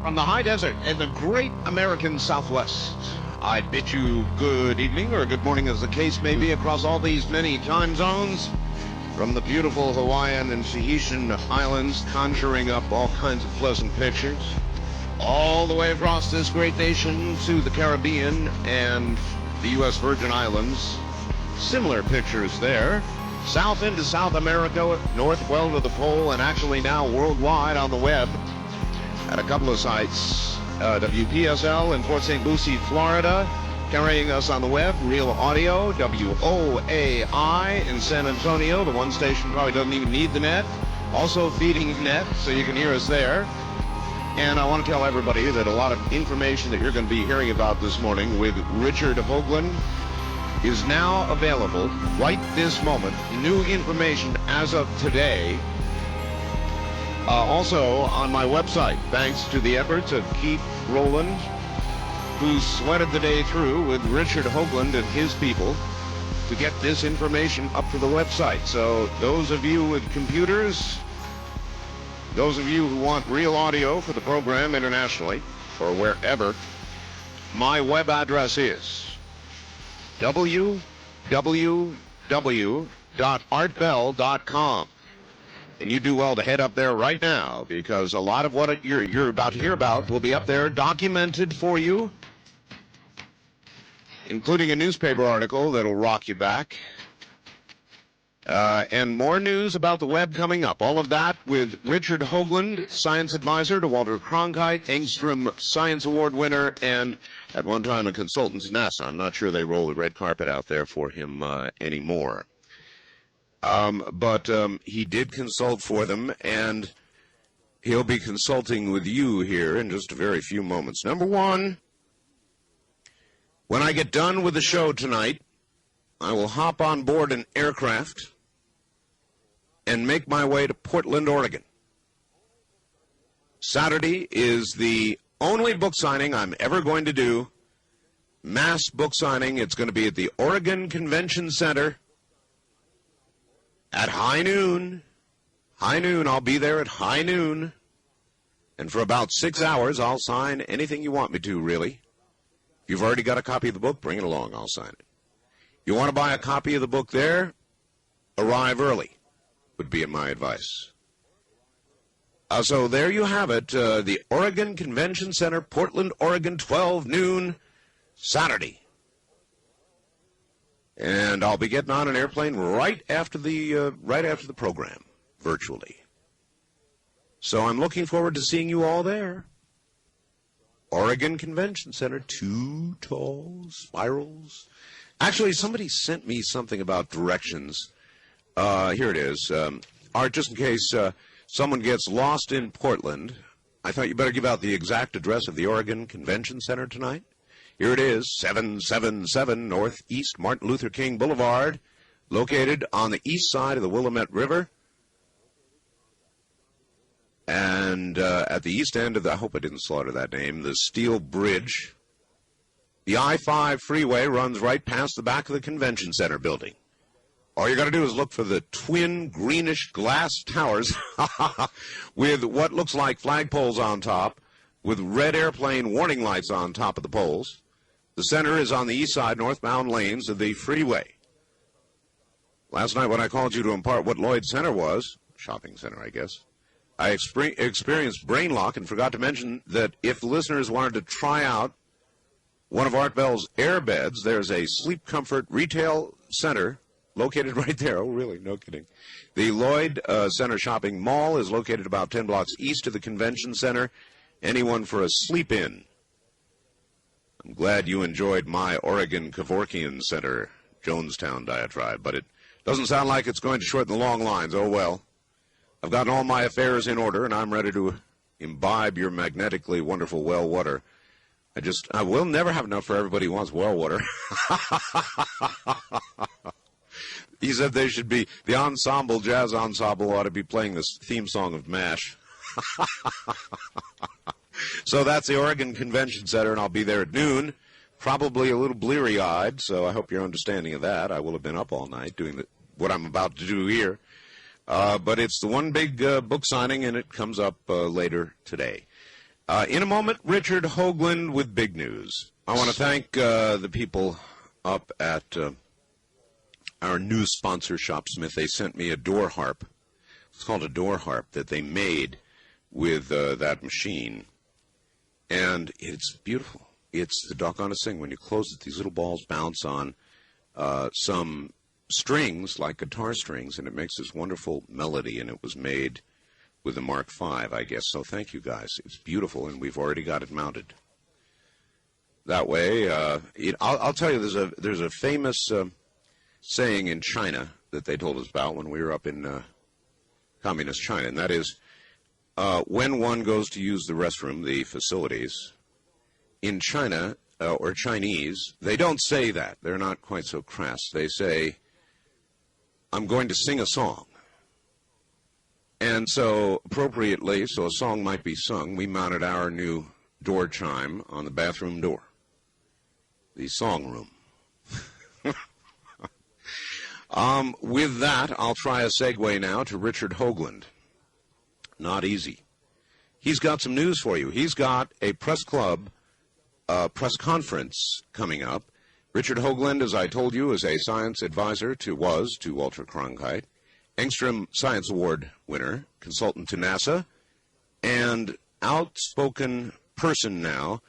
from the high desert in the great American Southwest. I bid you good evening or good morning, as the case may be, across all these many time zones, from the beautiful Hawaiian and Tahitian islands, conjuring up all kinds of pleasant pictures, all the way across this great nation to the Caribbean and the U.S. Virgin Islands. Similar pictures there. South into South America, north well to the pole, and actually now worldwide on the web at a couple of sites. WPSL in Port St. Lucie, Florida, carrying us on the web. Real Audio, WOAI in San Antonio. The one station probably doesn't even need the net. Also feeding net, so you can hear us there. And I want to tell everybody that a lot of information that you're going to be hearing about this morning with Richard Hoagland is now available right this moment. New information as of today. Also on my website, thanks to the efforts of Keith Rowland, who sweated the day through with Richard Hoagland and his people to get this information up to the website. So those of you with computers, those of you who want real audio for the program internationally or wherever, my web address is www.artbell.com. And you do well to head up there right now, because a lot of what you're about to hear about will be up there documented for you, including a newspaper article that'll rock you back. And more news about the web coming up. All of that with Richard Hoagland, science advisor to Walter Cronkite, Engstrom Science Award winner, and at one time a consultant to NASA. I'm not sure they roll the red carpet out there for him anymore. But he did consult for them, and he'll be consulting with you here in just a very few moments. Number one, when I get done with the show tonight, I will hop on board an aircraft and make my way to Portland, Oregon. Saturday is the only book signing I'm ever going to do. Mass book signing. It's going to be at the Oregon Convention Center at high noon. High noon. I'll be there at high noon. And for about 6 hours, I'll sign anything you want me to, really. If you've already got a copy of the book, bring it along. I'll sign it. You want to buy a copy of the book there? Arrive early, would be my advice. So there you have it. The Oregon Convention Center, Portland, Oregon, 12 noon, Saturday. And I'll be getting on an airplane right after the program, virtually. So I'm looking forward to seeing you all there. Oregon Convention Center, 2 tall spirals. Actually, somebody sent me something about directions. Here it is. Art, just in case someone gets lost in Portland, I thought you better give out the exact address of the Oregon Convention Center tonight. Here it is, 777 Northeast Martin Luther King Boulevard, located on the east side of the Willamette River. And at the east end of the, I hope I didn't slaughter that name, the Steel Bridge. The I-5 freeway runs right past the back of the Convention Center building. All you got to do is look for the twin greenish glass towers with what looks like flagpoles on top, with red airplane warning lights on top of the poles. The center is on the east side, northbound lanes of the freeway. Last night when I called you to impart what Lloyd Center was, shopping center, I guess, I experienced brain lock and forgot to mention that if listeners wanted to try out one of Art Bell's air beds, there's a Sleep Comfort retail center located right there. Oh, really? No kidding. The Lloyd Center Shopping Mall is located about 10 blocks east of the Convention Center. Anyone for a sleep-in? I'm glad you enjoyed my Oregon Kevorkian Center Jonestown diatribe, but it doesn't sound like it's going to shorten the long lines. Oh, well. I've gotten all my affairs in order, and I'm ready to imbibe your magnetically wonderful well water. I will never have enough for everybody who wants well water. He said they should be, the ensemble, jazz ensemble, ought to be playing this theme song of MASH. So that's the Oregon Convention Center, and I'll be there at noon, probably a little bleary-eyed, so I hope you're understanding of that. I will have been up all night doing what I'm about to do here. But it's the one big book signing, and it comes up later today. In a moment, Richard Hoagland with big news. I want to thank the people up at our new sponsor, Shopsmith. They sent me a door harp. It's called a door harp that they made with that machine. And it's beautiful. It's the doggone thing. When you close it, these little balls bounce on some strings, like guitar strings, and it makes this wonderful melody, and it was made with the Mark V, I guess. So thank you, guys. It's beautiful, and we've already got it mounted. That way, I'll tell you, there's a famous saying in China that they told us about when we were up in communist China, and that is, when one goes to use the restroom, the facilities, in China, or Chinese, they don't say that. They're not quite so crass. They say, I'm going to sing a song. And so, appropriately, so a song might be sung, we mounted our new door chime on the bathroom door. The song room. With that, I'll try a segue now to Richard Hoagland. Not easy. He's got some news for you. He's got a press club, press conference coming up. Richard Hoagland, as I told you, is a science advisor to Walter Cronkite, Engstrom Science Award winner, consultant to NASA, and outspoken person now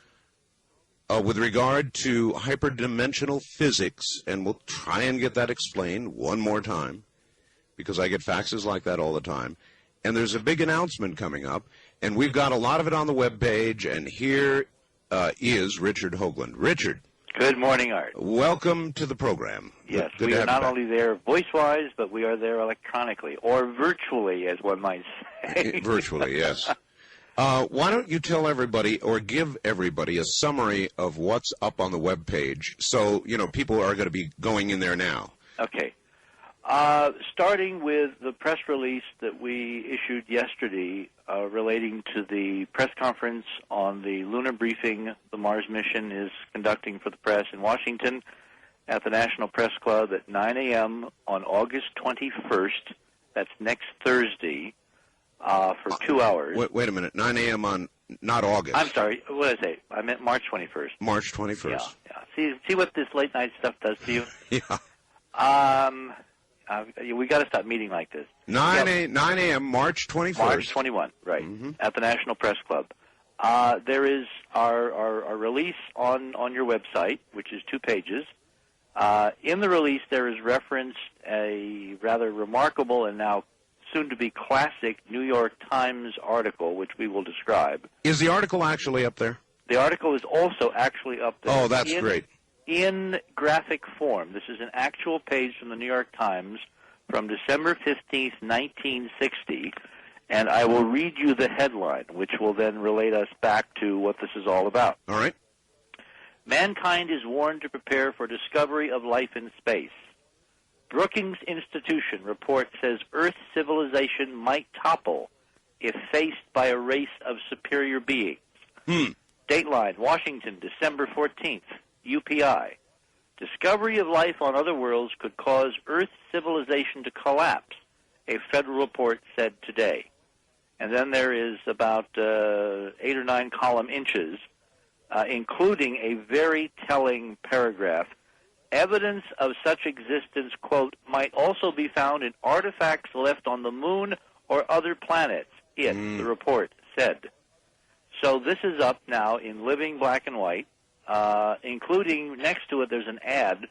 with regard to hyperdimensional physics, and we'll try and get that explained one more time, because I get faxes like that all the time. And there's a big announcement coming up, and we've got a lot of it on the webpage, and here is Richard Hoagland. Richard. Good morning, Art. Welcome to the program. Yes, we are not only there voice-wise, but we are there electronically, or virtually, as one might say. Virtually, yes. Why don't you tell everybody, or give everybody, a summary of what's up on the webpage, so, people are going to be going in there now. Okay. Starting with the press release that we issued yesterday relating to the press conference on the lunar briefing the Mars mission is conducting for the press in Washington at the National Press Club at 9 a.m. on August 21st. That's next Thursday for 2 hours. Wait a minute. 9 a.m. on, not August. I'm sorry. What did I say? I meant March 21st. March 21st. Yeah. See what this late night stuff does to you? Yeah. We got to stop meeting like this. 9 a.m. March 21st. March 21, right, at the National Press Club. There is our release on your website, which is 2 pages. In the release, there is referenced a rather remarkable and now soon-to-be classic New York Times article, which we will describe. Is the article actually up there? The article is also actually up there. Oh, that's great. In graphic form. This is an actual page from the New York Times from December 15th, 1960, and I will read you the headline, which will then relate us back to what this is all about. All right. Mankind is warned to prepare for discovery of life in space. Brookings Institution report says Earth civilization might topple if faced by a race of superior beings. Dateline, Washington, December 14th. UPI. Discovery of life on other worlds could cause Earth civilization to collapse, a federal report said today. And then there is about 8 or 9 column inches, including a very telling paragraph. Evidence of such existence, quote, might also be found in artifacts left on the moon or other planets, the report said. So this is up now in living black and white. Including next to it, there's an ad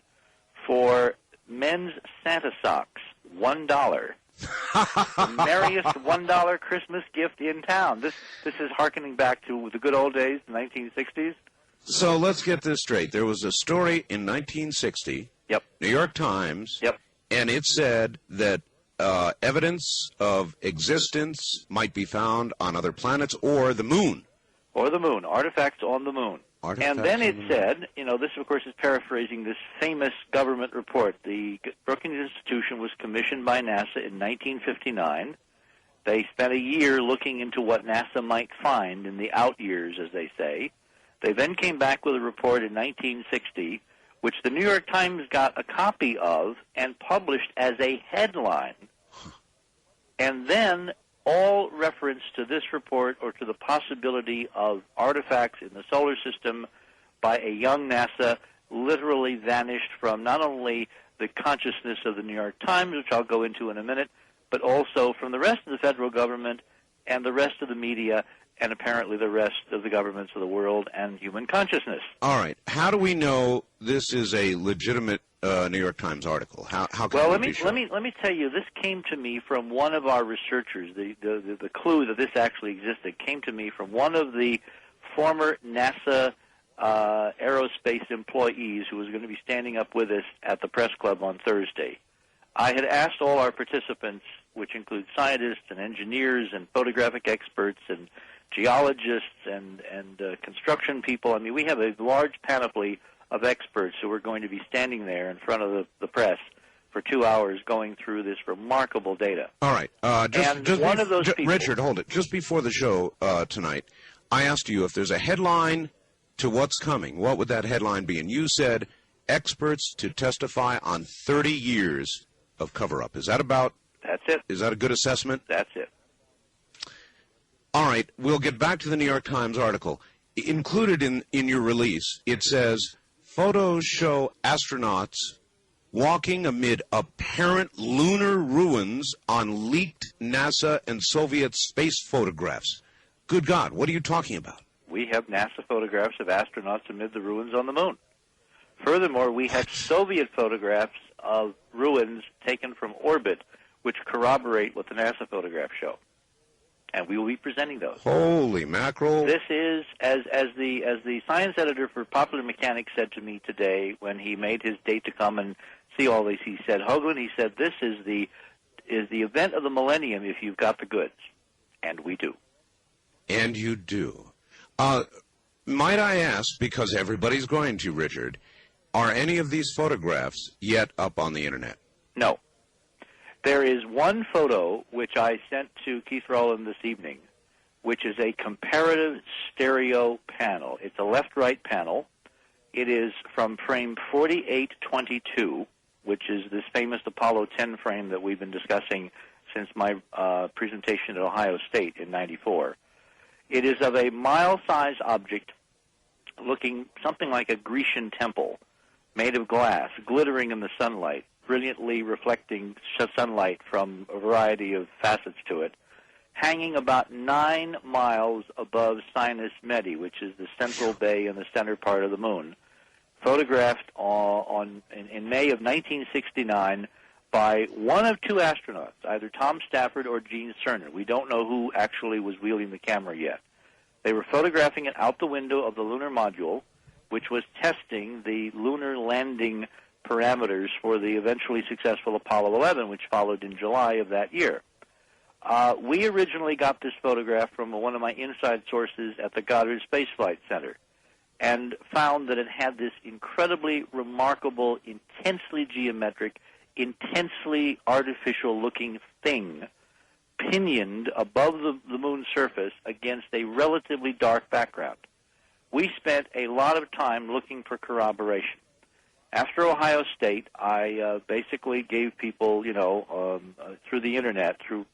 for men's Santa socks, $1. The merriest $1 Christmas gift in town. This is hearkening back to the good old days, the 1960s. So let's get this straight. There was a story in 1960, Yep. New York Times, Yep. and it said that evidence of existence might be found on other planets or the moon. Or the moon, artifacts on the moon. And then it said, this of course is paraphrasing this famous government report. The Brookings Institution was commissioned by NASA in 1959. They spent a year looking into what NASA might find in the out years, as they say. They then came back with a report in 1960, which the New York Times got a copy of and published as a headline. And then all reference to this report or to the possibility of artifacts in the solar system by a young NASA literally vanished from not only the consciousness of the New York Times, which I'll go into in a minute, but also from the rest of the federal government and the rest of the media and apparently the rest of the governments of the world and human consciousness. All right. How do we know this is a legitimate New York Times article? How can let me tell you, this came to me from one of our researchers. The clue that this actually existed came to me from one of the former NASA aerospace employees who was going to be standing up with us at the press club on Thursday. I had asked all our participants, which include scientists and engineers and photographic experts and geologists and construction people. I mean, we have a large panoply of experts who are going to be standing there in front of the press for 2 hours going through this remarkable data. All right. One of those people, Richard, hold it. Just before the show tonight, I asked you if there's a headline to what's coming. What would that headline be? And you said, experts to testify on 30 years of cover-up. Is that about? That's it. Is that a good assessment? That's it. All right. We'll get back to the New York Times article. Included in your release, it says, photos show astronauts walking amid apparent lunar ruins on leaked NASA and Soviet space photographs. Good God, what are you talking about? We have NASA photographs of astronauts amid the ruins on the moon. Furthermore, we have Soviet photographs of ruins taken from orbit, which corroborate what the NASA photographs show. And we will be presenting those. Holy mackerel. This is, as the science editor for Popular Mechanics said to me today when he made his date to come and see all this, he said, Hoagland, he said, this is the event of the millennium if you've got the goods. And we do. And you do. Might I ask, because everybody's going to, Richard, are any of these photographs yet up on the Internet? No. There is one photo which I sent to Keith Rowland this evening, which is a comparative stereo panel. It's a left-right panel. It is from frame 4822, which is this famous Apollo 10 frame that we've been discussing since my presentation at Ohio State in '94. It is of a mile-sized object looking something like a Grecian temple made of glass, glittering in the sunlight, brilliantly reflecting sunlight from a variety of facets to it, hanging about 9 miles above Sinus Medi, which is the central bay in the center part of the moon, photographed in May of 1969 by one of two astronauts, either Tom Stafford or Gene Cernan. We don't know who actually was wielding the camera yet. They were photographing it out the window of the lunar module, which was testing the lunar landing parameters for the eventually successful Apollo 11, which followed in July of that year. We originally got this photograph from one of my inside sources at the Goddard Space Flight Center and found that it had this incredibly remarkable, intensely geometric, intensely artificial-looking thing pinioned above the moon's surface against a relatively dark background. We spent a lot of time looking for corroboration. After Ohio State, I basically gave people, through the Internet, through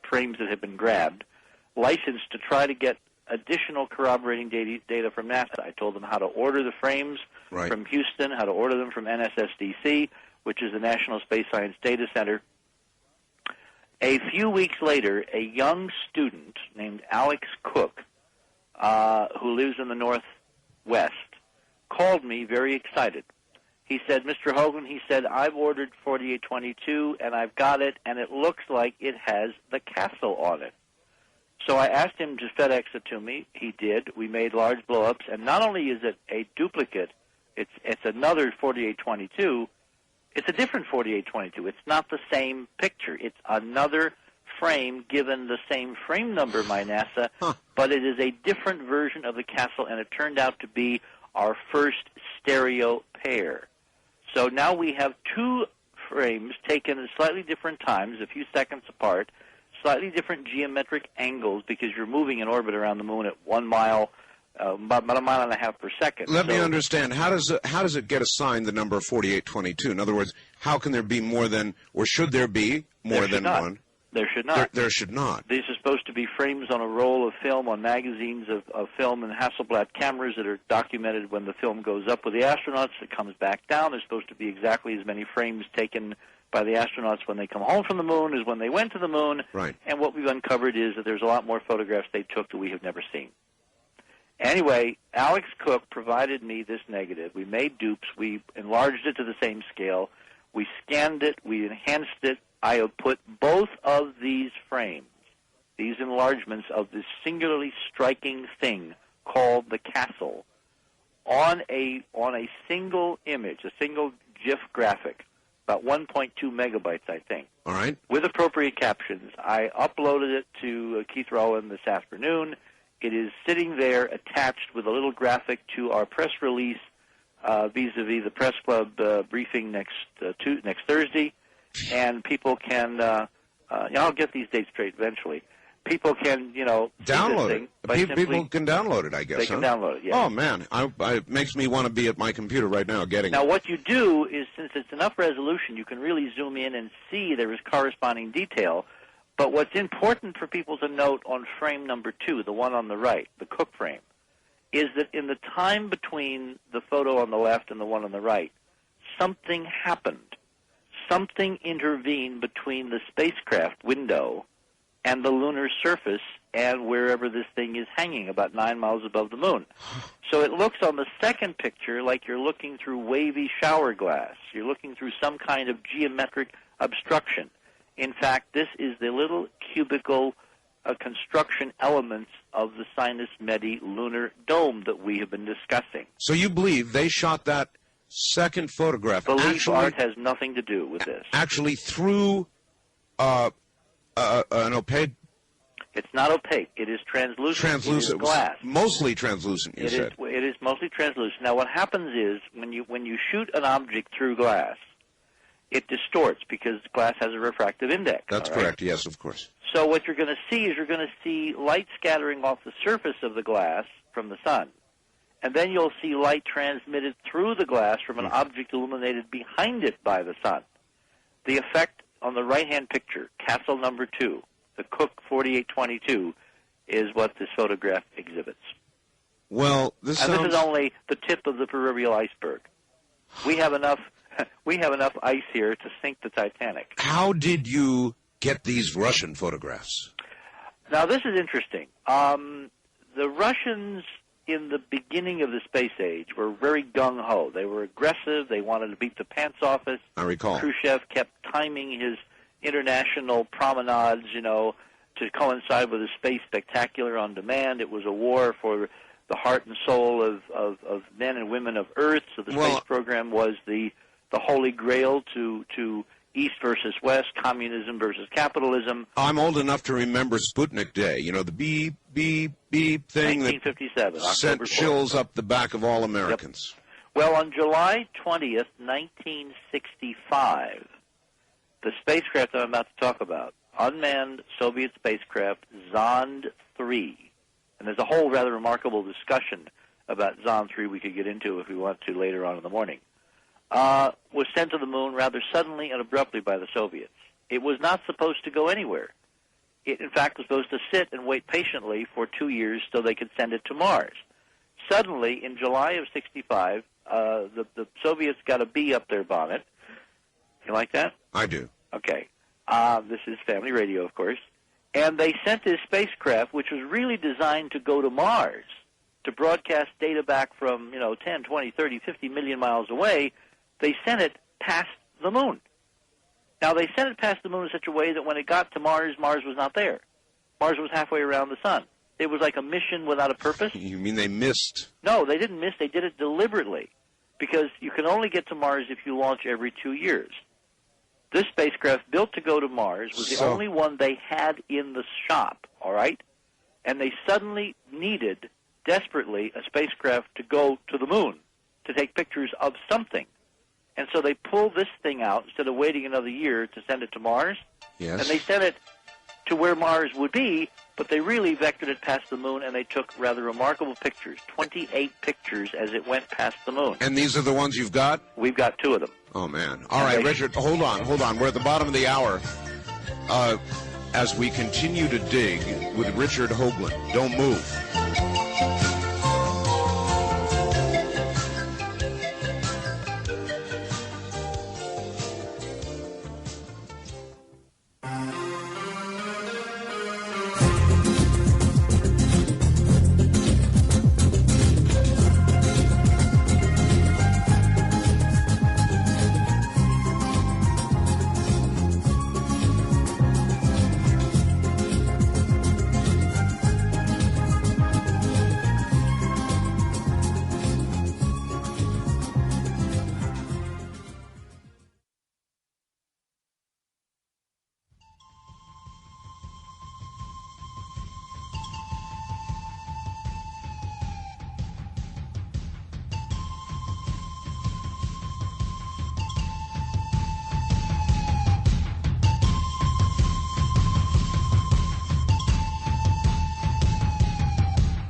frames that had been grabbed, license to try to get additional corroborating data from NASA. I told them how to order the frames from Houston, how to order them from NSSDC, which is the National Space Science Data Center. A few weeks later, a young student named Alex Cook, who lives in the Northwest, called me very excited. He said, Mr. Hoagland, he said, I've ordered 4822, and I've got it, and it looks like it has the castle on it. So I asked him to FedEx it to me. He did. We made large blow-ups, and not only is it a duplicate, it's another 4822, it's a different 4822. It's not the same picture. It's another frame given the same frame number by NASA, but it is a different version of the castle, and it turned out to be our first stereo pair. So now we have two frames taken at slightly different times, a few seconds apart, slightly different geometric angles because you're moving in orbit around the moon at 1 mile, about 1.5 miles per second. Let me understand. How does it get assigned the number 4822? In other words, how can there be more than, or should there be more than one? There should not. There should not. These are supposed to be frames on a roll of film on magazines of film and Hasselblad cameras that are documented when the film goes up with the astronauts. It comes back down. There's supposed to be exactly as many frames taken by the astronauts when they come home from the moon as when they went to the moon. Right. And what we've uncovered is that there's a lot more photographs they took that we have never seen. Anyway, Alex Cook provided me this negative. We made dupes. We enlarged it to the same scale. We scanned it. We enhanced it. I have put both of these frames, these enlargements of this singularly striking thing called the castle, on a single image, a single GIF graphic, about 1.2 megabytes, I think. All right. With appropriate captions. I uploaded it to Keith Rowland this afternoon. It is sitting there attached with a little graphic to our press release vis-a-vis the press club briefing next Thursday. And people can, I'll get these dates straight eventually. People can, download it. People can download it, I guess. They can download it, yes. Oh, man. It makes me want to be at my computer right now getting it. Now, what you do is, since it's enough resolution, you can really zoom in and see there is corresponding detail. But what's important for people to note on frame number 2, the one on the right, the Cook frame, is that in the time between the photo on the left and the one on the right, something happened. Something intervened between the spacecraft window and the lunar surface and wherever this thing is hanging, about 9 miles above the moon. So it looks on the second picture like you're looking through wavy shower glass. You're looking through some kind of geometric obstruction. In fact, this is the little cubical construction elements of the Sinus Medi lunar dome that we have been discussing. So you believe they shot that second photograph art has nothing to do with this. Actually through an opaque... It's not opaque. It is translucent. Translucent. It is glass. Mostly translucent, you said. It is mostly translucent. Now, what happens is when you shoot an object through glass, it distorts because glass has a refractive index. That's correct, yes, of course. So what you're going to see is you're going to see light scattering off the surface of the glass from the sun. And then you'll see light transmitted through the glass from an object illuminated behind it by the sun. The effect on the right-hand picture, castle number 2, the Cook 4822, is what this photograph exhibits. Well, this is only the tip of the proverbial iceberg. We have enough ice here to sink the Titanic. How did you get these Russian photographs? Now, this is interesting. The Russians, in the beginning of the space age, were very gung-ho. They were aggressive. They wanted to beat the pants off us. I recall. Khrushchev kept timing his international promenades, to coincide with a space spectacular on demand. It was a war for the heart and soul of men and women of Earth. So the space program was the holy grail to East versus West, communism versus capitalism. I'm old enough to remember Sputnik Day, the beep, beep, beep thing 1957, that sent chills up the back of all Americans. Yep. Well, on July 20th, 1965, the spacecraft that I'm about to talk about, unmanned Soviet spacecraft Zond 3, and there's a whole rather remarkable discussion about Zond 3 we could get into if we want to later on in the morning, was sent to the moon rather suddenly and abruptly by the Soviets. It was not supposed to go anywhere. It, in fact, was supposed to sit and wait patiently for 2 years so they could send it to Mars. Suddenly, in July of 65, the Soviets got a bee up their bonnet. You like that? I do. Okay. This is family radio, of course. And they sent this spacecraft, which was really designed to go to Mars, to broadcast data back from, 10, 20, 30, 50 million miles away. They sent it past the moon. Now, they sent it past the moon in such a way that when it got to Mars, Mars was not there. Mars was halfway around the sun. It was like a mission without a purpose. You mean they missed? No, they didn't miss. They did it deliberately because you can only get to Mars if you launch every 2 years. This spacecraft, built to go to Mars, was the only one they had in the shop, all right? And they suddenly needed, desperately, a spacecraft to go to the moon to take pictures of something. And so they pulled this thing out instead of waiting another year to send it to Mars. Yes. And they sent it to where Mars would be, but they really vectored it past the moon, and they took rather remarkable pictures, 28 pictures as it went past the moon. And these are the ones you've got? We've got 2 of them. Oh, man. All right, Richard, hold on. We're at the bottom of the hour. as we continue to dig with Richard Hoagland. Don't move.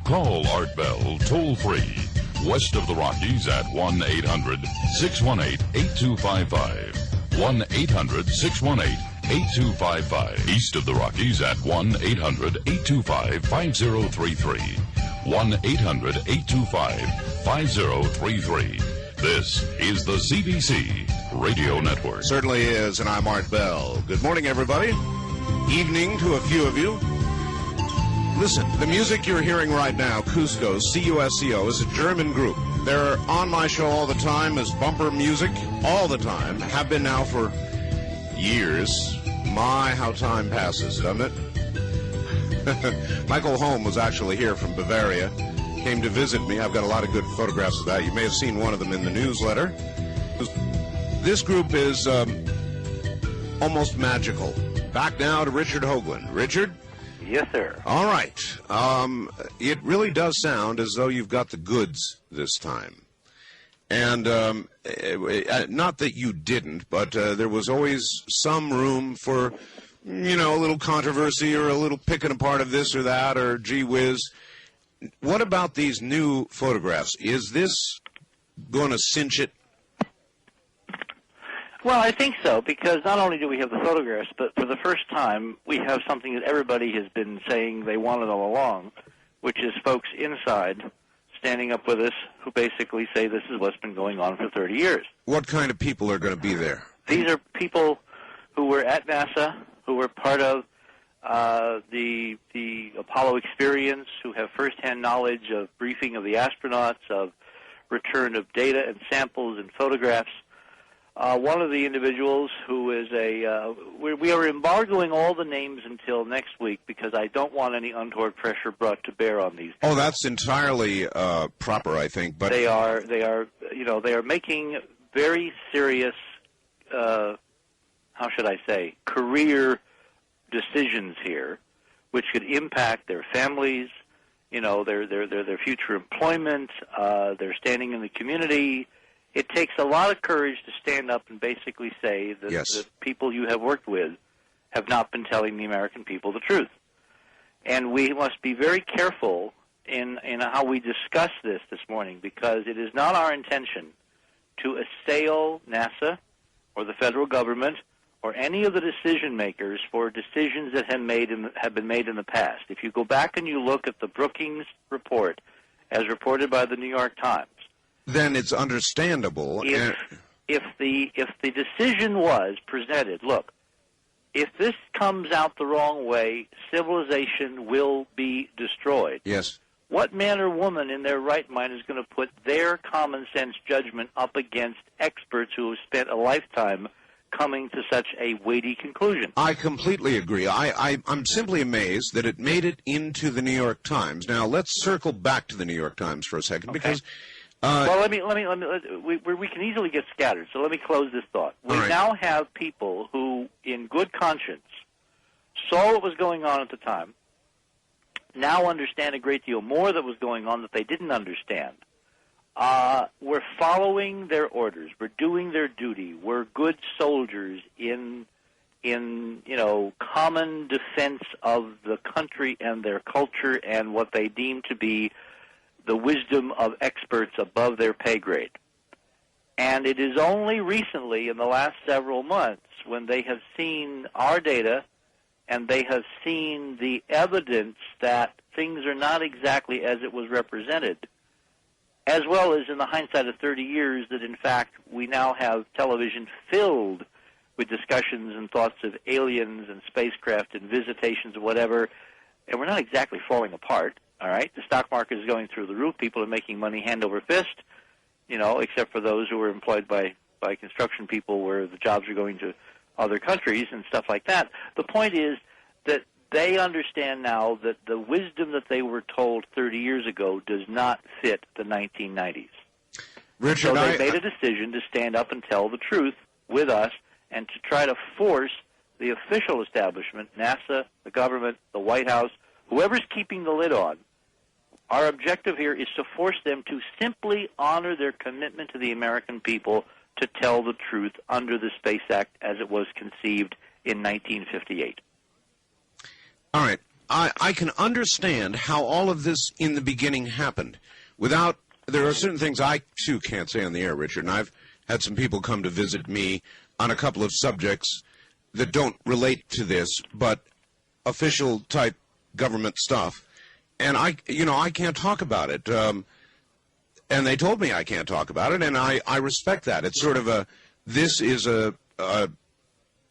Call Art Bell toll-free, west of the Rockies at 1-800-618-8255. 1-800-618-8255. East of the Rockies at 1-800-825-5033. 1-800-825-5033. This is the CBC Radio Network. Certainly is, and I'm Art Bell. Good morning, everybody. Evening to a few of you. Listen, the music you're hearing right now, Cusco, C-U-S-C-O, is a German group. They're on my show all the time as bumper music, all the time. Have been now for years. My, how time passes, doesn't it? Michael Holm was actually here from Bavaria. Came to visit me. I've got a lot of good photographs of that. You may have seen one of them in the newsletter. This group is almost magical. Back now to Richard Hoagland. Richard? Yes, sir. All right. It really does sound as though you've got the goods this time. And not that you didn't, but there was always some room for, a little controversy or a little picking apart of this or that or gee whiz. What about these new photographs? Is this going to cinch it? Well, I think so, because not only do we have the photographs, but for the first time, we have something that everybody has been saying they wanted all along, which is folks inside standing up with us who basically say this is what's been going on for 30 years. What kind of people are going to be there? These are people who were at NASA, who were part of the Apollo experience, who have firsthand knowledge of briefing of the astronauts, of return of data and samples and photographs. One of the individuals who is we are embargoing all the names until next week because I don't want any untoward pressure brought to bear on these people. Oh, that's entirely proper, I think. But they are making very serious, how should I say, career decisions here, which could impact their families, their future employment, their standing in the community. It takes a lot of courage to stand up and basically say that the people you have worked with have not been telling the American people the truth. And we must be very careful in how we discuss this morning, because it is not our intention to assail NASA or the federal government or any of the decision makers for decisions that have been made in the past. If you go back and you look at the Brookings report as reported by the New York Times, then it's understandable. If the decision was presented, look, if this comes out the wrong way, civilization will be destroyed. Yes. What man or woman in their right mind is going to put their common sense judgment up against experts who have spent a lifetime coming to such a weighty conclusion? I completely agree. I'm simply amazed that it made it into the New York Times. Now, let's circle back to the New York Times for a second, because well, we can easily get scattered, so let me close this thought. We now have people who, in good conscience, saw what was going on at the time, now understand a great deal more that was going on that they didn't understand. We're following their orders. We're doing their duty. We're good soldiers in common defense of the country and their culture and what they deem to be the wisdom of experts above their pay grade. And it is only recently, in the last several months, when they have seen our data and they have seen the evidence that things are not exactly as it was represented, as well as in the hindsight of 30 years that, in fact, we now have television filled with discussions and thoughts of aliens and spacecraft and visitations and whatever, and we're not exactly falling apart, all right? The stock market is going through the roof. People are making money hand over fist, except for those who are employed by construction people where the jobs are going to other countries and stuff like that. The point is that they understand now that the wisdom that they were told 30 years ago does not fit the 1990s. Richard, so they made a decision to stand up and tell the truth with us and to try to force the official establishment, NASA, the government, the White House, whoever's keeping the lid on. Our objective here is to force them to simply honor their commitment to the American people to tell the truth under the Space Act as it was conceived in 1958. All right. I can understand how all of this in the beginning happened. There are certain things I, too, can't say on the air, Richard, and I've had some people come to visit me on a couple of subjects that don't relate to this, but official-type government stuff. And I can't talk about it. And they told me I can't talk about it, and I respect that. It's sort of this is a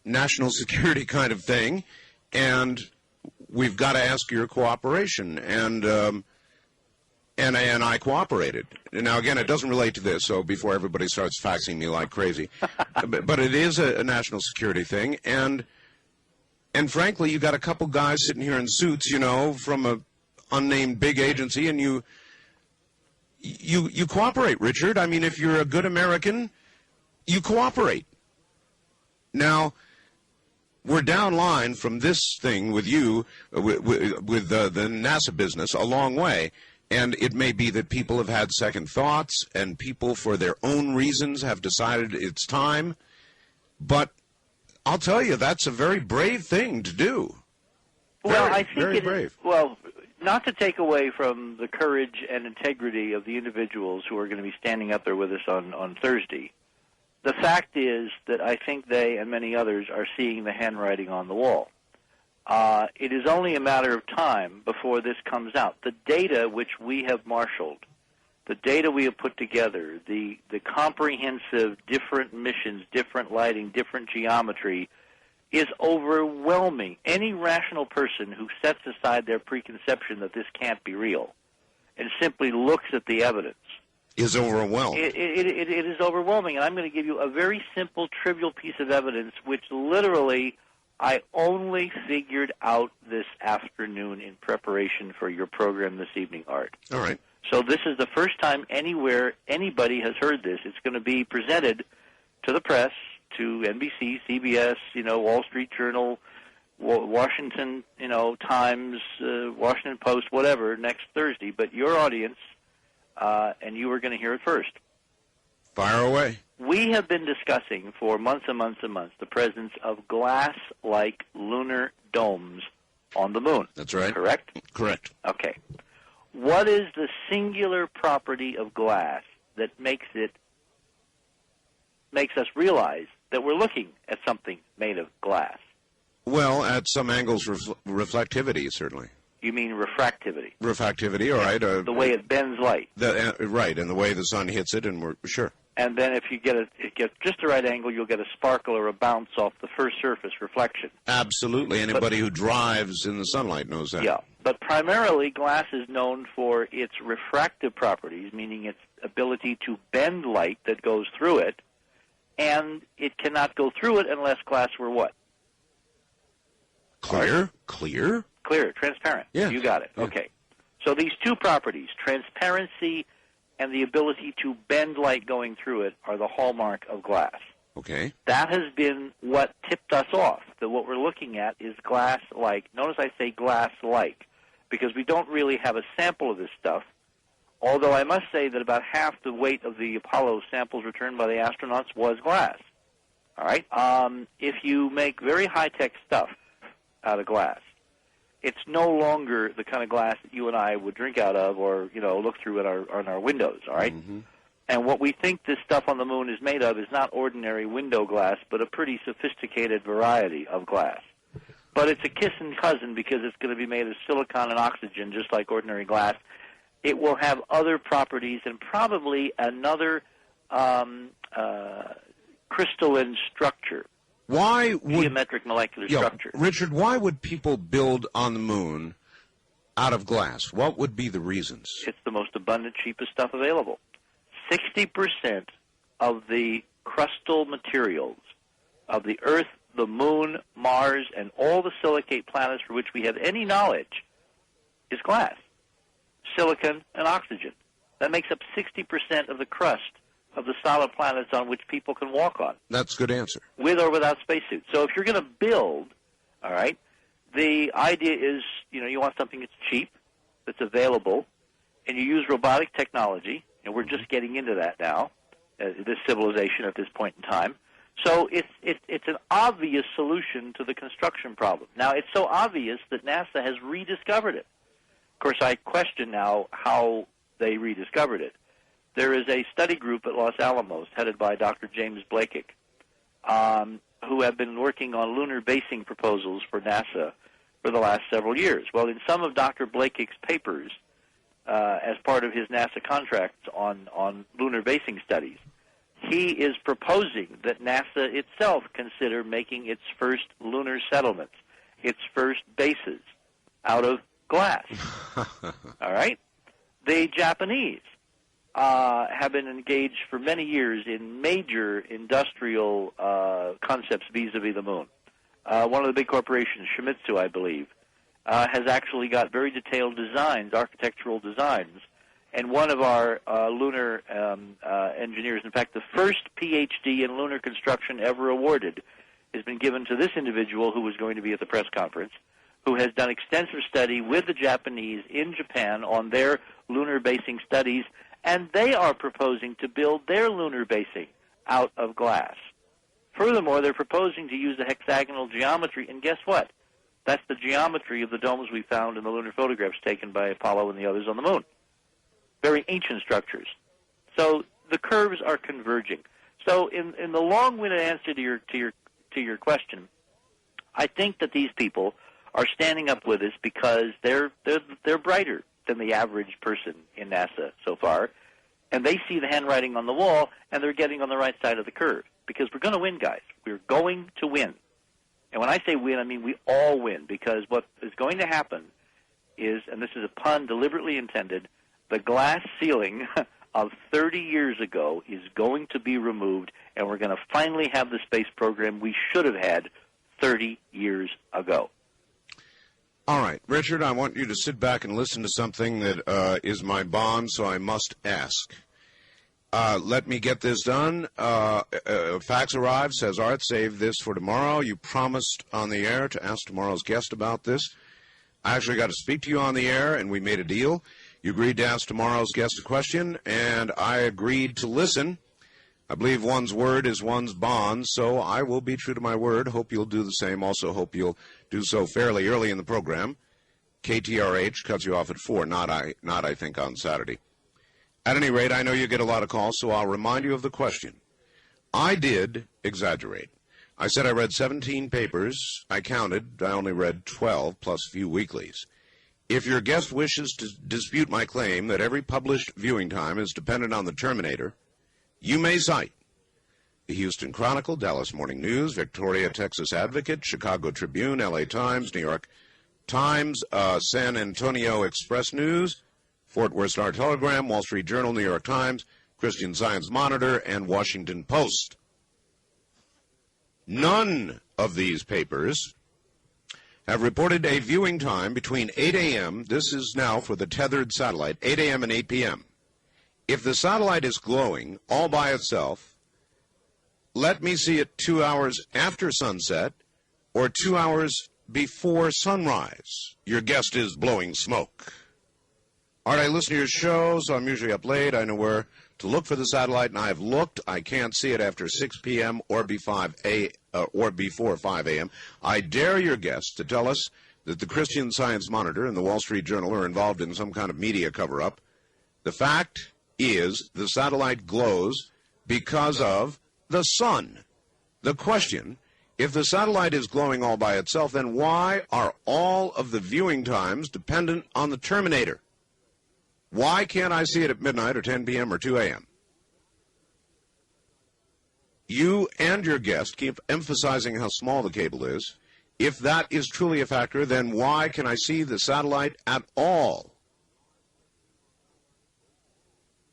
national security kind of thing, and we've got to ask your cooperation. And I cooperated. Now, again, it doesn't relate to this, so before everybody starts faxing me like crazy. but it is a national security thing, and frankly, you got a couple guys sitting here in suits, from a unnamed big agency, and you cooperate, Richard. I mean, if you're a good American, you cooperate. Now, we're down line from this thing with you, with the NASA business, a long way. And it may be that people have had second thoughts, and people, for their own reasons, have decided it's time. But I'll tell you, that's a very brave thing to do. Well, I think very brave. Well, not to take away from the courage and integrity of the individuals who are going to be standing up there with us on Thursday, the fact is that I think they and many others are seeing the handwriting on the wall. It is only a matter of time before this comes out. The data which we have marshaled, the data we have put together, the comprehensive different missions, different lighting, different geometry, is overwhelming. Any rational person who sets aside their preconception that this can't be real and simply looks at the evidence is overwhelmed. It is overwhelming, and I'm going to give you a very simple, trivial piece of evidence which literally I only figured out this afternoon in preparation for your program this evening, Art. All right. So this is the first time anywhere anybody has heard this. It's going to be presented to the press, to NBC, CBS, Wall Street Journal, Washington, Times, Washington Post, whatever, next Thursday. But your audience, and you are going to hear it first. Fire away. We have been discussing for months and months and months the presence of glass-like lunar domes on the moon. That's right. Correct? Correct. Okay. What is the singular property of glass that makes us realize that we're looking at something made of glass? Well, at some angles, reflectivity, certainly. You mean refractivity? Refractivity, all right. The way it bends light. Right, and the way the sun hits it, and we're sure. And then if you get just the right angle, you'll get a sparkle or a bounce off the first surface reflection. Absolutely. Anybody who drives in the sunlight knows that. Yeah. But primarily, glass is known for its refractive properties, meaning its ability to bend light that goes through it, and it cannot go through it unless glass were what? Clear? Clear, transparent. Yeah. You got it. Yeah. Okay. So these two properties, transparency and the ability to bend light going through it, are the hallmark of glass. Okay. That has been what tipped us off, that what we're looking at is glass-like. Notice I say glass-like, because we don't really have a sample of this stuff, although I must say that about half the weight of the Apollo samples returned by the astronauts was glass. All right? If you make very high-tech stuff out of glass, it's no longer the kind of glass that you and I would drink out of or, look through on our windows, all right? Mm-hmm. And what we think this stuff on the moon is made of is not ordinary window glass, but a pretty sophisticated variety of glass. but it's a kissing cousin because it's going to be made of silicon and oxygen, just like ordinary glass. It will have other properties and probably another crystalline structure. Why would geometric molecular structure? Richard, why would people build on the moon out of glass? What would be the reasons? It's the most abundant, cheapest stuff available. 60% of the crustal materials of the Earth, the Moon, Mars, and all the silicate planets for which we have any knowledge is glass, silicon, and oxygen. That makes up 60% of the crust of the solid planets on which people can walk on. That's a good answer. With or without spacesuits. So if you're going to build, all right, the idea is, you want something that's cheap, that's available, and you use robotic technology, and we're just getting into that now, this civilization at this point in time. So it's an obvious solution to the construction problem. Now, it's so obvious that NASA has rediscovered it. Of course, I question now how they rediscovered it. There is a study group at Los Alamos headed by Dr. James Blakick, who have been working on lunar basing proposals for NASA for the last several years. Well, in some of Dr. Blakick's papers, as part of his NASA contracts on lunar basing studies, he is proposing that NASA itself consider making its first lunar settlements, its first bases, out of glass. All right? The Japanese have been engaged for many years in major industrial concepts vis-a-vis the moon. One of the big corporations, Shimizu, I believe, has actually got very detailed designs, architectural designs. And one of our lunar engineers, in fact, the first PhD in lunar construction ever awarded, has been given to this individual who was going to be at the press conference, who has done extensive study with the Japanese in Japan on their lunar basing studies, and they are proposing to build their lunar basing out of glass. Furthermore, they're proposing to use the hexagonal geometry, and guess what? That's the geometry of the domes we found in the lunar photographs taken by Apollo and the others on the moon. Very ancient structures. So the curves are converging. So in the long-winded answer to your question, I think that these people are standing up with us because they're brighter than the average person in NASA so far, and they see the handwriting on the wall, and they're getting on the right side of the curve. Because we're going to win, guys. We're going to win. And when I say win, I mean we all win, because what is going to happen is, and this is a pun deliberately intended, the glass ceiling of 30 years ago is going to be removed, and we're going to finally have the space program we should have had 30 years ago. All right, Richard, I want you to sit back and listen to something that is my bond, so I must ask. Let me get this done. Fax arrived, says, Art, save this for tomorrow. You promised on the air to ask tomorrow's guest about this. I actually got to speak to you on the air, and we made a deal. You agreed to ask tomorrow's guest a question, and I agreed to listen. I believe one's word is one's bond, so I will be true to my word. Hope you'll do the same. Also hope you'll do so fairly early in the program. KTRH cuts you off at 4, not I think on Saturday. At any rate, I know you get a lot of calls, so I'll remind you of the question. I did exaggerate. I said I read 17 papers. I counted. I only read 12 plus a few weeklies. If your guest wishes to dispute my claim that every published viewing time is dependent on the Terminator, you may cite the Houston Chronicle, Dallas Morning News, Victoria, Texas Advocate, Chicago Tribune, LA Times, New York Times, San Antonio Express News, Fort Worth Star Telegram, Wall Street Journal, New York Times, Christian Science Monitor, and Washington Post. None of these papers have reported a viewing time between 8 a.m., this is now for the tethered satellite, 8 a.m. and 8 p.m. If the satellite is glowing all by itself, let me see it 2 hours after sunset or 2 hours before sunrise. Your guest is blowing smoke. All right, I listen to your show, so I'm usually up late. I know where to look for the satellite, and I've looked. I can't see it after 6 p.m. or before 5 a.m. I dare your guests to tell us that the Christian Science Monitor and the Wall Street Journal are involved in some kind of media cover-up. The fact is the satellite glows because of the sun. The question If the satellite is glowing all by itself, then why are all of the viewing times dependent on the terminator? Why can't I see it at midnight or 10 p.m. or 2 a.m.? You and your guest keep emphasizing how small the cable is. If that is truly a factor, then why can I see the satellite at all?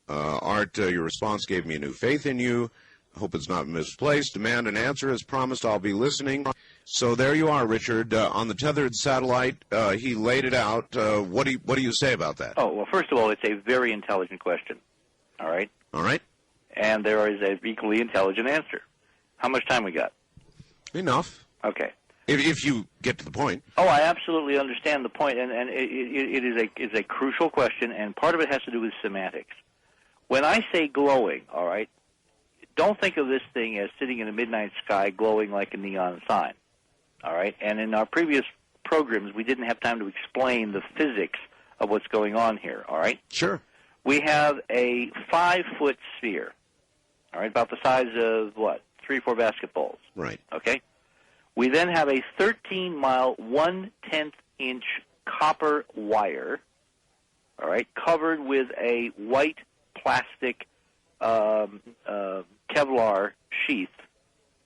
Art, your response gave me a new faith in you. I hope it's not misplaced. Demand an answer. As promised, I'll be listening. So there you are, Richard. On the tethered satellite, he laid it out. What do you say about that? Oh, well, first of all, it's a very intelligent question. All right? All right. And there is an equally intelligent answer. How much time we got? Enough. Okay. If you get to the point. Oh, I absolutely understand the point, and it is a crucial question, and part of it has to do with semantics. When I say glowing, all right, don't think of this thing as sitting in a midnight sky glowing like a neon sign, all right? And in our previous programs, we didn't have time to explain the physics of what's going on here, all right? Sure. We have a 5-foot sphere, all right, about the size of, what, 3 or 4 basketballs. Right. Okay? We then have a 13-mile, 1/10-inch copper wire, all right, covered with a white plastic Kevlar sheath,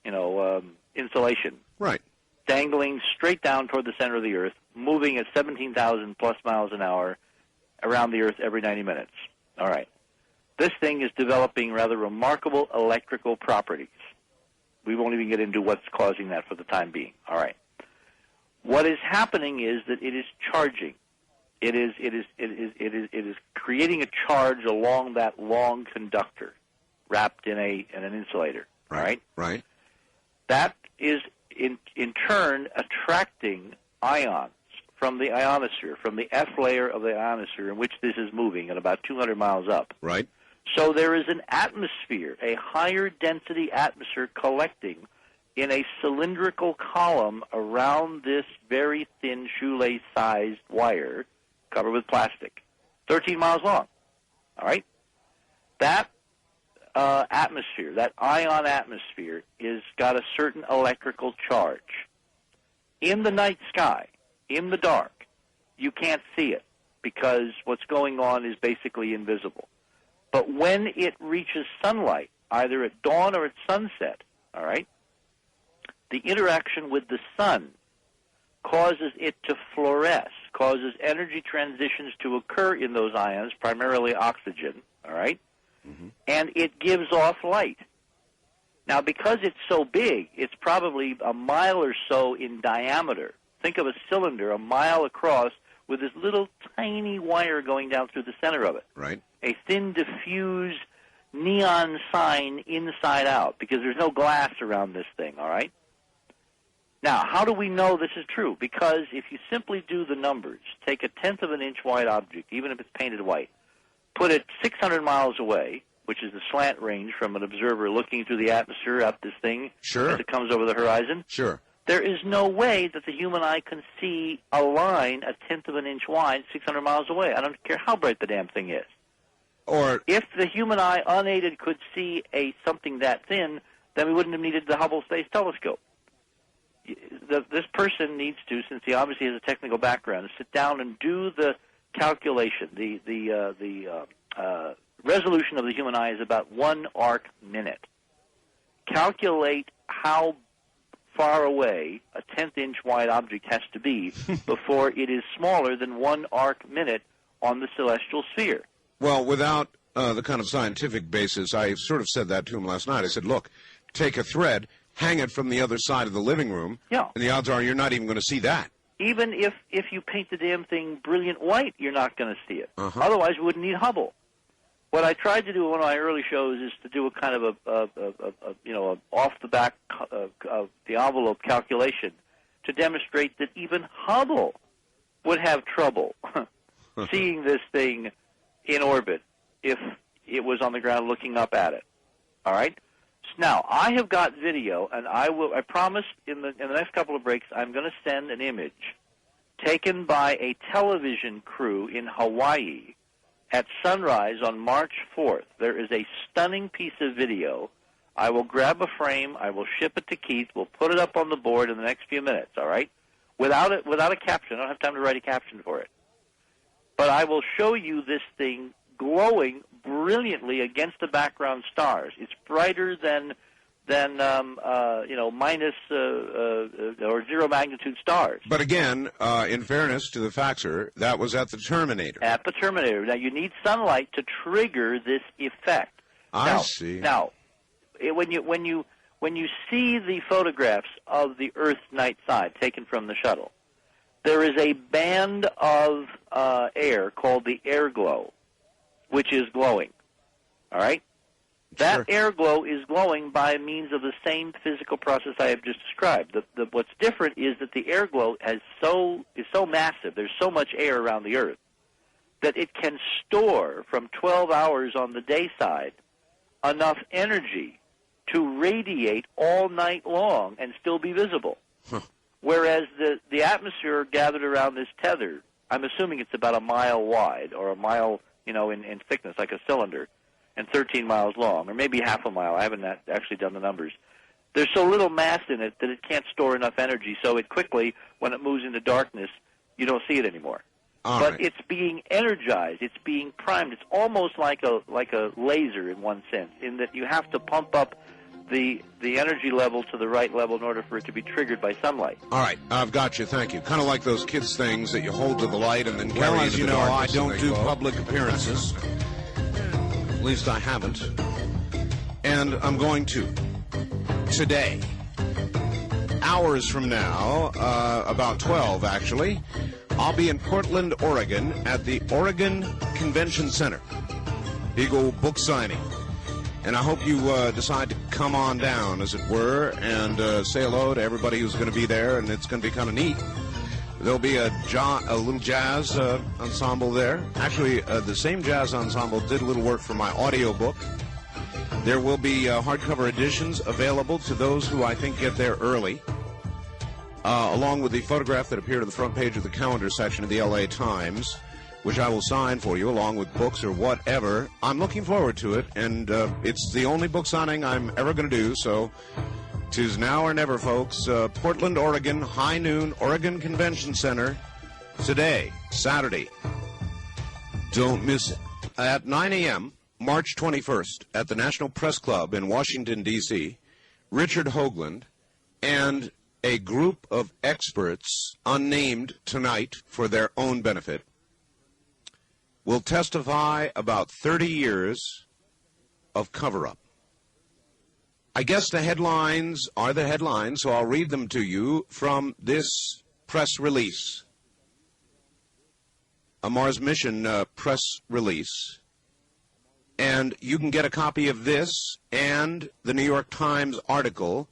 insulation. Right. Dangling straight down toward the center of the Earth, moving at 17,000 plus miles an hour around the Earth every 90 minutes. All right. This thing is developing rather remarkable electrical properties. We won't even get into what's causing that for the time being. All right. What is happening is that it is charging. It is creating a charge along that long conductor wrapped in an insulator. Right. Right. That is in turn attracting ions from the ionosphere, from the F layer of the ionosphere in which this is moving at about 200 miles up. Right. So there is an atmosphere, a higher density atmosphere collecting in a cylindrical column around this very thin shoelace-sized wire covered with plastic, 13 miles long. All right? That atmosphere, that ion atmosphere, is got a certain electrical charge. In the night sky, in the dark, you can't see it because what's going on is basically invisible. But when it reaches sunlight, either at dawn or at sunset, all right, the interaction with the sun causes it to fluoresce, causes energy transitions to occur in those ions, primarily oxygen, all right, and it gives off light. Now, because it's so big, it's probably a mile or so in diameter. Think of a cylinder a mile across with this little tiny wire going down through the center of it. Right. A thin, diffuse neon sign inside out, because there's no glass around this thing, all right? Now, how do we know this is true? Because if you simply do the numbers, take a 1/10 of an inch wide object, even if it's painted white, put it 600 miles away, which is the slant range from an observer looking through the atmosphere at this thing as it comes over the horizon. Sure. There is no way that the human eye can see a line a 1/10 of an inch wide 600 miles away. I don't care how bright the damn thing is. Or if the human eye unaided could see something that thin, then we wouldn't have needed the Hubble Space Telescope. This person needs to, since he obviously has a technical background, sit down and do the calculation. The resolution of the human eye is about 1 arc minute. Calculate how far away a 1/10-inch wide object has to be before it is smaller than 1 arc minute on the celestial sphere. Well, without the kind of scientific basis, I sort of said that to him last night. I said, look, take a thread, hang it from the other side of the living room, and the odds are you're not even going to see that. Even if you paint the damn thing brilliant white, you're not going to see it. Otherwise, we wouldn't need Hubble. What I tried to do in one of my early shows is to do a kind of a off the back of the envelope calculation to demonstrate that even Hubble would have trouble seeing this thing in orbit if it was on the ground looking up at it. All right. Now I have got video, and I promise in the next couple of breaks I'm going to send an image taken by a television crew in Hawaii at sunrise on March 4th. There is a stunning piece of video I will grab a frame. I will ship it to Keith. We'll put it up on the board in the next few minutes, all right? Without a caption. I don't have time to write a caption for it. But I will show you this thing glowing brilliantly against the background stars. It's brighter than minus or zero magnitude stars. But again, in fairness to the faxer, that was at the Terminator. At the Terminator. Now, you need sunlight to trigger this effect. I see. Now, when you see the photographs of the Earth's night side taken from the shuttle, there is a band of air called the air glow, which is glowing. All right? That air glow is glowing by means of the same physical process I have just described. What's different is that the air glow is so massive, there's so much air around the Earth, that it can store from 12 hours on the day side enough energy to radiate all night long and still be visible. Huh. Whereas the atmosphere gathered around this tether, I'm assuming it's about a mile wide or a mile, in thickness, like a cylinder, and 13 miles long, or maybe half a mile. I haven't actually done the numbers. There's so little mass in it that it can't store enough energy, so it quickly, when it moves into darkness, you don't see it anymore. But it's being energized. It's being primed. It's almost like a laser in one sense, in that you have to pump up the energy level to the right level in order for it to be triggered by sunlight. All right, I've got you. Thank you. Kind of like those kids' things that you hold to the light and then carry into the darkness. I don't do public appearances. At least I haven't. And I'm going to. Today. Hours from now, about 12 actually, I'll be in Portland, Oregon at the Oregon Convention Center. Big old book signing. And I hope you decide to come on down, as it were, and say hello to everybody who's going to be there, and it's going to be kind of neat. There'll be a little jazz ensemble there. Actually, the same jazz ensemble did a little work for my audio book. There will be hardcover editions available to those who I think get there early, along with the photograph that appeared on the front page of the calendar section of the LA Times, which I will sign for you along with books or whatever. I'm looking forward to it, and it's the only book signing I'm ever going to do, so 'tis now or never, folks. Portland, Oregon, high noon, Oregon Convention Center, today, Saturday. Don't miss it. At 9 a.m., March 21st, at the National Press Club in Washington, D.C., Richard Hoagland and a group of experts, unnamed tonight for their own benefit, will testify about 30 years of cover-up. I guess the headlines are the headlines, so I'll read them to you from this press release. A Mars Mission press release. And you can get a copy of this and the New York Times article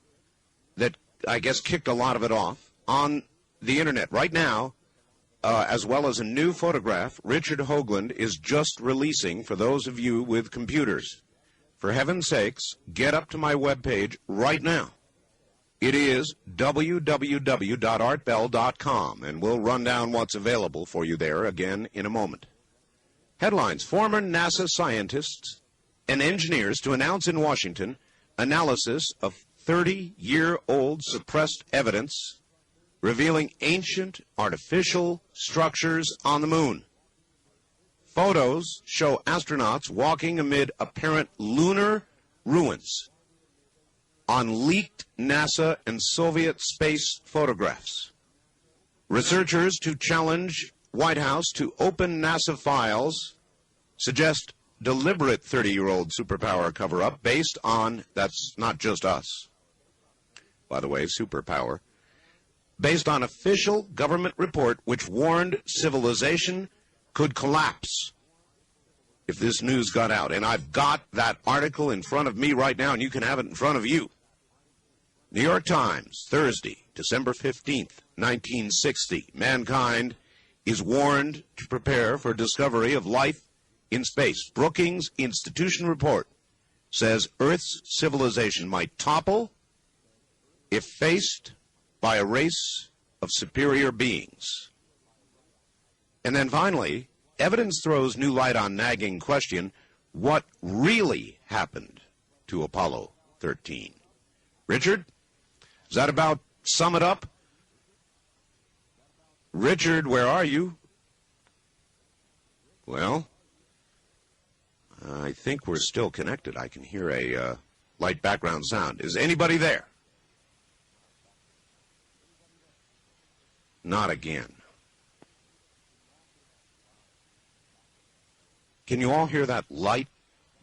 that I guess kicked a lot of it off on the Internet right now. As well as a new photograph Richard Hoagland is just releasing for those of you with computers. For heaven's sakes, get up to my webpage right now. It is www.artbell.com, and we'll run down what's available for you there again in a moment. Headlines: former NASA scientists and engineers to announce in Washington analysis of 30-year-old suppressed evidence revealing ancient artificial structures on the moon. Photos show astronauts walking amid apparent lunar ruins on leaked NASA and Soviet space photographs. Researchers to challenge White House to open NASA files suggest deliberate 30-year-old superpower cover-up based on, that's not just us, by the way, superpower, based on official government report which warned civilization could collapse if this news got out. And I've got that article in front of me right now, and you can have it in front of you. New York Times, Thursday, December 15th, 1960. Mankind is warned to prepare for discovery of life in space. Brookings Institute report says Earth's civilization might topple if faced by a race of superior beings. And then finally, evidence throws new light on nagging question: what really happened to Apollo 13. Richard, does that about sum it up? Richard, where are you? Well, I think we're still connected. I can hear a light background sound. Is anybody there? Not again. Can you all hear that light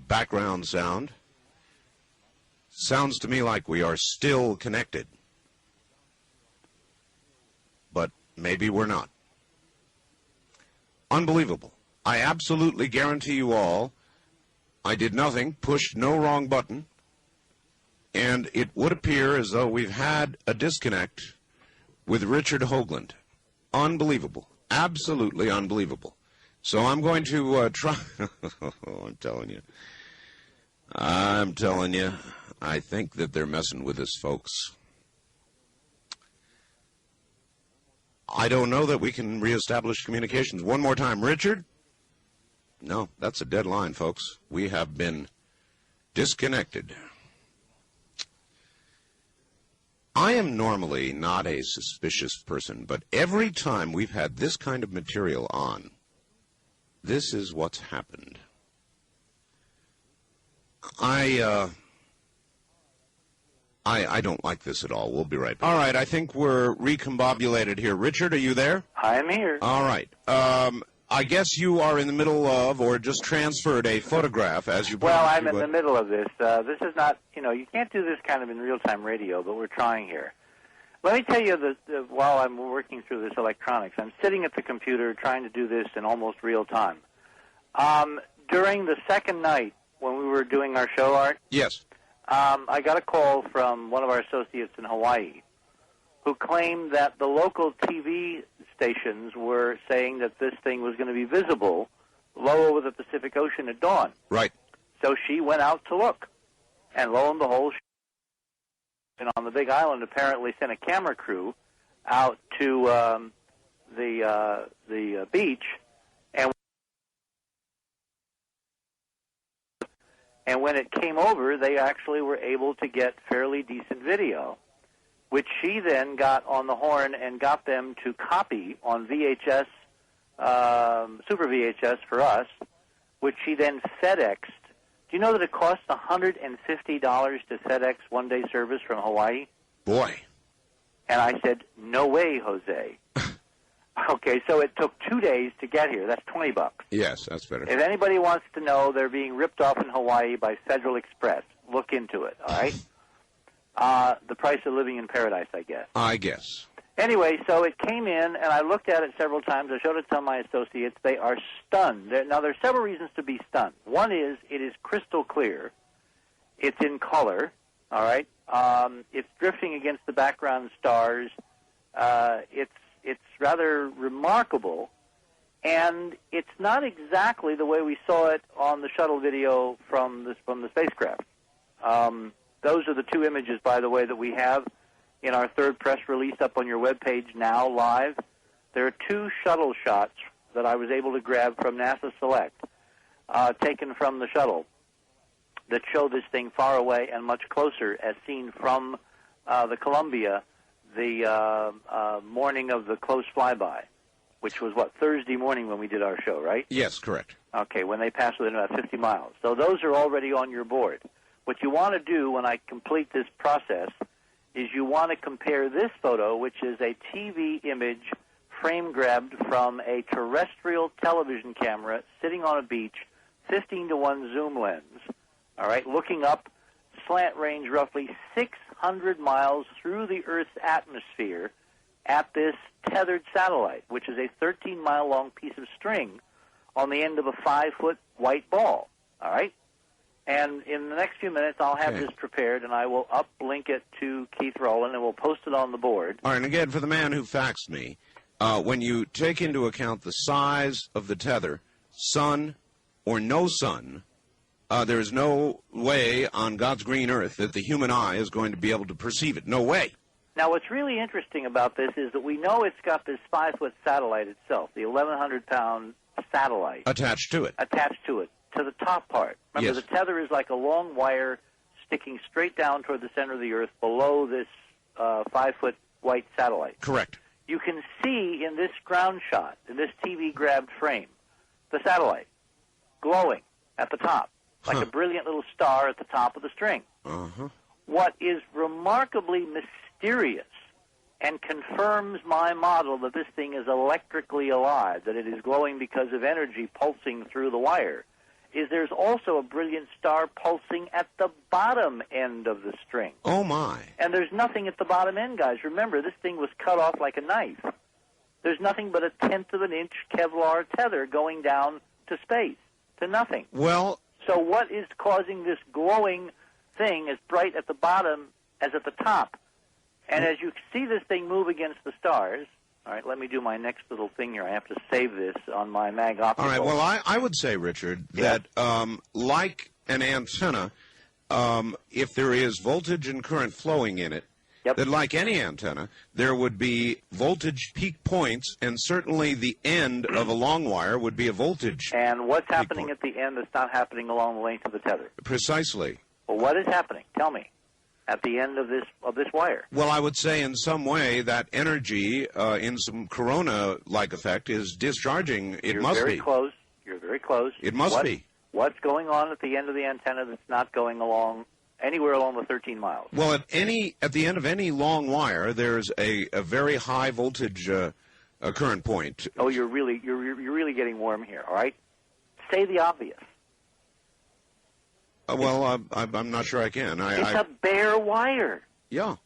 background sound? Sounds to me like we are still connected. But maybe we're not. Unbelievable. I absolutely guarantee you all I did nothing, pushed no wrong button, and it would appear as though we've had a disconnect with Richard Hoagland. Unbelievable. Absolutely unbelievable. So I'm going to try. I'm telling you. I think that they're messing with us, folks. I don't know that we can reestablish communications. One more time. Richard? No, that's a dead line, folks. We have been disconnected. I am normally not a suspicious person, but every time we've had this kind of material on, this is what's happened. I don't like this at all. We'll be right back. All right, I think we're recombobulated here. Richard, are you there? I'm here. All right. I guess you are in the middle of, or just transferred a photograph, as you. Well, I'm in the middle of this. This is not, you can't do this kind of in real-time radio, but we're trying here. Let me tell you that while I'm working through this electronics, I'm sitting at the computer trying to do this in almost real time. During the second night when we were doing our show, Art. Yes. I got a call from one of our associates in Hawaii who claimed that the local TV stations were saying that this thing was going to be visible low over the Pacific Ocean at dawn. Right. So she went out to look, and lo and behold, and on the Big Island apparently sent a camera crew out to the beach, and when it came over, they actually were able to get fairly decent video, which she then got on the horn and got them to copy on VHS, Super VHS for us, which she then FedExed. Do you know that it costs $150 to FedEx one-day service from Hawaii? Boy. And I said, no way, Jose. Okay, so it took 2 days to get here. That's $20. Yes, that's better. If anybody wants to know, they're being ripped off in Hawaii by Federal Express. Look into it, all right? The price of living in paradise, I guess. I guess. Anyway, so it came in, and I looked at it several times. I showed it to my associates. They are stunned. Now, there are several reasons to be stunned. One is it is crystal clear. It's in color, all right? It's drifting against the background stars. It's rather remarkable, and it's not exactly the way we saw it on the shuttle video from the spacecraft. Those are the two images, by the way, that we have in our third press release up on your webpage now, live. There are two shuttle shots that I was able to grab from NASA Select, taken from the shuttle, that show this thing far away and much closer as seen from the Columbia the morning of the close flyby, which was, Thursday morning when we did our show, right? Yes, correct. Okay, when they passed within about 50 miles. So those are already on your board. What you want to do when I complete this process is you want to compare this photo, which is a TV image frame grabbed from a terrestrial television camera sitting on a beach, 15-to-1 zoom lens, all right, looking up, slant range roughly 600 miles through the Earth's atmosphere at this tethered satellite, which is a 13-mile-long piece of string on the end of a 5-foot white ball, all right? And in the next few minutes, I'll have this prepared, and I will uplink it to Keith Rowland, and we'll post it on the board. All right, and again, for the man who faxed me, when you take into account the size of the tether, sun or no sun, there is no way on God's green earth that the human eye is going to be able to perceive it. No way. Now, what's really interesting about this is that we know it's got this 5-foot satellite itself, the 1,100-pound satellite. Attached to it. To the top part. Remember, yes. The tether is like a long wire sticking straight down toward the center of the Earth below this 5-foot white satellite. Correct. You can see in this ground shot, in this TV-grabbed frame, the satellite glowing at the top, like a brilliant little star at the top of the string. Uh-huh. What is remarkably mysterious and confirms my model that this thing is electrically alive, that it is glowing because of energy pulsing through the wire, is there's also a brilliant star pulsing at the bottom end of the string. Oh, my. And there's nothing at the bottom end, guys. Remember, this thing was cut off like a knife. There's nothing but a 1/10 of an inch Kevlar tether going down to space, to nothing. Well, so what is causing this glowing thing as bright at the bottom as at the top? And as you see this thing move against the stars, all right, let me do my next little thing here. I have to save this on my mag optical. all right, well, I would say, Richard, that like an antenna, if there is voltage and current flowing in it, that like any antenna, there would be voltage peak points, and certainly the end of a long wire would be a voltage. And what's happening at the end that's not happening along the length of the tether? Precisely. Well, what is happening? Tell me. At the end of this wire. Well, I would say in some way that energy, in some corona-like effect, is discharging. It must be. You're very close. You're very close. It must be. What's going on at the end of the antenna that's not going along anywhere along the 13 miles? Well, at the end of any long wire, there's a very high voltage current point. Oh, you're really getting warm here. All right. Say the obvious. Well, I'm not sure I can. It's a bare wire. Yeah.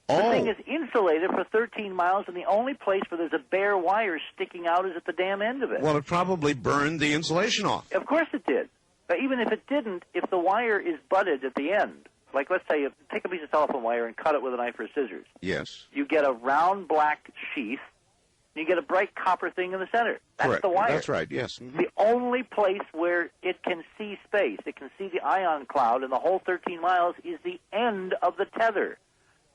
The thing is insulated for 13 miles, and the only place where there's a bare wire sticking out is at the damn end of it. Well, it probably burned the insulation off. Of course it did. But even if it didn't, if the wire is budded at the end, like let's say you take a piece of telephone wire and cut it with a knife or scissors. Yes. You get a round black sheath, and you get a bright copper thing in the center. That's correct. The wire. That's right, yes. Mm-hmm. The only place where it can see space, it can see the ion cloud in the whole 13 miles, is the end of the tether.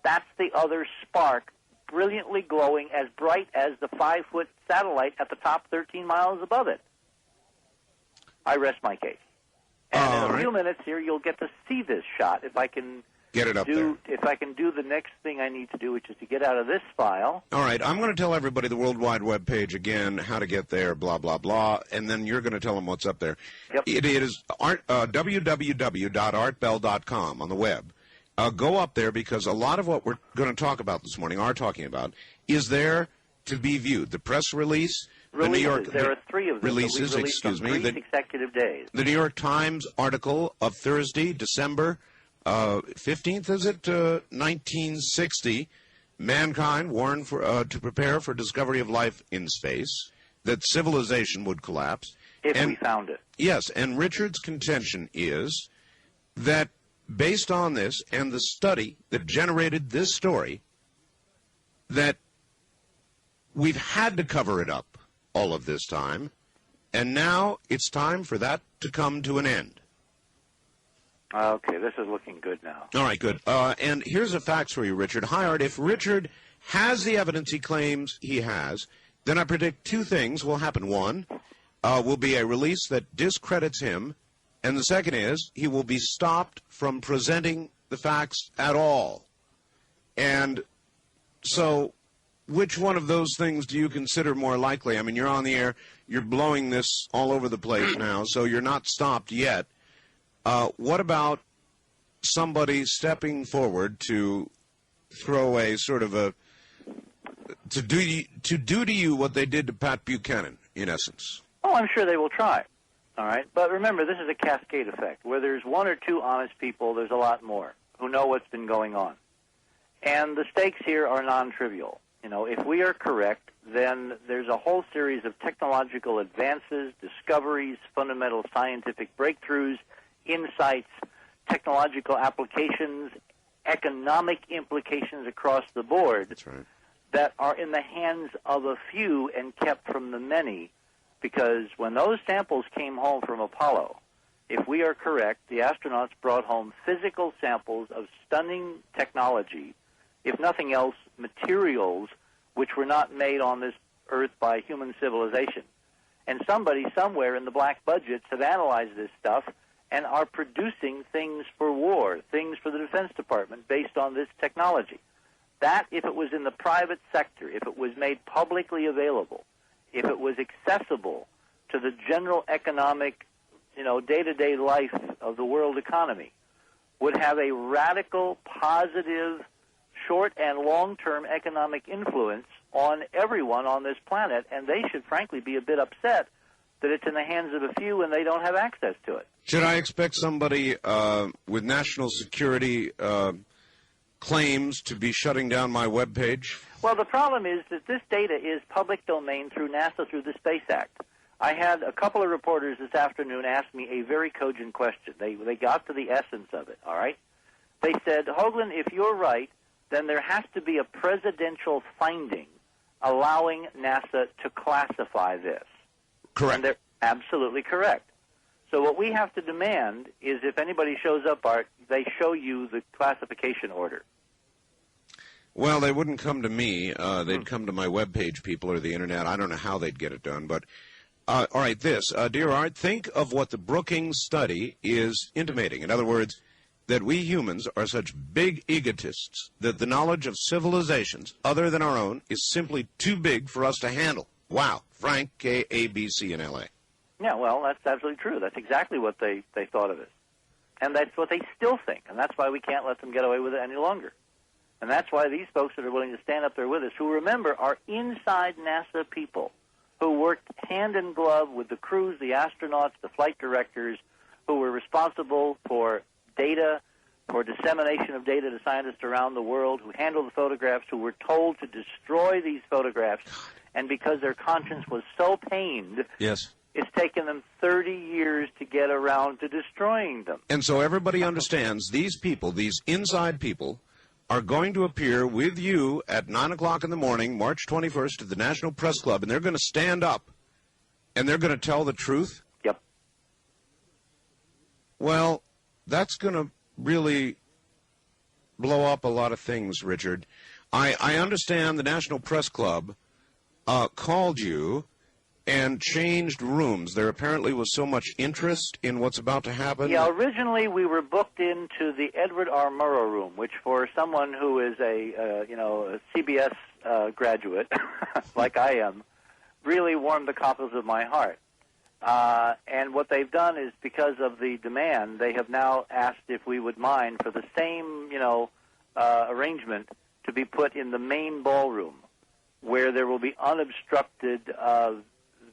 That's the other spark, brilliantly glowing as bright as the 5-foot satellite at the top 13 miles above it. I rest my case. And in a few minutes here, you'll get to see this shot if I can get it up there. If I can do the next thing I need to do, which is to get out of this file. All right, I'm going to tell everybody the World Wide Web page again, how to get there, blah, blah, blah, and then you're going to tell them what's up there. Yep. It is www.artbell.com on the web. Go up there because a lot of what we're going to talk about this morning, is there to be viewed. The press release, the New York... There are 3 of them. Releases, excuse me. 3 consecutive days. The New York Times article of Thursday, December 15th, is it? 1960. Mankind warned to prepare for discovery of life in space, that civilization would collapse. If we found it. Yes, and Richard's contention is that based on this and the study that generated this story, that we've had to cover it up all of this time, and now it's time for that to come to an end. Okay, this is looking good now. All right, good. And here's the facts for you, Richard. Hi, Art. If Richard has the evidence he claims he has, then I predict 2 things will happen. One, will be a release that discredits him, and the second is he will be stopped from presenting the facts at all. And so which one of those things do you consider more likely? I mean, you're on the air. You're blowing this all over the place now, so you're not stopped yet. What about somebody stepping forward to throw a sort of a to do to you what they did to Pat Buchanan, in essence? Oh, I'm sure they will try. All right, but remember, this is a cascade effect. Where there's 1 or 2 honest people, there's a lot more who know what's been going on, and the stakes here are non-trivial. You know, if we are correct, then there's a whole series of technological advances, discoveries, fundamental scientific breakthroughs, insights, technological applications, economic implications across the board. That's right. That are in the hands of a few and kept from the many, because when those samples came home from Apollo, if we are correct, the astronauts brought home physical samples of stunning technology, if nothing else, materials which were not made on this Earth by human civilization. And somebody somewhere in the black budgets have analyzed this stuff and are producing things for war, things for the Defense Department based on this technology. That, if it was in the private sector, if it was made publicly available, if it was accessible to the general economic, day-to-day life of the world economy, would have a radical, positive, short and long-term economic influence on everyone on this planet, and they should frankly be a bit upset that it's in the hands of a few and they don't have access to it. Should I expect somebody with national security claims to be shutting down my webpage? Well, the problem is that this data is public domain through NASA, through the Space Act. I had a couple of reporters this afternoon ask me a very cogent question. They got to the essence of it, all right? They said, Hoagland, if you're right, then there has to be a presidential finding allowing NASA to classify this. Correct. And they're absolutely correct. So what we have to demand is if anybody shows up, Art, they show you the classification order. Well, they wouldn't come to me. They'd come to my webpage people or the Internet. I don't know how they'd get it done. But, all right, dear Art, think of what the Brooking study is intimating. In other words, that we humans are such big egotists that the knowledge of civilizations other than our own is simply too big for us to handle. Wow. Frank, KABC in L.A. Yeah, well, that's absolutely true. That's exactly what they thought of it. And that's what they still think. And that's why we can't let them get away with it any longer. And that's why these folks that are willing to stand up there with us, who, remember, are inside NASA people, who worked hand in glove with the crews, the astronauts, the flight directors, who were responsible for data, for dissemination of data to scientists around the world, who handled the photographs, who were told to destroy these photographs, and because their conscience was so pained, yes, it's taken them 30 years to get around to destroying them. And so everybody understands these people, these inside people, are going to appear with you at 9 o'clock in the morning, March 21st, at the National Press Club, and they're going to stand up, and they're going to tell the truth? Yep. Well, that's going to really blow up a lot of things, Richard. I understand the National Press Club called you and changed rooms. There apparently was so much interest in what's about to happen. Yeah, originally we were booked into the Edward R. Murrow room, which for someone who is a CBS graduate, like I am, really warmed the cockles of my heart. And what they've done is, because of the demand, they have now asked if we would mind for the same, arrangement to be put in the main ballroom, where there will be unobstructed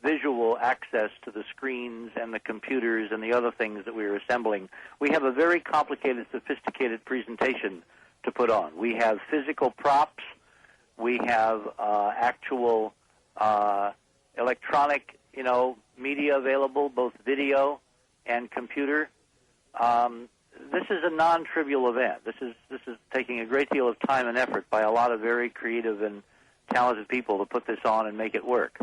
visual access to the screens and the computers and the other things that we are assembling. We have a very complicated, sophisticated presentation to put on. We have physical props. We have actual electronic, media available, both video and computer. This is a non-trivial event. This is taking a great deal of time and effort by a lot of very creative and talented people to put this on and make it work.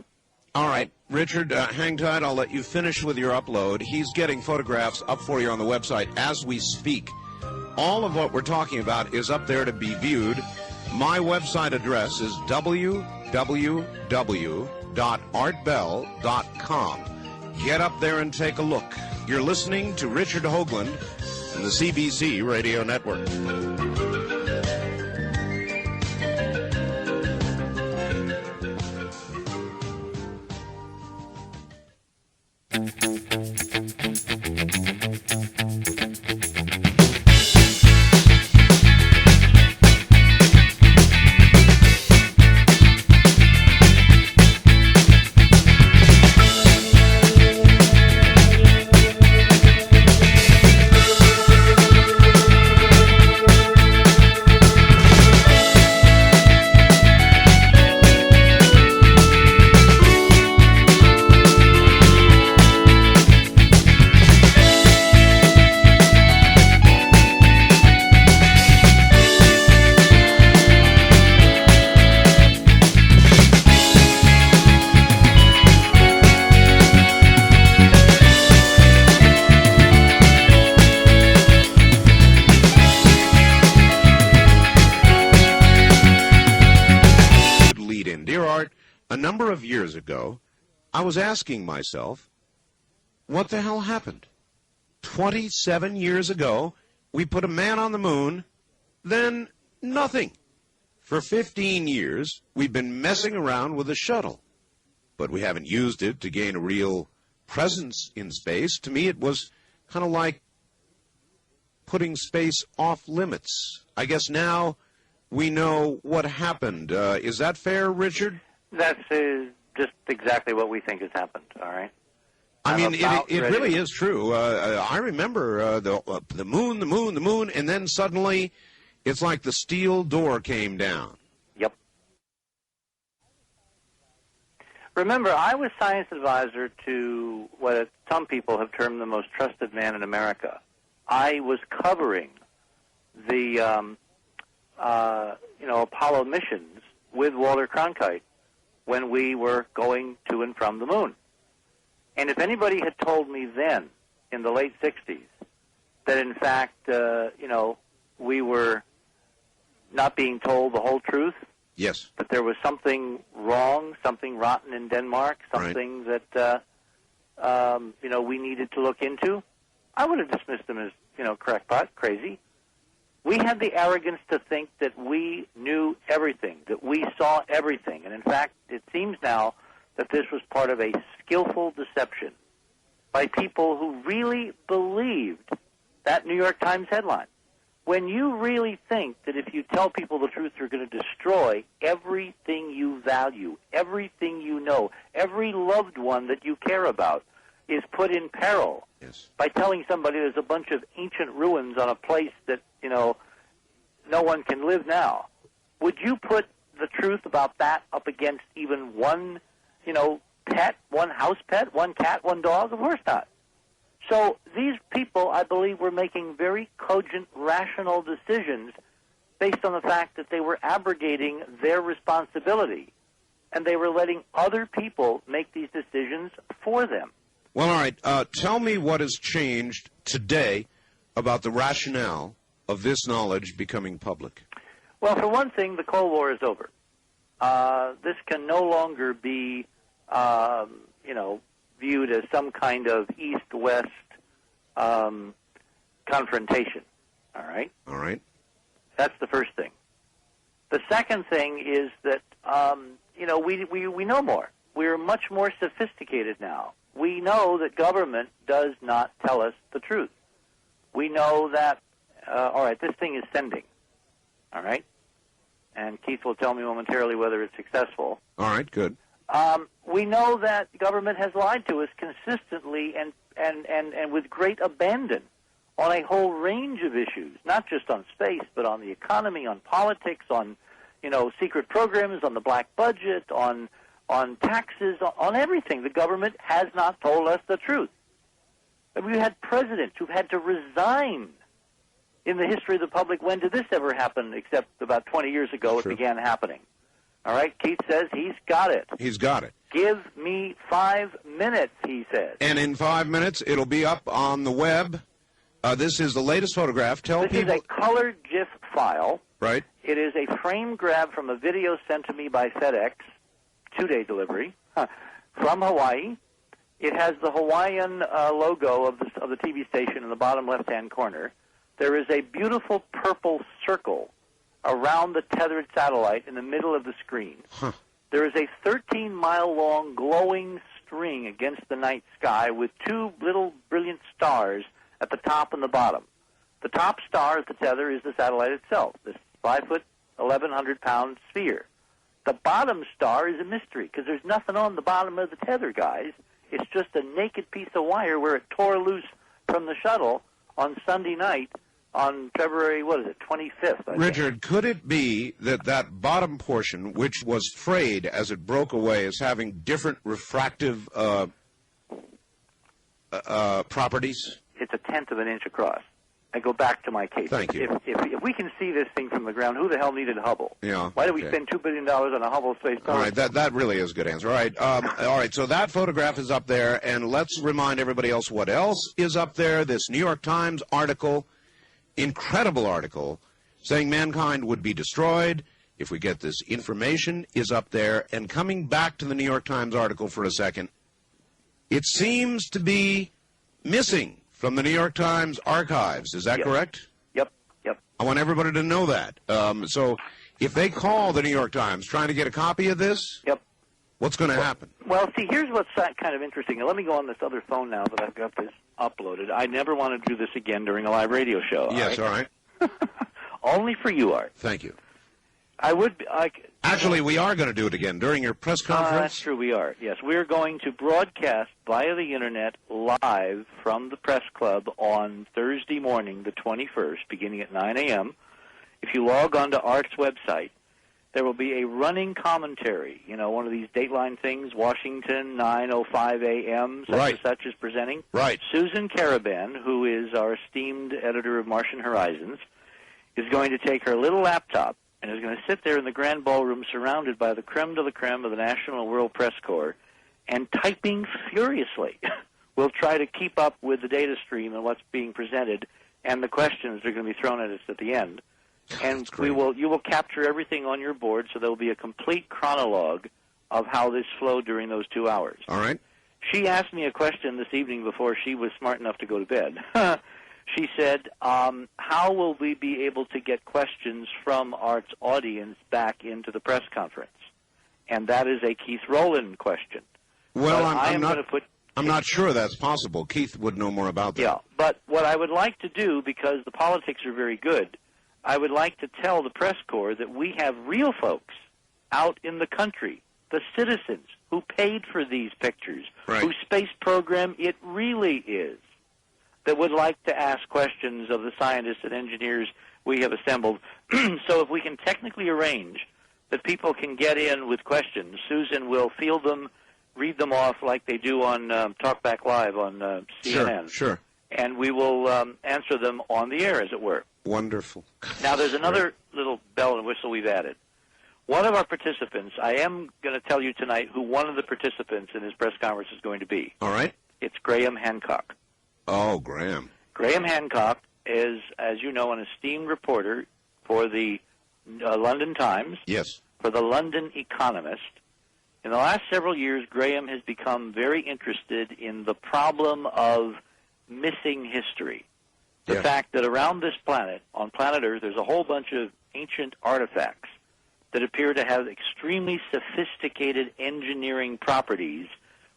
All right, Richard, hang tight. I'll let you finish with your upload. He's getting photographs up for you on the website as we speak. All of what we're talking about is up there to be viewed. My website address is www.artbell.com. Get up there and take a look. You're listening to Richard Hoagland and the CBC Radio Network. A number of years ago, I was asking myself, what the hell happened? 27 years ago, we put a man on the moon, then nothing. For 15 years, we've been messing around with a shuttle, but we haven't used it to gain a real presence in space. To me, it was kind of like putting space off limits. I guess now we know what happened. Is that fair, Richard? That's just exactly what we think has happened, all right? I mean, it really is true. I remember the moon, and then suddenly it's like the steel door came down. Yep. Remember, I was science advisor to what some people have termed the most trusted man in America. I was covering the Apollo missions with Walter Cronkite when we were going to and from the moon. And if anybody had told me then, in the late 60s, that in fact, we were not being told the whole truth, yes, that there was something wrong, something rotten in Denmark, something that, we needed to look into, I would have dismissed them as, crackpot, crazy. We had the arrogance to think that we knew everything, that we saw everything. And in fact, it seems now that this was part of a skillful deception by people who really believed that New York Times headline. When you really think that if you tell people the truth, you're going to destroy everything you value, everything you know, every loved one that you care about is put in peril by telling somebody there's a bunch of ancient ruins on a place that, no one can live now. Would you put the truth about that up against even one, pet, one house pet, one cat, one dog? Of course not. So these people, I believe, were making very cogent, rational decisions based on the fact that they were abrogating their responsibility, and they were letting other people make these decisions for them. Well, all right. Tell me what has changed today about the rationale of this knowledge becoming public. Well, for one thing, the Cold War is over. This can no longer be, viewed as some kind of East-West confrontation. All right? All right. That's the first thing. The second thing is that, we know more. We're much more sophisticated now. We know that government does not tell us the truth. We know that, this thing is sending. All right? And Keith will tell me momentarily whether it's successful. All right, good. We know that government has lied to us consistently and with great abandon on a whole range of issues, not just on space, but on the economy, on politics, on, secret programs, on the black budget, on taxes, on everything. The government has not told us the truth. And we've had presidents who've had to resign in the history of the public. When did this ever happen except about 20 years ago it began happening? All right, Keith says he's got it. He's got it. Give me 5 minutes, he says. And in 5 minutes, it'll be up on the web. This is the latest photograph. Tell people. This is a colored GIF file. Right. It is a frame grab from a video sent to me by FedEx, 2-day delivery, from Hawaii. It has the Hawaiian logo of the TV station in the bottom left-hand corner. There is a beautiful purple circle around the tethered satellite in the middle of the screen. Huh. There is a 13-mile-long glowing string against the night sky with two little brilliant stars at the top and the bottom. The top star at the tether is the satellite itself, this 5-foot, 1,100-pound sphere. The bottom star is a mystery because there's nothing on the bottom of the tether, guys. It's just a naked piece of wire where it tore loose from the shuttle on Sunday night on February, 25th, I Richard, think. could it be that bottom portion, which was frayed as it broke away, is having different refractive properties? It's a tenth of an inch across. I go back to my case. Thank you. If we can see this thing from the ground, who the hell needed Hubble? Yeah. Why did we spend $2 billion on a Hubble Space Telescope? All right, that really is a good answer. All right, so that photograph is up there, and let's remind everybody else what else is up there. This New York Times article, incredible article, saying mankind would be destroyed if we get this information, is up there. And coming back to the New York Times article for a second, it seems to be missing From the New York Times archives, is that Yes. correct? Yep. I want everybody to know that. So if they call the New York Times trying to get a copy of this, Yep. what's going to happen? Well, see, here's what's kind of interesting. Now, let me go on this other phone now that I've got this uploaded. I never want to do this again during a live radio show. Yes, all right. Only for you, Art. Thank you. I would. Actually, we are going to do it again during your press conference. That's true, we are. Yes, we're going to broadcast via the Internet live from the Press Club on Thursday morning, the 21st, beginning at 9 a.m. If you log on to Art's website, there will be a running commentary, one of these Dateline things, Washington, 9:05 a.m., such and such is presenting. Right. Susan Caraban, who is our esteemed editor of Martian Horizons, is going to take her little laptop and is going to sit there in the grand ballroom surrounded by the creme de la creme of the National and World Press Corps and typing furiously. We'll try to keep up with the data stream and what's being presented and the questions that are going to be thrown at us at the end. And you will capture everything on your board, so there will be a complete chronologue of how this flowed during those 2 hours. All right. She asked me a question this evening before she was smart enough to go to bed. She said, how will we be able to get questions from Art's audience back into the press conference? And that is a Keith Rowland question. Well, I'm not sure that's possible. Keith would know more about that. Yeah, but what I would like to do, because the politics are very good, I would like to tell the press corps that we have real folks out in the country, the citizens who paid for these pictures, whose space program it really is, that would like to ask questions of the scientists and engineers we have assembled. So if we can technically arrange that people can get in with questions, Susan will field them, read them off like they do on Talkback Live on CNN. Sure. And we will answer them on the air, as it were. Wonderful. Now, there's another little bell and whistle we've added. One of our participants, I am going to tell you tonight who one of the participants in his press conference is going to be. All right. It's Graham Hancock. Oh, Graham. Graham Hancock is, as you know, an esteemed reporter for the London Times, Yes. for the London Economist. In the last several years, Graham has become very interested in the problem of missing history. The fact that around this planet, on planet Earth, there's a whole bunch of ancient artifacts that appear to have extremely sophisticated engineering properties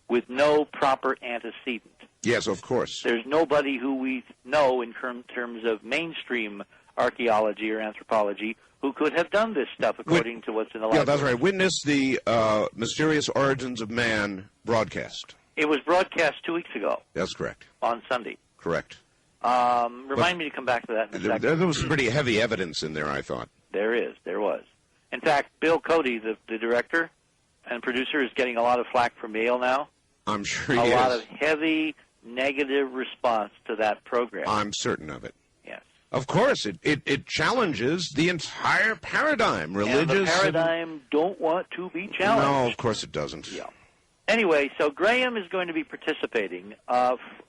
with no proper antecedent. Yes, of course. There's nobody who we know in terms of mainstream archaeology or anthropology who could have done this stuff according to what's in the library. Yeah, that's right. Witness the Mysterious Origins of Man broadcast. It was broadcast 2 weeks ago. That's correct. On Sunday. Correct. Remind me to come back to that in a second. There was some pretty heavy evidence in there, I thought. There was. In fact, Bill Cody, the director and producer, is getting a lot of flack from Yale now. I'm sure he is. A lot of heavy negative response to that program. I'm certain of it. Yes. Of course, it challenges the entire paradigm. Religious. And the paradigm don't want to be challenged. No, of course it doesn't. Yeah. Anyway, so Graham is going to be participating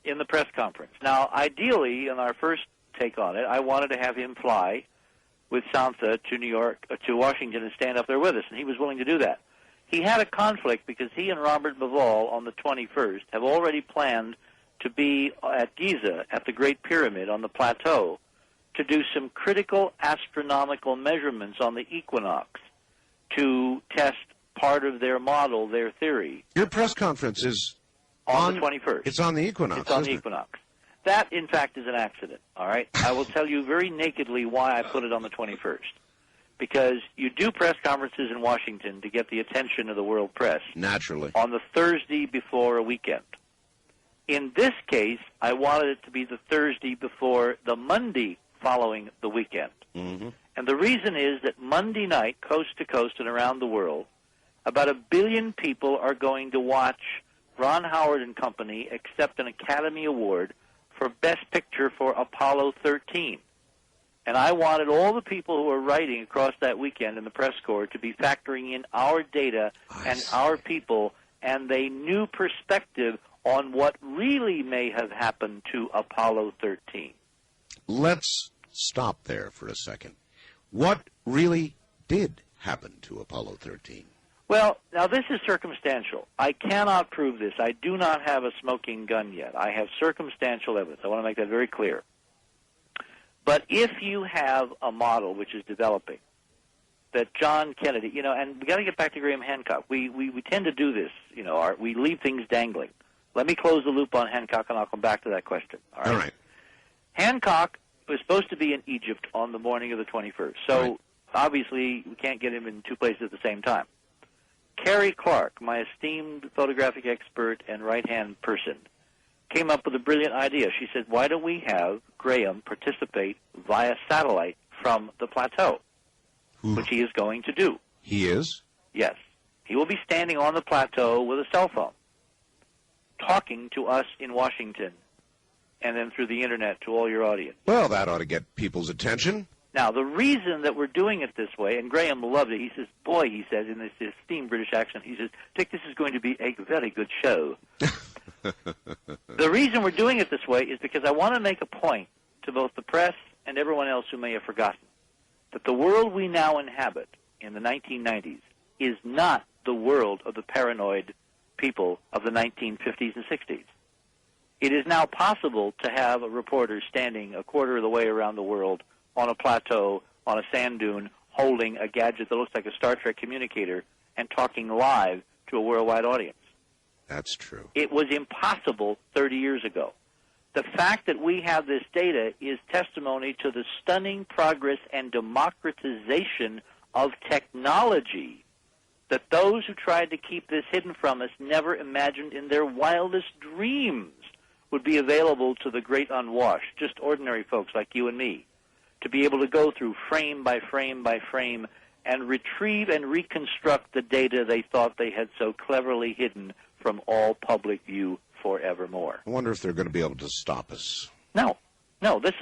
in the press conference. Now, ideally, in our first take on it, I wanted to have him fly with Santha to Washington and stand up there with us, and he was willing to do that. He had a conflict because he and Robert Bivol on the 21st have already planned to be at Giza, at the Great Pyramid on the plateau, to do some critical astronomical measurements on the equinox to test part of their model, their theory. Your press conference is on the 21st. It's on the equinox. It's on the equinox. That, in fact, is an accident, all right? I will tell you very nakedly why I put it on the 21st. Because you do press conferences in Washington to get the attention of the world press. Naturally. On the Thursday before a weekend. In this case, I wanted it to be the Thursday before the Monday following the weekend. Mm-hmm. And the reason is that Monday night, coast to coast and around the world, about 1 billion people are going to watch Ron Howard and Company accept an Academy Award for Best Picture for Apollo 13. And I wanted all the people who were writing across that weekend in the press corps to be factoring in our data and our people and a new perspective on what really may have happened to Apollo 13. Let's stop there for a second. What really did happen to Apollo 13? Well, now this is circumstantial. I cannot prove this. I do not have a smoking gun yet. I have circumstantial evidence. I want to make that very clear. But if you have a model which is developing that John Kennedy, and we got to get back to Graham Hancock. We tend to do this, we leave things dangling. Let me close the loop on Hancock, and I'll come back to that question. All right. Hancock was supposed to be in Egypt on the morning of the 21st. So obviously we can't get him in two places at the same time. Carrie Clark, my esteemed photographic expert and right-hand person, came up with a brilliant idea. She said, why don't we have Graham participate via satellite from the plateau, which he is going to do. He is? Yes. He will be standing on the plateau with a cell phone, talking to us in Washington, and then through the Internet to all your audience. Well, that ought to get people's attention. Now, the reason that we're doing it this way, and Graham loved it, he says, boy, he says, in this esteemed British accent, he says, Dick, this is going to be a very good show. The reason we're doing it this way is because I want to make a point to both the press and everyone else who may have forgotten that the world we now inhabit in the 1990s is not the world of the paranoid people of the 1950s and 60s. It is now possible to have a reporter standing a quarter of the way around the world on a plateau, on a sand dune, holding a gadget that looks like a Star Trek communicator and talking live to a worldwide audience. That's true. It was impossible 30 years ago. The fact that we have this data is testimony to the stunning progress and democratization of technology that those who tried to keep this hidden from us never imagined in their wildest dreams would be available to the great unwashed, just ordinary folks like you and me, to be able to go through frame by frame by frame and retrieve and reconstruct the data they thought they had so cleverly hidden from all public view forevermore. I wonder if they're going to be able to stop us. No.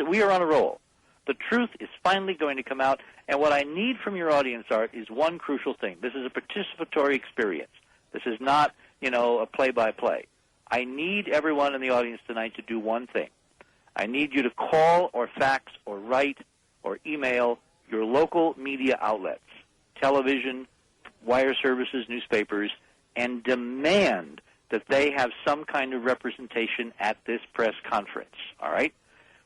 We are on a roll. The truth is finally going to come out, and what I need from your audience, Art, is one crucial thing. This is a participatory experience. This is not, a play-by-play. I need everyone in the audience tonight to do one thing. I need you to call or fax or write or email your local media outlets, television, wire services, newspapers, and demand that they have some kind of representation at this press conference, all right?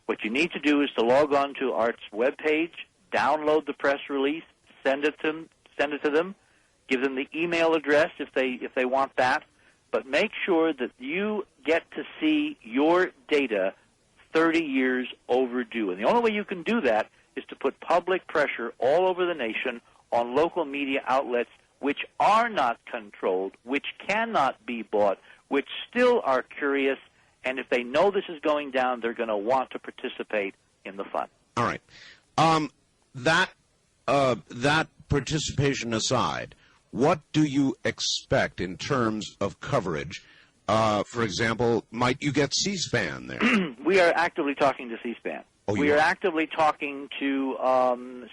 What you need to do is to log on to Art's webpage, download the press release, send it to them, give them the email address if they want that, but make sure that you get to see your data 30 years overdue. And the only way you can do that is to put public pressure all over the nation on local media outlets which are not controlled, which cannot be bought, which still are curious, and if they know this is going down, they're going to want to participate in the fun. All right. That participation aside, what do you expect in terms of coverage? For example, might you get C-SPAN there? We are actively talking to C-SPAN. We are actively talking to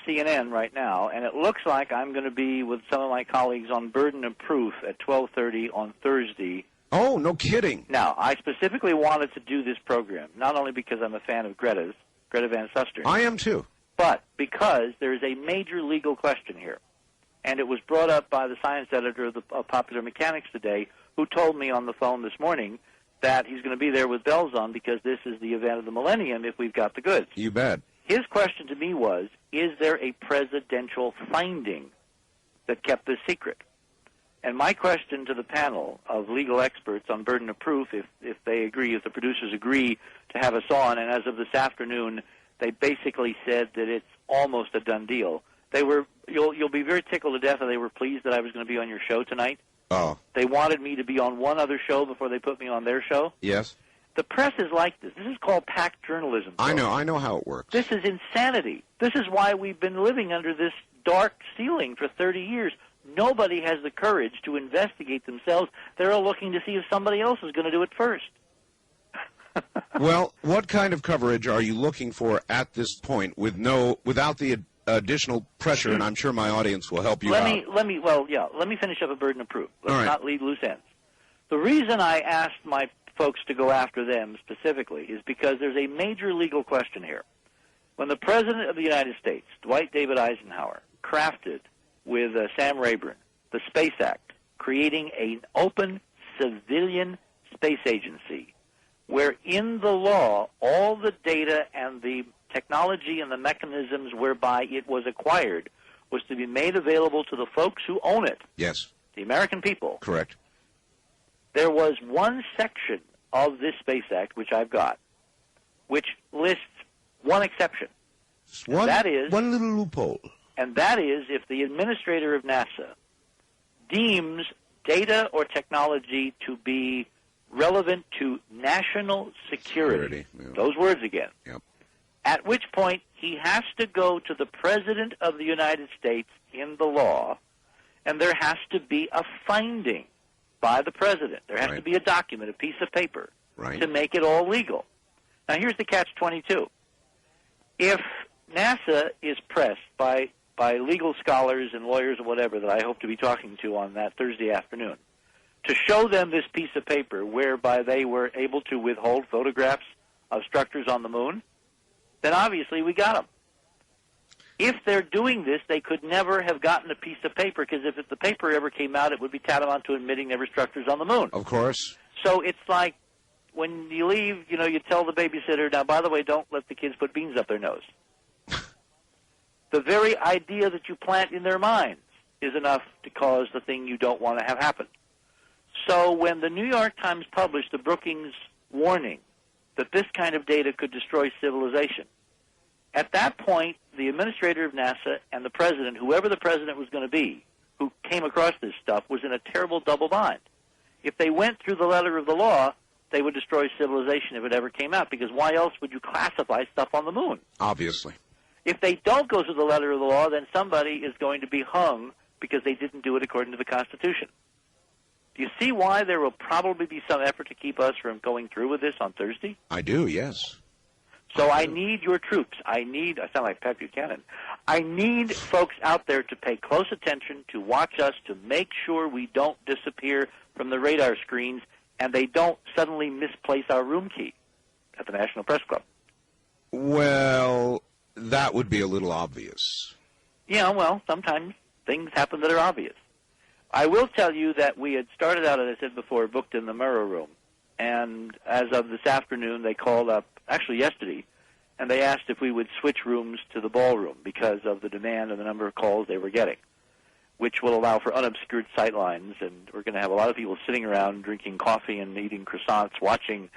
CNN right now, and it looks like I'm going to be with some of my colleagues on Burden of Proof at 12:30 on Thursday. Oh, no kidding. Now, I specifically wanted to do this program, not only because I'm a fan of Greta Van Susteren. I am too. But because there is a major legal question here, and it was brought up by the science editor of Popular Mechanics today, who told me on the phone this morning that he's going to be there with bells on because this is the event of the millennium if we've got the goods. You bet. His question to me was, is there a presidential finding that kept this secret? And my question to the panel of legal experts on Burden of Proof, if they agree, if the producers agree to have us on, and as of this afternoon, they basically said that it's almost a done deal. You'll be very tickled to death that they were pleased that I was going to be on your show tonight. Oh. They wanted me to be on one other show before they put me on their show. Yes. The press is like this. This is called packed journalism. I know how it works. This is insanity. This is why we've been living under this dark ceiling for 30 years. Nobody has the courage to investigate themselves. They're all looking to see if somebody else is going to do it first. Well, what kind of coverage are you looking for at this point without the additional pressure, and I'm sure my audience will help you out. Let me finish up a Burden of Proof. Let's not leave loose ends. The reason I asked my folks to go after them specifically is because there's a major legal question here. When the President of the United States, Dwight David Eisenhower, crafted with Sam Rayburn the Space Act, creating an open civilian space agency where in the law all the data and the technology and the mechanisms whereby it was acquired was to be made available to the folks who own it. Yes. The American people. Correct. There was one section of this Space Act, which I've got, which lists one exception. One little loophole. And that is if the administrator of NASA deems data or technology to be relevant to national security. Yeah. Those words again. Yep. At which point he has to go to the President of the United States in the law, and there has to be a finding by the President. There has to be a document, a piece of paper, to make it all legal. Now, here's the catch-22. If NASA is pressed by legal scholars and lawyers or whatever that I hope to be talking to on that Thursday afternoon to show them this piece of paper whereby they were able to withhold photographs of structures on the moon, then obviously we got them. If they're doing this, they could never have gotten a piece of paper, because if the paper ever came out, it would be tantamount to admitting there were structures on the moon. Of course. So it's like when you leave, you tell the babysitter, now, by the way, don't let the kids put beans up their nose. The very idea that you plant in their minds is enough to cause the thing you don't want to have happen. So when the New York Times published the Brookings warning that this kind of data could destroy civilization, at that point, the administrator of NASA and the president, whoever the president was going to be, who came across this stuff, was in a terrible double bind. If they went through the letter of the law, they would destroy civilization if it ever came out, because why else would you classify stuff on the moon? Obviously. If they don't go through the letter of the law, then somebody is going to be hung because they didn't do it according to the Constitution. Do you see why there will probably be some effort to keep us from going through with this on Thursday? I do, yes. So I need your troops. I sound like Pat Buchanan. I need folks out there to pay close attention, to watch us, to make sure we don't disappear from the radar screens and they don't suddenly misplace our room key at the National Press Club. Well, that would be a little obvious. Yeah, well, sometimes things happen that are obvious. I will tell you that we had started out, as I said before, booked in the Murrow Room. And as of this afternoon, they called up, actually yesterday, and they asked if we would switch rooms to the ballroom because of the demand and the number of calls they were getting, which will allow for unobscured sight lines. And we're going to have a lot of people sitting around drinking coffee and eating croissants, watching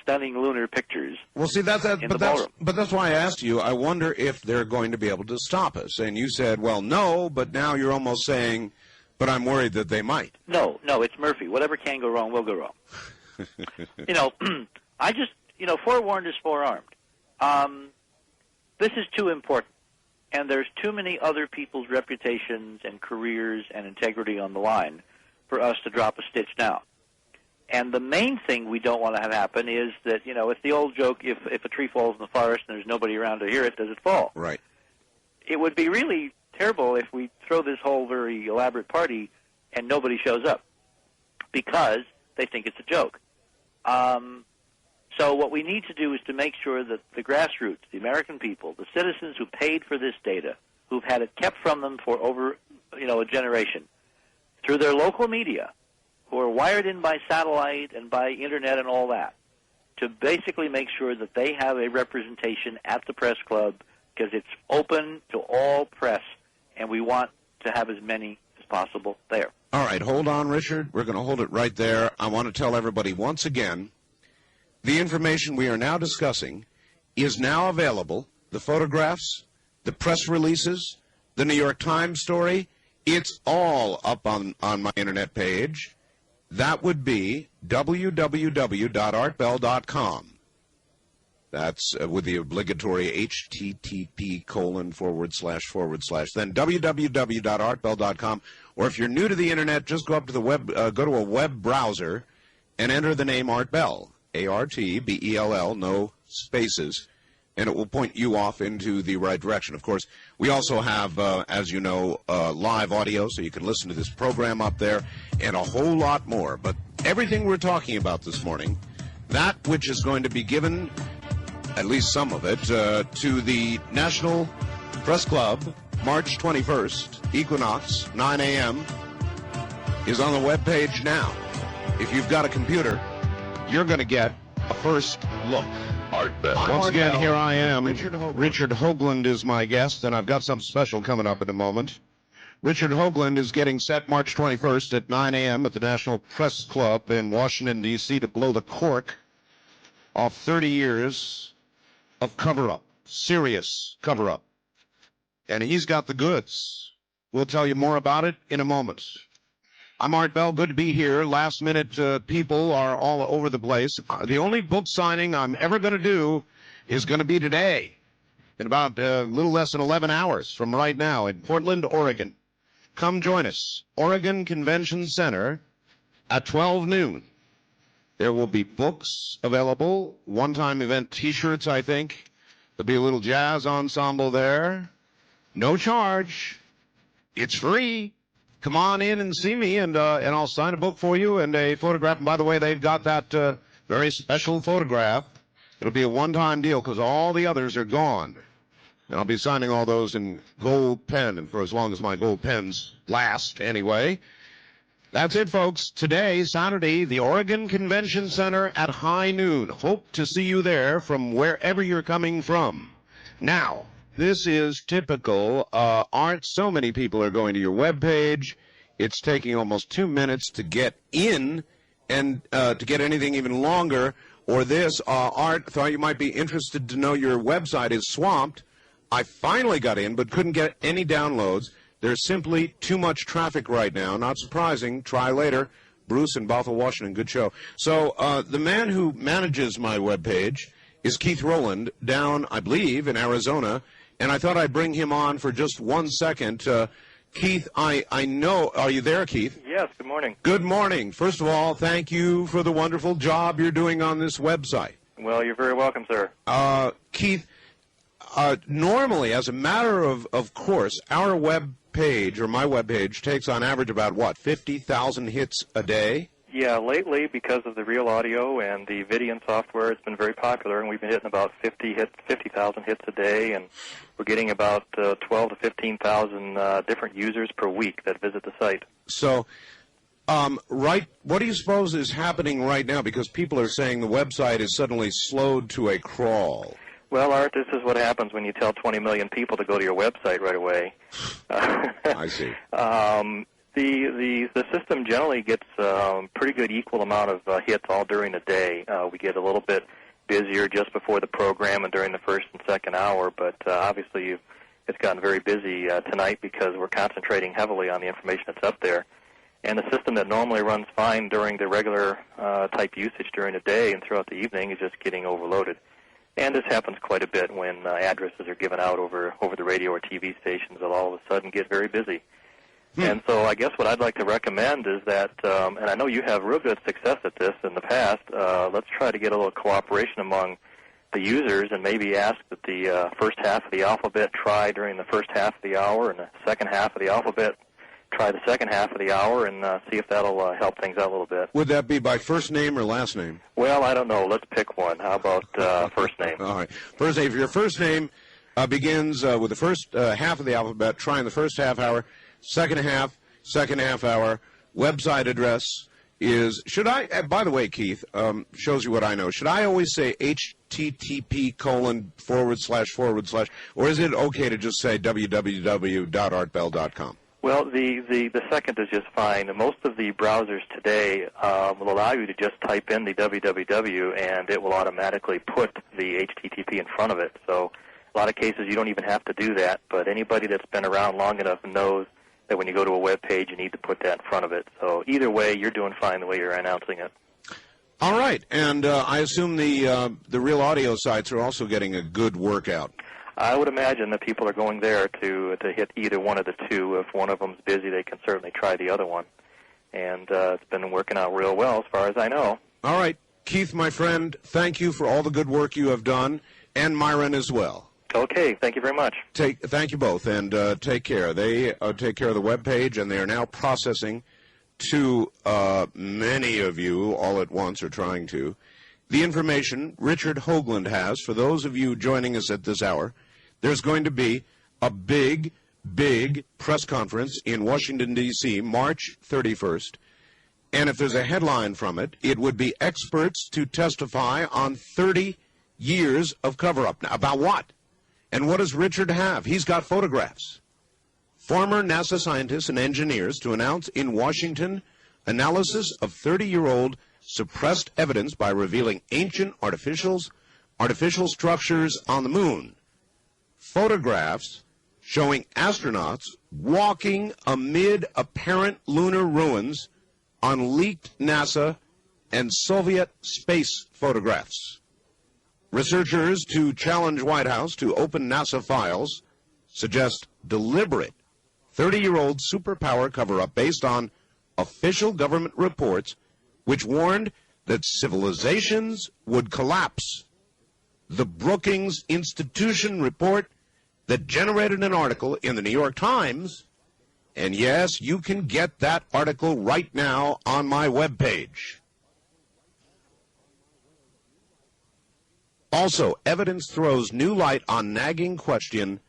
stunning lunar pictures. Well, see, but that's why I asked you. I wonder if they're going to be able to stop us. And you said, well, no, but now you're almost saying, but I'm worried that they might. No, it's Murphy. Whatever can go wrong will go wrong. I just, forewarned is forearmed. This is too important, and there's too many other people's reputations and careers and integrity on the line for us to drop a stitch now. And the main thing we don't want to have happen is that, it's the old joke, if a tree falls in the forest and there's nobody around to hear it, does it fall? Right. It would be really terrible if we throw this whole very elaborate party and nobody shows up because they think it's a joke. So what we need to do is to make sure that the grassroots, the American people, the citizens who paid for this data, who've had it kept from them for over, a generation, through their local media, who are wired in by satellite and by internet and all that, to basically make sure that they have a representation at the press club, because it's open to all press, and we want to have as many as possible there. All right, hold on, Richard. We're going to hold it right there. I want to tell everybody once again, the information we are now discussing is now available. The photographs, the press releases, the New York Times story, it's all up on my internet page. That would be www.artbell.com. That's with the obligatory http://, then www.artbell.com. Or if you're new to the internet, just go up to the web, go to a web browser and enter the name Art Bell, ARTBELL, no spaces, and it will point you off into the right direction. Of course, we also have, as you know, live audio, so you can listen to this program up there, and a whole lot more. But everything we're talking about this morning, that which is going to be given, at least some of it, to the National Press Club, March 21st, Equinox, 9 a.m., is on the webpage now. If you've got a computer, you're going to get a first look. Art Bell. Once again, here I am. Richard Hoagland is my guest, and I've got something special coming up in a moment. Richard Hoagland is getting set March 21st at 9 a.m. at the National Press Club in Washington, D.C. to blow the cork off 30 years of cover-up, serious cover-up. And he's got the goods. We'll tell you more about it in a moment. I'm Art Bell. Good to be here. Last-minute people are all over the place. The only book signing I'm ever going to do is going to be today, in about a little less than 11 hours from right now in Portland, Oregon. Come join us. Oregon Convention Center at 12 noon. There will be books available, one-time event T-shirts, I think. There'll be a little jazz ensemble there. No charge. It's free. Come on in and see me, and I'll sign a book for you and a photograph. And by the way, they've got that very special photograph. It'll be a one-time deal because all the others are gone. And I'll be signing all those in gold pen, and for as long as my gold pens last anyway. That's it, folks. Today, Saturday, the Oregon Convention Center at high noon. Hope to see you there from wherever you're coming from. Now, this is typical. Aren't so many people are going to your webpage. It's taking almost 2 minutes to get in and to get anything even longer. Or this, Art, thought you might be interested to know your website is swamped. I finally got in but couldn't get any downloads. There's simply too much traffic right now. Not surprising. Try later. Bruce in Bothell, Washington. Good show. So the man who manages my webpage is Keith Rowland down, I believe, in Arizona. And I thought I'd bring him on for just 1 second. Keith, I know, are you there, Keith? Yes, good morning. Good morning. First of all, thank you for the wonderful job you're doing on this website. Well, you're very welcome, sir. Keith, normally, as a matter of course, our web page, or my web page, takes on average about, 50,000 hits a day? Yeah, lately, because of the Real Audio and the Vidian software, it's been very popular, and we've been hitting about 50,000 hits a day, and we're getting about 12 to 15,000 different users per week that visit the site. So, what do you suppose is happening right now? Because people are saying the website is suddenly slowed to a crawl. Well, Art, this is what happens when you tell 20 million people to go to your website right away. I see. The system generally gets pretty good equal amount of hits all during the day. We get a little bit busier just before the program and during the first and second hour, but obviously it's gotten very busy tonight because we're concentrating heavily on the information that's up there. And the system that normally runs fine during the regular type usage during the day and throughout the evening is just getting overloaded. And this happens quite a bit when addresses are given out over the radio or TV stations that all of a sudden get very busy. And so I guess what I'd like to recommend is that, and I know you have real good success at this in the past, let's try to get a little cooperation among the users and maybe ask that the first half of the alphabet try during the first half of the hour and the second half of the alphabet try the second half of the hour and see if that'll help things out a little bit. Would that be by first name or last name? Well, I don't know. Let's pick one. How about first name? All right. First name. If your first name begins with the first half of the alphabet, try in the first half hour. Second half hour. Website address is, should I, by the way, Keith, shows you what I know. Should I always say http://, or is it okay to just say www.artbell.com? Well, the second is just fine. Most of the browsers today will allow you to just type in the www, and it will automatically put the HTTP in front of it. So a lot of cases you don't even have to do that, but anybody that's been around long enough knows that when you go to a web page, you need to put that in front of it. So either way, you're doing fine the way you're announcing it. All right, and I assume the Real Audio sites are also getting a good workout. I would imagine that people are going there to hit either one of the two. If one of them's busy, they can certainly try the other one. And it's been working out real well as far as I know. All right, Keith, my friend, thank you for all the good work you have done, and Myron as well. Okay, thank you very much. Thank you both, and take care. They take care of the webpage, and they are now processing to many of you all at once, or trying to, the information Richard Hoagland has. For those of you joining us at this hour, there's going to be a big big press conference in Washington, D.C., March 31st. And if there's a headline from it, it would be experts to testify on 30 years of cover-up. Now, about what? And what does Richard have? He's got photographs. Former NASA scientists and engineers to announce in Washington analysis of 30-year-old suppressed evidence by revealing ancient artificial structures on the moon. Photographs showing astronauts walking amid apparent lunar ruins on leaked NASA and Soviet space photographs. Researchers to challenge White House to open NASA files suggest deliberate 30-year-old superpower cover-up based on official government reports which warned that civilizations would collapse. The Brookings Institute report that generated an article in the New York Times. And yes, you can get that article right now on my webpage. Also, evidence throws new light on nagging question,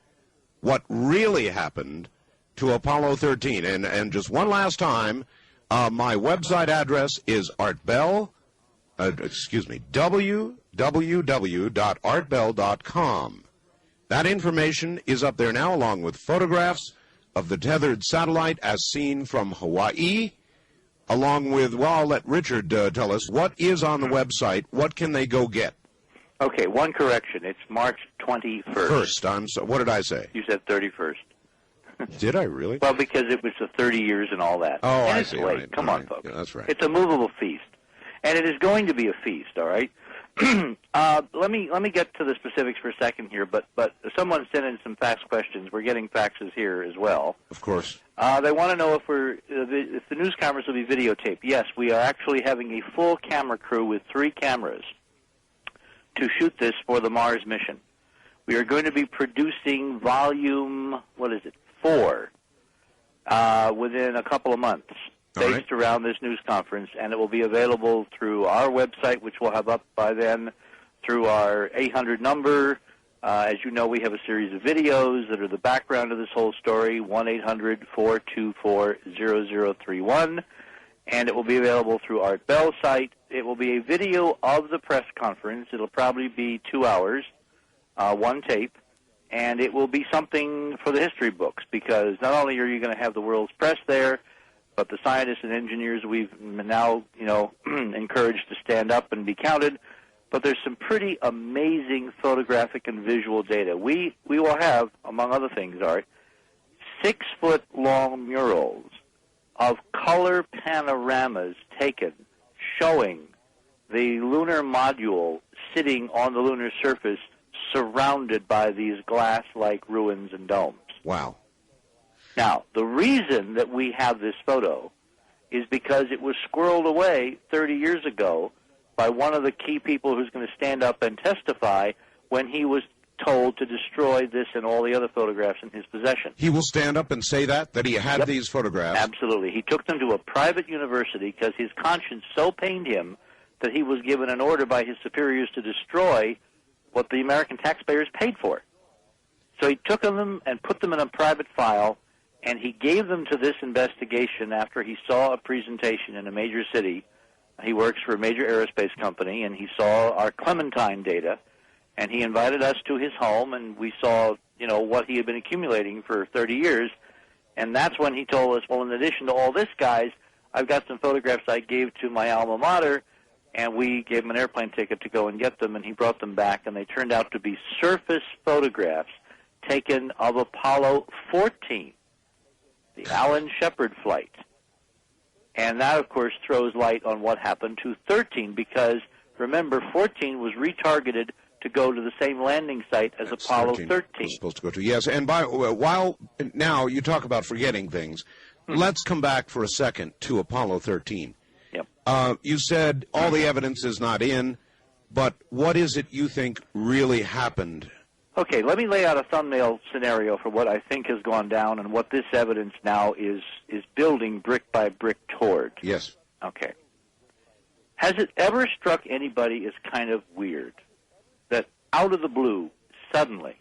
what really happened to Apollo 13. And just one last time, my website address is www.artbell.com. That information is up there now, along with photographs of the tethered satellite as seen from Hawaii, along with, well, I'll let Richard tell us what is on the website. What can they go get? Okay, one correction. It's March 21st. What did I say? You said 31st. Did I really? Well, because it was the 30 years and all that. Oh, and I see. Late. Right. Come on, folks. Yeah, that's right. It's a movable feast. And it is going to be a feast, all right? Let me get to the specifics for a second here, but someone sent in some fax questions. We're getting faxes here as well. Of course. They want to know if the news conference will be videotaped. Yes, we are actually having a full camera crew with 3 cameras to shoot this for the Mars mission. We are going to be producing volume, 4, within a couple of months, based around this news conference, and it will be available through our website, which we'll have up by then, through our 800 number. As you know, we have a series of videos that are the background of this whole story, 1-800-424-0031, and it will be available through Art Bell's site. It will be a video of the press conference. It'll probably be 2 hours, one tape, and it will be something for the history books, because not only are you going to have the world's press there, but the scientists and engineers we've now, encouraged to stand up and be counted. But there's some pretty amazing photographic and visual data. We will have, among other things, Art, 6-foot-long murals of color panoramas taken showing the lunar module sitting on the lunar surface surrounded by these glass-like ruins and domes. Wow. Now, the reason that we have this photo is because it was squirreled away 30 years ago by one of the key people who's going to stand up and testify when he was told to destroy this and all the other photographs in his possession. He will stand up and say that he had these photographs? Absolutely. He took them to a private university because his conscience so pained him that he was given an order by his superiors to destroy what the American taxpayers paid for. So he took them and put them in a private file, and he gave them to this investigation after he saw a presentation in a major city. He works for a major aerospace company, and he saw our Clementine data, and he invited us to his home, and we saw, what he had been accumulating for 30 years, and that's when he told us, well, in addition to all this, guys, I've got some photographs I gave to my alma mater, and we gave him an airplane ticket to go and get them, and he brought them back, and they turned out to be surface photographs taken of Apollo 14, the Alan Shepard flight. And that, of course, throws light on what happened to 13, because, remember, 14 was retargeted to go to the same landing site as Apollo 13. Was supposed to go to. Yes, and while now you talk about forgetting things, let's come back for a second to Apollo 13. Yep. You said all the evidence is not in, but what is it you think really happened? Okay, let me lay out a thumbnail scenario for what I think has gone down and what this evidence now is building brick by brick toward. Yes. Okay. Has it ever struck anybody as kind of weird that out of the blue, suddenly,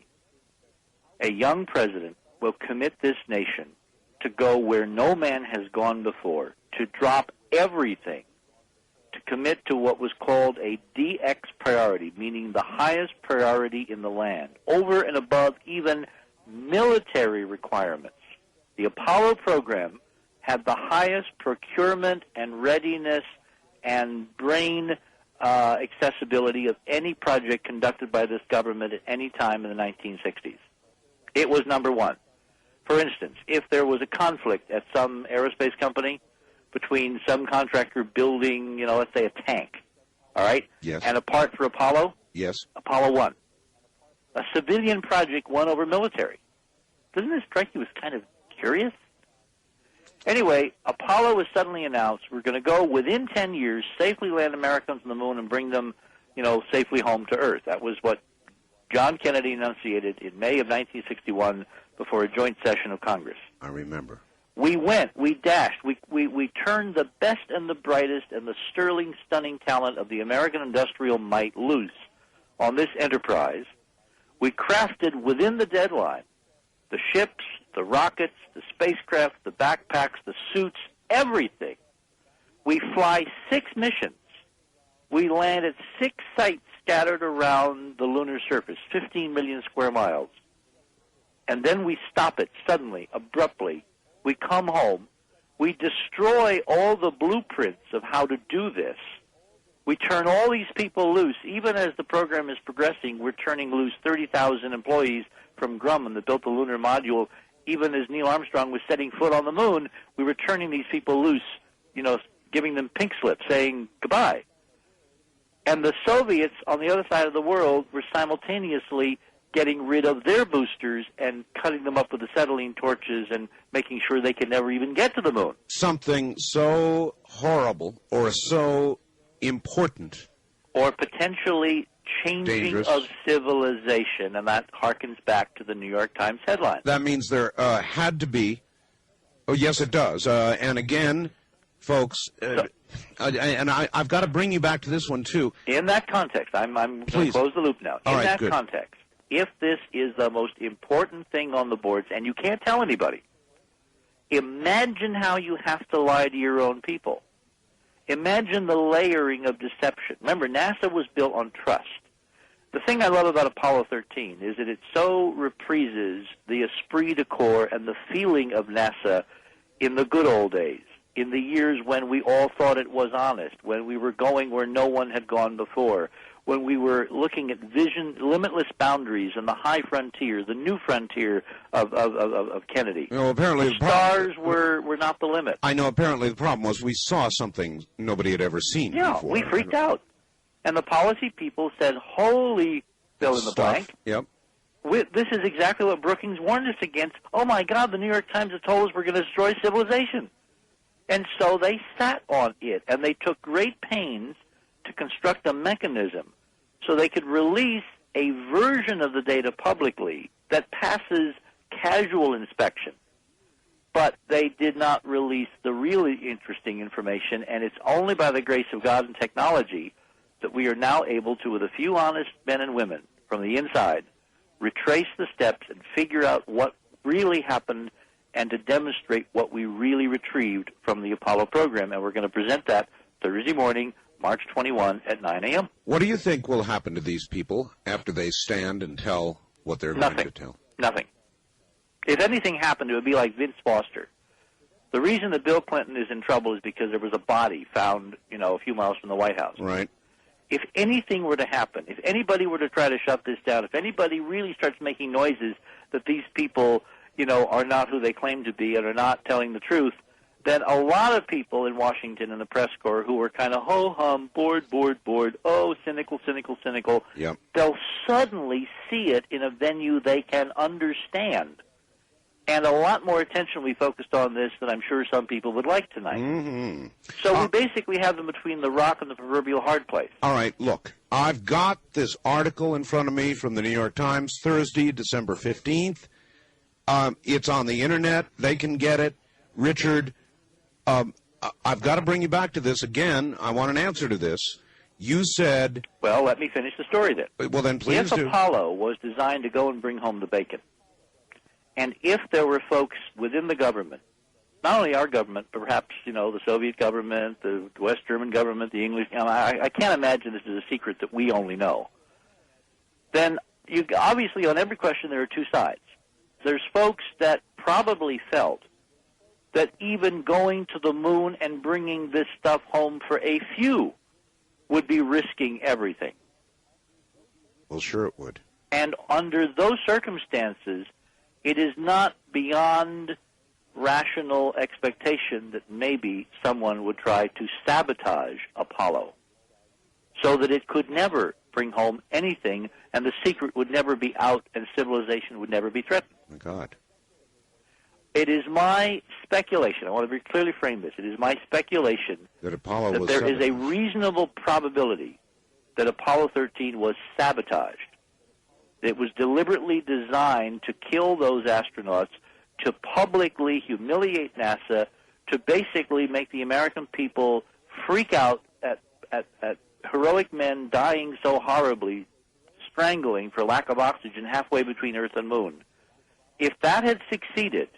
a young president will commit this nation to go where no man has gone before, to drop everything, to commit to what was called a DX priority, meaning the highest priority in the land, over and above even military requirements. The Apollo program had the highest procurement and readiness and brain accessibility of any project conducted by this government at any time in the 1960s. It was number one. For instance, if there was a conflict at some aerospace company between some contractor building, let's say a tank, all right? Yes. And a part for Apollo? Yes. Apollo won. A civilian project won over military. Doesn't this strike you as kind of curious? Anyway, Apollo was suddenly announced. We're going to go within 10 years, safely land Americans on the moon and bring them, safely home to Earth. That was what John Kennedy enunciated in May of 1961 before a joint session of Congress. I remember. We went, we dashed, we turned the best and the brightest and the sterling, stunning talent of the American industrial might loose on this enterprise. We crafted within the deadline the ships, the rockets, the spacecraft, the backpacks, the suits, everything. We fly 6 missions. We land at 6 sites scattered around the lunar surface, 15 million square miles. And then we stop it suddenly, abruptly. We come home. We destroy all the blueprints of how to do this. We turn all these people loose. Even as the program is progressing, we're turning loose 30,000 employees from Grumman that built the lunar module. Even as Neil Armstrong was setting foot on the moon, we were turning these people loose, giving them pink slips, saying goodbye. And the Soviets on the other side of the world were simultaneously getting rid of their boosters and cutting them up with acetylene torches and making sure they could never even get to the moon. Something so horrible or so important. Or potentially changing Dangerous. Of civilization, and that harkens back to the New York Times headline. That means there had to be, oh yes it does, and again, folks, I've got to bring you back to this one too. In that context, I'm going to close the loop now. All in right, that good. context, if this is the most important thing on the boards, and you can't tell anybody, imagine how you have to lie to your own people. Imagine the layering of deception. Remember, NASA was built on trust. The thing I love about Apollo 13 is that it so reprises the esprit de corps and the feeling of NASA in the good old days, in the years when we all thought it was honest, when we were going where no one had gone before, when we were looking at vision, limitless boundaries and the high frontier, the new frontier of Kennedy. Apparently the stars were not the limit. I know. Apparently, the problem was we saw something nobody had ever seen before. We freaked out, and the policy people said, "Holy fill in the blank." Yep. This is exactly what Brookings warned us against. Oh my God! The New York Times has told us we're going to destroy civilization, and so they sat on it, and they took great pains to construct a mechanism so they could release a version of the data publicly that passes casual inspection. But they did not release the really interesting information, and it's only by the grace of God and technology that we are now able to, with a few honest men and women from the inside, retrace the steps and figure out what really happened and to demonstrate what we really retrieved from the Apollo program. And we're going to present that Thursday morning, March 21 at 9 a.m. What do you think will happen to these people after they stand and tell what they're going to tell? Nothing. If anything happened, it would be like Vince Foster. The reason that Bill Clinton is in trouble is because there was a body found, a few miles from the White House. Right. If anything were to happen, if anybody were to try to shut this down, if anybody really starts making noises that these people, are not who they claim to be and are not telling the truth, then a lot of people in Washington and the press corps who were kind of ho-hum, bored, oh, cynical, yep. They'll suddenly see it in a venue they can understand. And a lot more attention will be focused on this than I'm sure some people would like tonight. Mm-hmm. So we basically have them between the rock and the proverbial hard place. All right, look, I've got this article in front of me from the New York Times, Thursday, December 15th. It's on the Internet. They can get it. Richard, I've got to bring you back to this again. I want an answer to this. You said... Well, let me finish the story then. Well, then please do. If Apollo was designed to go and bring home the bacon, And if there were folks within the government, not only our government, but perhaps, the Soviet government, the West German government, the English, I can't imagine this is a secret that we only know. Then, obviously, on every question, there are two sides. There's folks that probably felt that even going to the moon and bringing this stuff home for a few would be risking everything. Well, sure it would. And under those circumstances, it is not beyond rational expectation that maybe someone would try to sabotage Apollo so that it could never bring home anything and the secret would never be out and civilization would never be threatened. My God. It is my speculation, I want to very clearly frame this, it is my speculation that Apollo was there is a reasonable probability that Apollo 13 was sabotaged. It was deliberately designed to kill those astronauts, to publicly humiliate NASA, to basically make the American people freak out at heroic men dying so horribly, strangling for lack of oxygen halfway between Earth and Moon. If that had succeeded,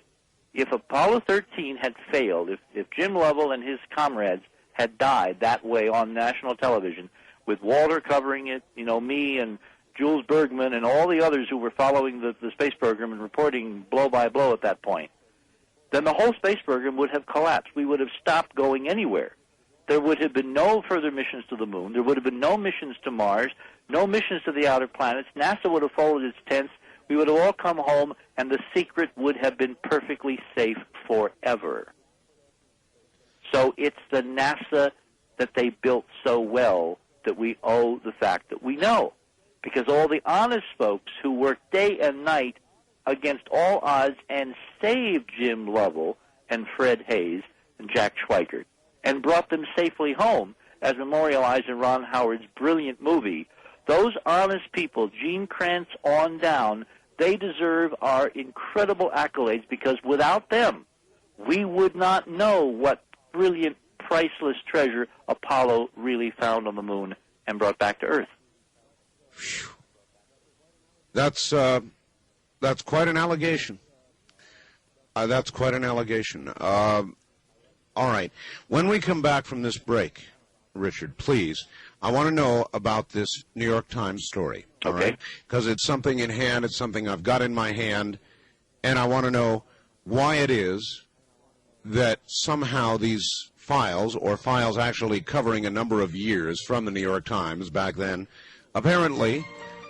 if Apollo 13 had failed, if Jim Lovell and his comrades had died that way on national television, with Walter covering it, me and Jules Bergman and all the others who were following the space program and reporting blow by blow at that point, then the whole space program would have collapsed. We would have stopped going anywhere. There would have been no further missions to the moon. There would have been no missions to Mars, no missions to the outer planets. NASA would have folded its tents. We would have all come home, and the secret would have been perfectly safe forever. So it's the NASA that they built so well that we owe the fact that we know. Because all the honest folks who worked day and night against all odds and saved Jim Lovell and Fred Hayes and Jack Schweikert and brought them safely home, as memorialized in Ron Howard's brilliant movie, those honest people, Gene Kranz on down, they deserve our incredible accolades, because without them, we would not know what brilliant, priceless treasure Apollo really found on the moon and brought back to Earth. That's quite an allegation. That's quite an allegation. All right. When we come back from this break, Richard, please, I want to know about this New York Times story. All right? Because it's something in hand, it's something I've got in my hand, and I want to know why it is that somehow these files, or files actually covering a number of years from the New York Times back then, apparently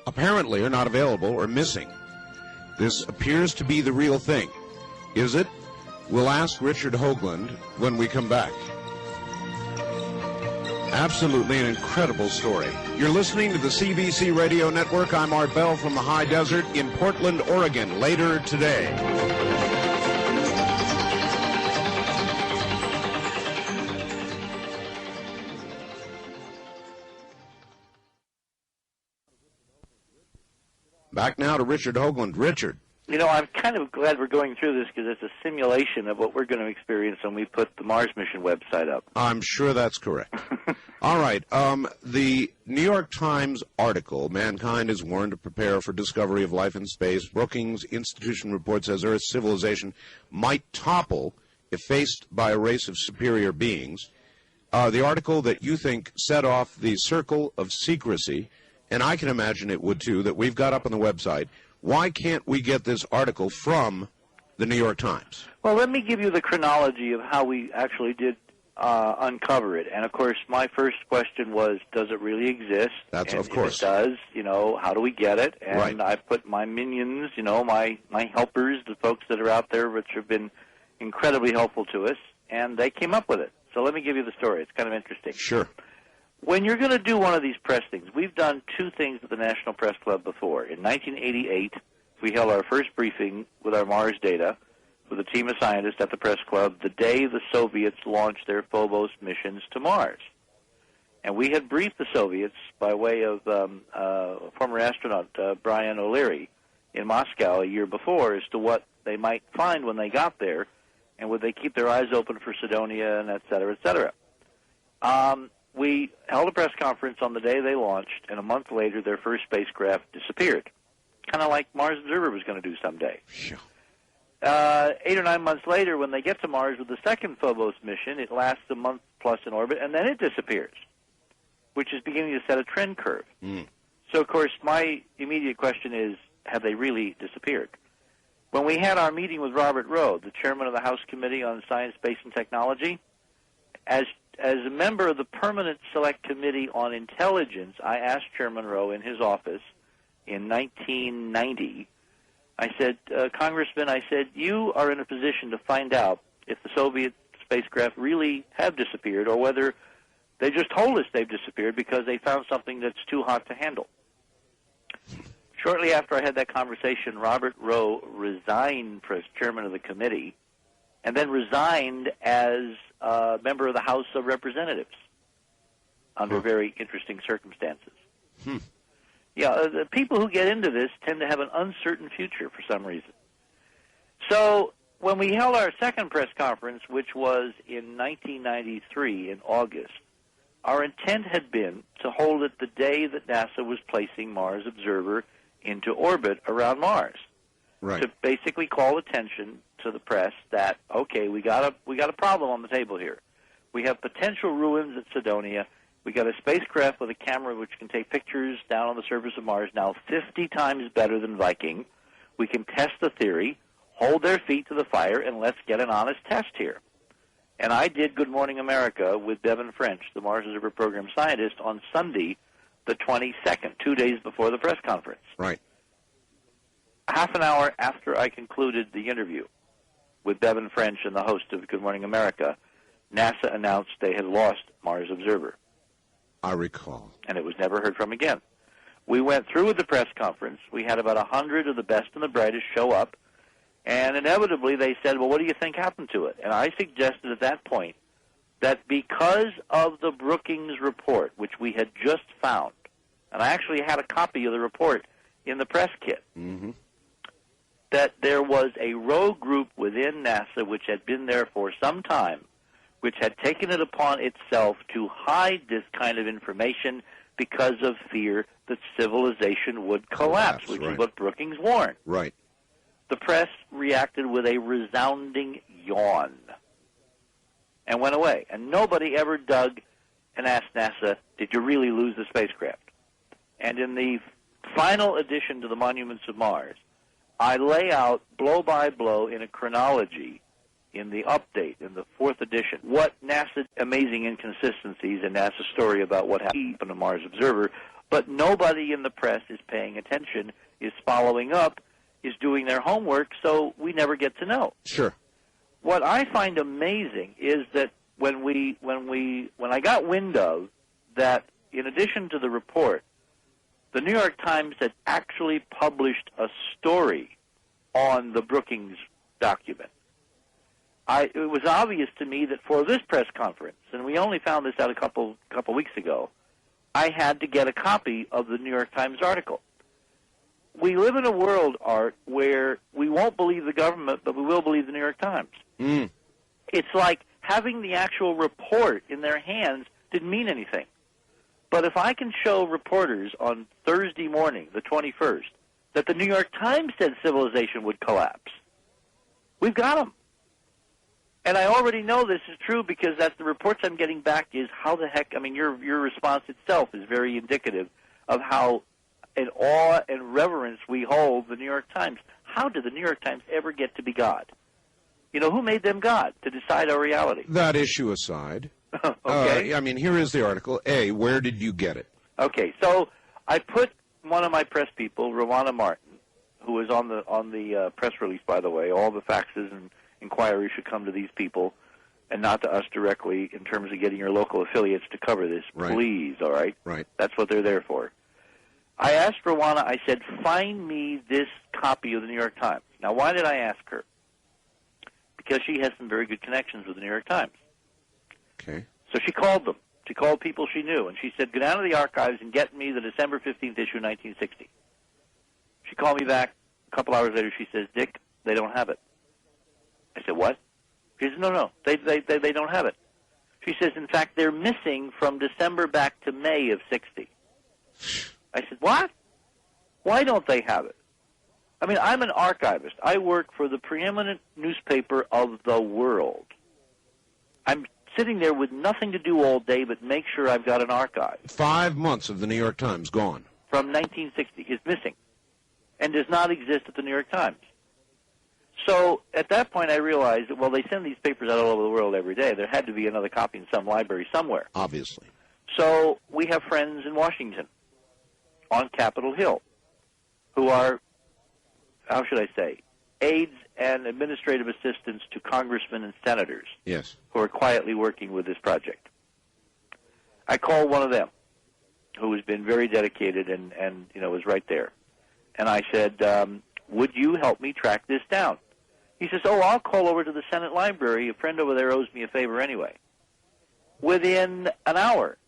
are not available or missing. This appears to be the real thing. Is it? We'll ask Richard Hoagland when we come back. Absolutely an incredible story. You're listening to the CBC Radio Network. I'm Art Bell from the High Desert in Portland, Oregon, later today. Back now to Richard Hoagland. Richard. I'm kind of glad we're going through this, because it's a simulation of what we're going to experience when we put the Mars mission website up. I'm sure that's correct. All right. The New York Times article, Mankind is Warned to Prepare for Discovery of Life in Space. Brookings Institution report says Earth's civilization might topple if faced by a race of superior beings. The article that you think set off the circle of secrecy, and I can imagine it would too, that we've got up on the website. Why can't we get this article from the New York Times? Well, let me give you the chronology of how we actually did uncover it. And, of course, my first question was, does it really exist? That's, and of course. If it does, how do we get it? And right. I put my minions, my helpers, the folks that are out there, which have been incredibly helpful to us, and they came up with it. So let me give you the story. It's kind of interesting. Sure. When you're going to do one of these press things, we've done two things at the National Press Club before. In 1988, we held our first briefing with our Mars data with a team of scientists at the Press Club the day the Soviets launched their Phobos missions to Mars. And we had briefed the Soviets by way of former astronaut Brian O'Leary in Moscow a year before as to what they might find when they got there, and would they keep their eyes open for Cydonia, and et cetera, et cetera. We held a press conference on the day they launched, and a month later their first spacecraft disappeared, kind of like Mars Observer was going to do someday. Sure. 8 or 9 months later, when they get to Mars with the second Phobos mission, it lasts a month plus in orbit, and then it disappears, which is beginning to set a trend curve. So, of course, my immediate question is, have they really disappeared? When we had our meeting with Robert Rowe, the chairman of the House Committee on Science, Space, and Technology, as a member of the Permanent Select Committee on Intelligence, I asked Chairman Rowe in his office in 1990, I said, Congressman, I said, you are in a position to find out if the Soviet spacecraft really have disappeared or whether they just told us they've disappeared because they found something that's too hot to handle. Shortly after I had that conversation, Robert Rowe resigned as chairman of the committee and then resigned as a member of the House of Representatives under very interesting circumstances. Yeah, the people who get into this tend to have an uncertain future for some reason. So when we held our second press conference, which was in 1993 in August, our intent had been to hold it the day that NASA was placing Mars Observer into orbit around Mars. Right. To basically call attention to the press that, okay, we got a problem on the table here. We have potential ruins at Cydonia. We got a spacecraft with a camera which can take pictures down on the surface of Mars, now 50 times better than Viking. We can test the theory, hold their feet to the fire, and let's get an honest test here. And I did Good Morning America with Devin French, the Mars Observer Program scientist, on Sunday, the 22nd, 2 days before the press conference. Right. Half an hour after I concluded the interview with Devin French and the host of Good Morning America, NASA announced they had lost Mars Observer. I recall. And it was never heard from again. We went through with the press conference. We had about 100 of the best and the brightest show up. And inevitably they said, well, what do you think happened to it? And I suggested at that point that because of the Brookings report, which we had just found, and I actually had a copy of the report in the press kit, that there was a rogue group within NASA which had been there for some time, which had taken it upon itself to hide this kind of information because of fear that civilization would collapse, which is what Brookings warned. Right. The press reacted with a resounding yawn and went away. And nobody ever dug and asked NASA, did you really lose the spacecraft? And in the final addition to the Monuments of Mars, I lay out blow by blow in a chronology in the update, in the fourth edition, what NASA's amazing inconsistencies in NASA's story about what happened to Mars Observer, but nobody in the press is paying attention, is following up, is doing their homework, so we never get to know. Sure. What I find amazing is that when I got wind of that, in addition to the report, the New York Times had actually published a story on the Brookings document. It was obvious to me that for this press conference, and we only found this out a couple weeks ago, I had to get a copy of the New York Times article. We live in a world, Art, where we won't believe the government, but we will believe the New York Times. It's like having the actual report in their hands didn't mean anything. But if I can show reporters on Thursday morning, the 21st, that the New York Times said civilization would collapse, we've got them. And I already know this is true because that's the reports I'm getting back is how the heck, I mean, your response itself is very indicative of how in awe and reverence we hold the New York Times. How did the New York Times ever get to be God? You know, who made them God to decide our reality? That issue aside. Okay. I mean, here is the article. A, where did you get it? Okay, so I put one of my press people, Rowana Martin, who is on the press release, by the way. All the faxes and inquiries should come to these people and not to us directly in terms of getting your local affiliates to cover this. Right. Please, all right? Right. That's what they're there for. I asked Rowana, I said, find me this copy of the New York Times. Now, why did I ask her? Because she has some very good connections with the New York Times. Okay. So she called them. She called people she knew, and she said, go down to the archives and get me the December 15th issue, 1960. She called me back a couple hours later. She says, Dick, they don't have it. I said, what? She says, no, they don't have it. She says, in fact, they're missing from December back to May of 60. I said, what? Why don't they have it? I mean, I'm an archivist. I work for the preeminent newspaper of the world. I'm sitting there with nothing to do all day but make sure I've got an archive. 5 months of the New York Times gone. From 1960 is missing and does not exist at the New York Times. So at that point I realized that, well, they send these papers out all over the world every day. There had to be another copy in some library somewhere. Obviously. So we have friends in Washington on Capitol Hill who are, how should I say, aides and administrative assistants to congressmen and senators. Yes. Who are quietly working with this project. I called one of them who has been very dedicated and was right there. And I said, would you help me track this down? He says, oh, I'll call over to the Senate Library. A friend over there owes me a favor anyway. Within an hour,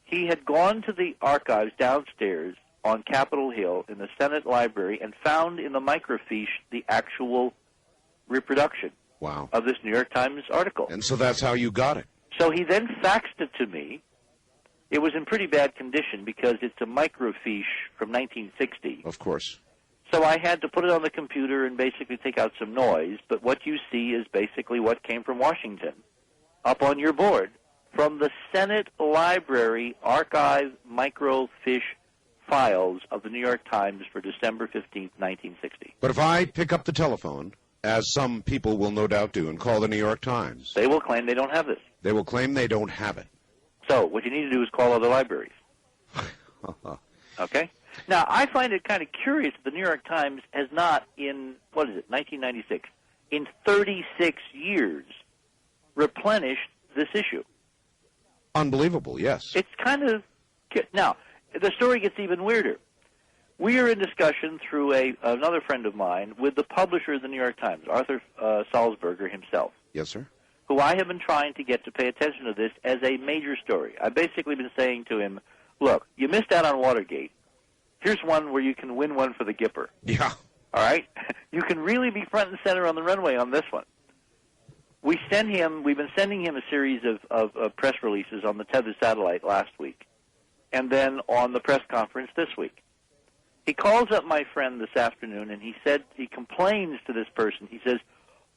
he had gone to the archives downstairs on Capitol Hill in the Senate Library and found in the microfiche the actual reproduction of this New York Times article. And so that's how you got it. So he then faxed it to me. It was in pretty bad condition because it's a microfiche from 1960. Of course. So I had to put it on the computer and basically take out some noise. But what you see is basically what came from Washington up on your board from the Senate Library archive microfiche files of the New York Times for December 15th, 1960. But if I pick up the telephone, as some people will no doubt do, and call the New York Times, they will claim they don't have this. They will claim they don't have it. So what you need to do is call other libraries. Okay? Now, I find it kind of curious that the New York Times has not in, 1996, in 36 years, replenished this issue. Unbelievable, yes. It's kind of... Now, the story gets even weirder. We are in discussion through another friend of mine with the publisher of the New York Times, Arthur Salzberger himself. Yes, sir. Who I have been trying to get to pay attention to this as a major story. I've basically been saying to him, look, you missed out on Watergate. Here's one where you can win one for the Gipper. Yeah. All right? You can really be front and center on the runway on this one. We've been sending him a series of press releases on the tethered satellite last week, and then on the press conference this week. He calls up my friend this afternoon, and he complains to this person. He says,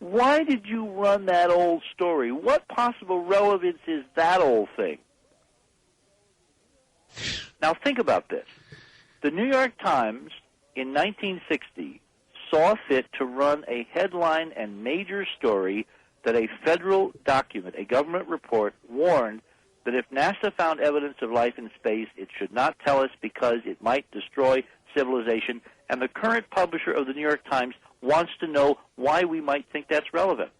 why did you run that old story? What possible relevance is that old thing? Now think about this. The New York Times in 1960 saw fit to run a headline and major story that a federal document, a government report, warned that if NASA found evidence of life in space, it should not tell us because it might destroy civilization. And the current publisher of the New York Times wants to know why we might think that's relevant.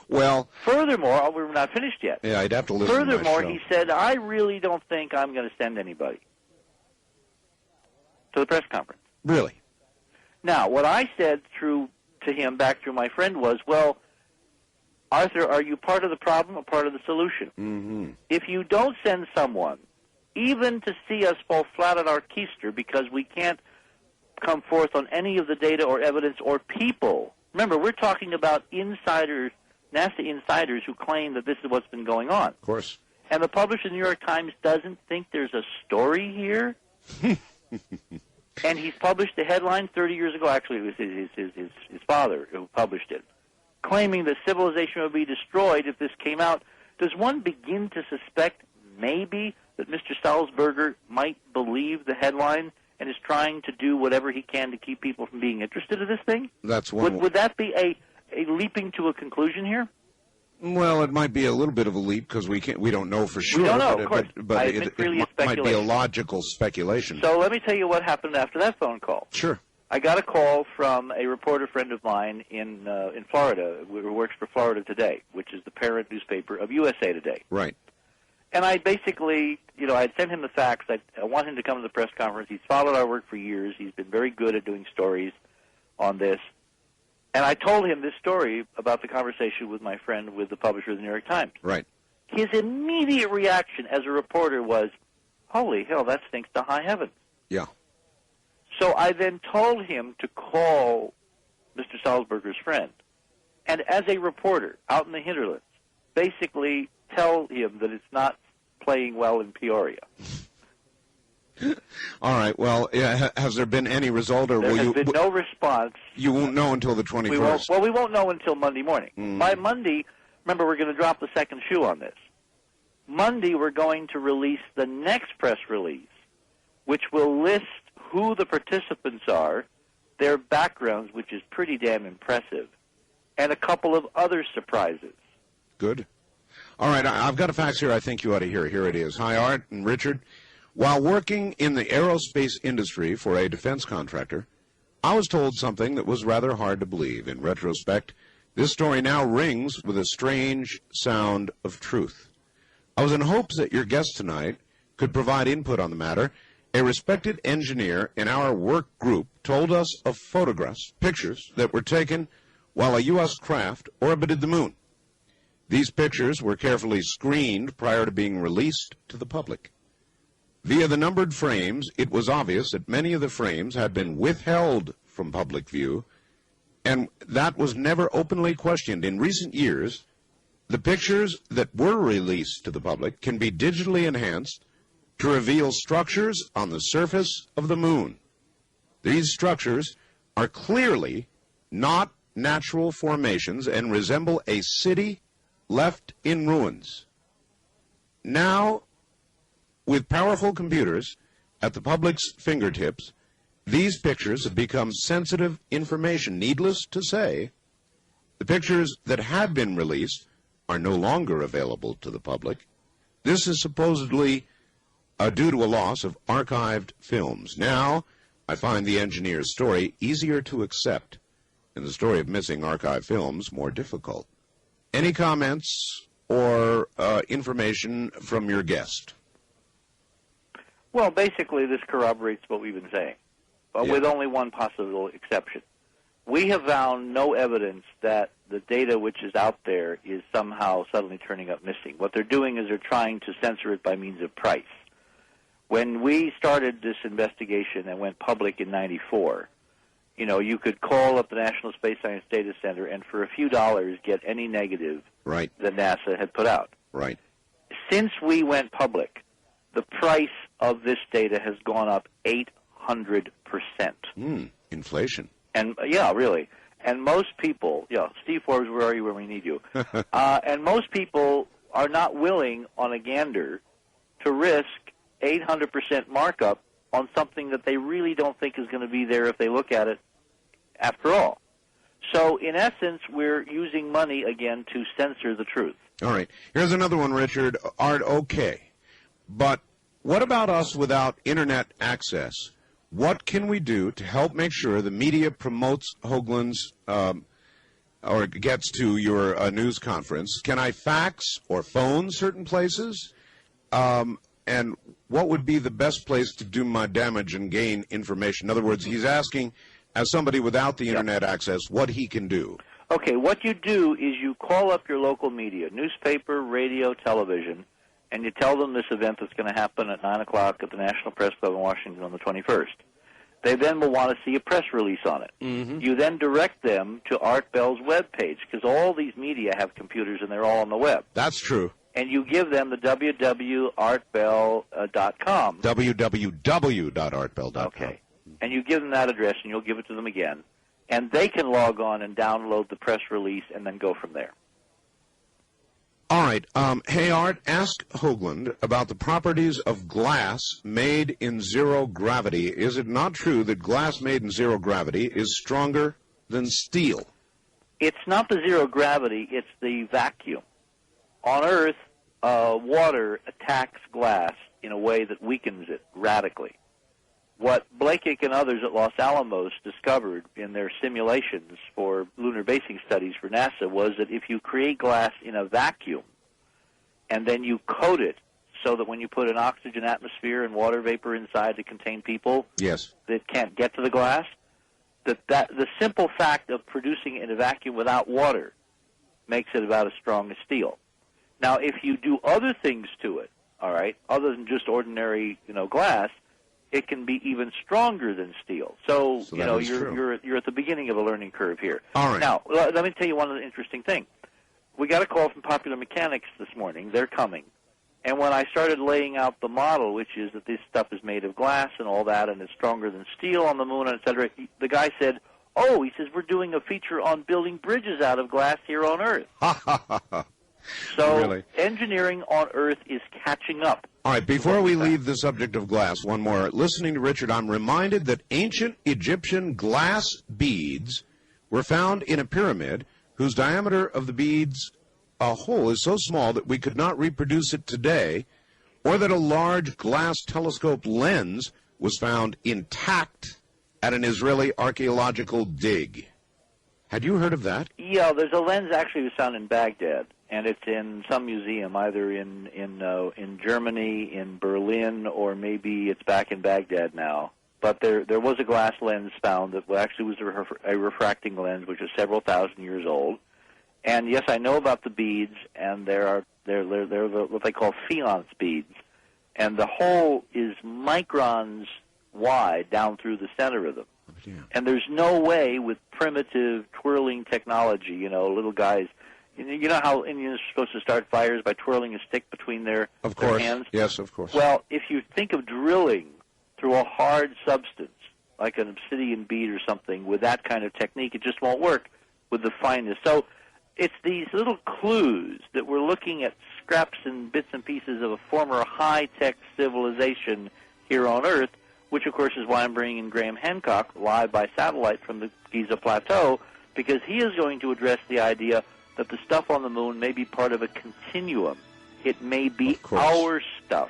Well, furthermore, we're not finished yet. Yeah, I'd have to listen Furthermore, to my show. He said, I really don't think I'm going to send anybody to the press conference. Really? Now, what I said to him back through my friend was, well, Arthur, are you part of the problem or part of the solution? Mm-hmm. If you don't send someone, even to see us fall flat on our keister because we can't come forth on any of the data or evidence or people. Remember, we're talking about insiders, NASA insiders who claim that this is what's been going on. Of course. And the publisher of the New York Times doesn't think there's a story here. And he's published the headline 30 years ago. Actually, it was his father who published it, claiming that civilization would be destroyed if this came out. Does one begin to suspect maybe that Mr. Salzberger might believe the headline and is trying to do whatever he can to keep people from being interested in this thing? That's one. Would that be a leaping to a conclusion here? Well, it might be a little bit of a leap because we don't know for sure. We don't know, of course. But it might be a logical speculation. So let me tell you what happened after that phone call. Sure. I got a call from a reporter friend of mine in Florida who works for Florida Today, which is the parent newspaper of USA Today. Right. And I basically, I'd sent him the facts. I want him to come to the press conference. He's followed our work for years. He's been very good at doing stories on this. And I told him this story about the conversation with my friend with the publisher of the New York Times. Right. His immediate reaction as a reporter was, holy hell, that stinks to high heaven. Yeah. So I then told him to call Mr. Salzberger's friend, and as a reporter out in the hinterlands, basically tell him that it's not playing well in Peoria. All right. Well, has there been any result, or There has been no response. You won't know until the 21st. We won't know until Monday morning. By Monday, remember, we're going to drop the second shoe on this. Monday, we're going to release the next press release, which will list who the participants are, their backgrounds, which is pretty damn impressive, and a couple of other surprises. Good. All right. I've got a fax here I think you ought to hear. Here it is. Hi, Art and Richard. While working in the aerospace industry for a defense contractor, I was told something that was rather hard to believe. In retrospect, this story now rings with a strange sound of truth. I was in hopes that your guest tonight could provide input on the matter. A respected engineer in our work group told us of photographs, pictures, that were taken while a U.S. craft orbited the moon. These pictures were carefully screened prior to being released to the public. Via the numbered frames, it was obvious that many of the frames had been withheld from public view, and that was never openly questioned. In recent years, the pictures that were released to the public can be digitally enhanced to reveal structures on the surface of the moon. These structures are clearly not natural formations and resemble a city left in ruins. Now, with powerful computers at the public's fingertips, these pictures have become sensitive information. Needless to say, the pictures that have been released are no longer available to the public. This is supposedly due to a loss of archived films. Now, I find the engineer's story easier to accept and the story of missing archived films more difficult. Any comments or information from your guest? Well, basically, this corroborates what we've been saying, with only one possible exception. We have found no evidence that the data which is out there is somehow suddenly turning up missing. What they're doing is they're trying to censor it by means of price. When we started this investigation and went public in '94, you could call up the National Space Science Data Center and for a few dollars get any negative that NASA had put out. Right. Since we went public, the price of this data has gone up 800%. Inflation. And really. And most people, Steve Forbes, where are you when we need you? And most people are not willing on a gander to risk 800% markup on something that they really don't think is going to be there if they look at it after all. So, in essence, we're using money again to censor the truth. All right. Here's another one, Richard. Art, okay. But what about us without Internet access? What can we do to help make sure the media promotes Hoagland's or gets to your news conference? Can I fax or phone certain places? And what would be the best place to do my damage and gain information? In other words, he's asking, as somebody without the Internet access, what he can do. Okay, what you do is you call up your local media, newspaper, radio, television, and you tell them this event that's going to happen at 9 o'clock at the National Press Club in Washington on the 21st. They then will want to see a press release on it. Mm-hmm. You then direct them to Art Bell's webpage, because all these media have computers and they're all on the web. That's true. And you give them the www.artbell.com. www.artbell.com. Okay. And you give them that address, and you'll give it to them again. And they can log on and download the press release and then go from there. All right. Hey, Art, ask Hoagland about the properties of glass made in zero gravity. Is it not true that glass made in zero gravity is stronger than steel? It's not the zero gravity. It's the vacuum. On Earth, water attacks glass in a way that weakens it radically. What Blakey and others at Los Alamos discovered in their simulations for lunar basing studies for NASA was that if you create glass in a vacuum and then you coat it so that when you put an oxygen atmosphere and water vapor inside to contain people that can't get to the glass, that the simple fact of producing it in a vacuum without water makes it about as strong as steel. Now, if you do other things to it, all right, other than just ordinary, glass, it can be even stronger than steel. So you're at the beginning of a learning curve here. All right. Now, let me tell you one interesting thing. We got a call from Popular Mechanics this morning. They're coming. And when I started laying out the model, which is that this stuff is made of glass and all that, and it's stronger than steel on the moon, et cetera, the guy said, "Oh," he says, "we're doing a feature on building bridges out of glass here on Earth." So really? Engineering on Earth is catching up. All right, before we leave the subject of glass, one more. Listening to Richard, I'm reminded that ancient Egyptian glass beads were found in a pyramid whose diameter of the beads hole is so small that we could not reproduce it today, or that a large glass telescope lens was found intact at an Israeli archaeological dig. Had you heard of that? Yeah, there's a lens actually was found in Baghdad, and it's in some museum, either in Germany, in Berlin, or maybe it's back in Baghdad now. But there was a glass lens found that actually was a refracting lens, which is several thousand years old. And yes, I know about the beads, and they're what they call fiance beads, and the hole is microns wide down through the center of them. Yeah. And there's no way with primitive twirling technology, little guys. You know how Indians are supposed to start fires by twirling a stick between their hands? Yes, of course. Well, if you think of drilling through a hard substance, like an obsidian bead or something, with that kind of technique, it just won't work with the fineness. So it's these little clues that we're looking at scraps and bits and pieces of a former high-tech civilization here on Earth, which, of course, is why I'm bringing in Graham Hancock live by satellite from the Giza Plateau, because he is going to address the idea that the stuff on the moon may be part of a continuum. It may be our stuff.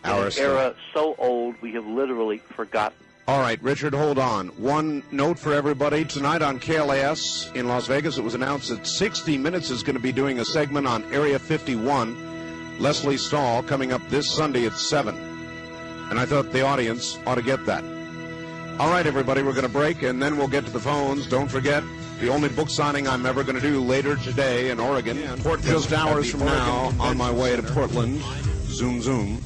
Our stuff. An era so old we have literally forgotten. All right, Richard, hold on. One note for everybody. Tonight on KLAS in Las Vegas, it was announced that 60 Minutes is going to be doing a segment on Area 51. Leslie Stahl coming up this Sunday at 7. And I thought the audience ought to get that. All right, everybody, we're going to break, and then we'll get to the phones. Don't forget, the only book signing I'm ever going to do later today in Oregon. Just hours from now, on my way to Portland. Zoom, zoom.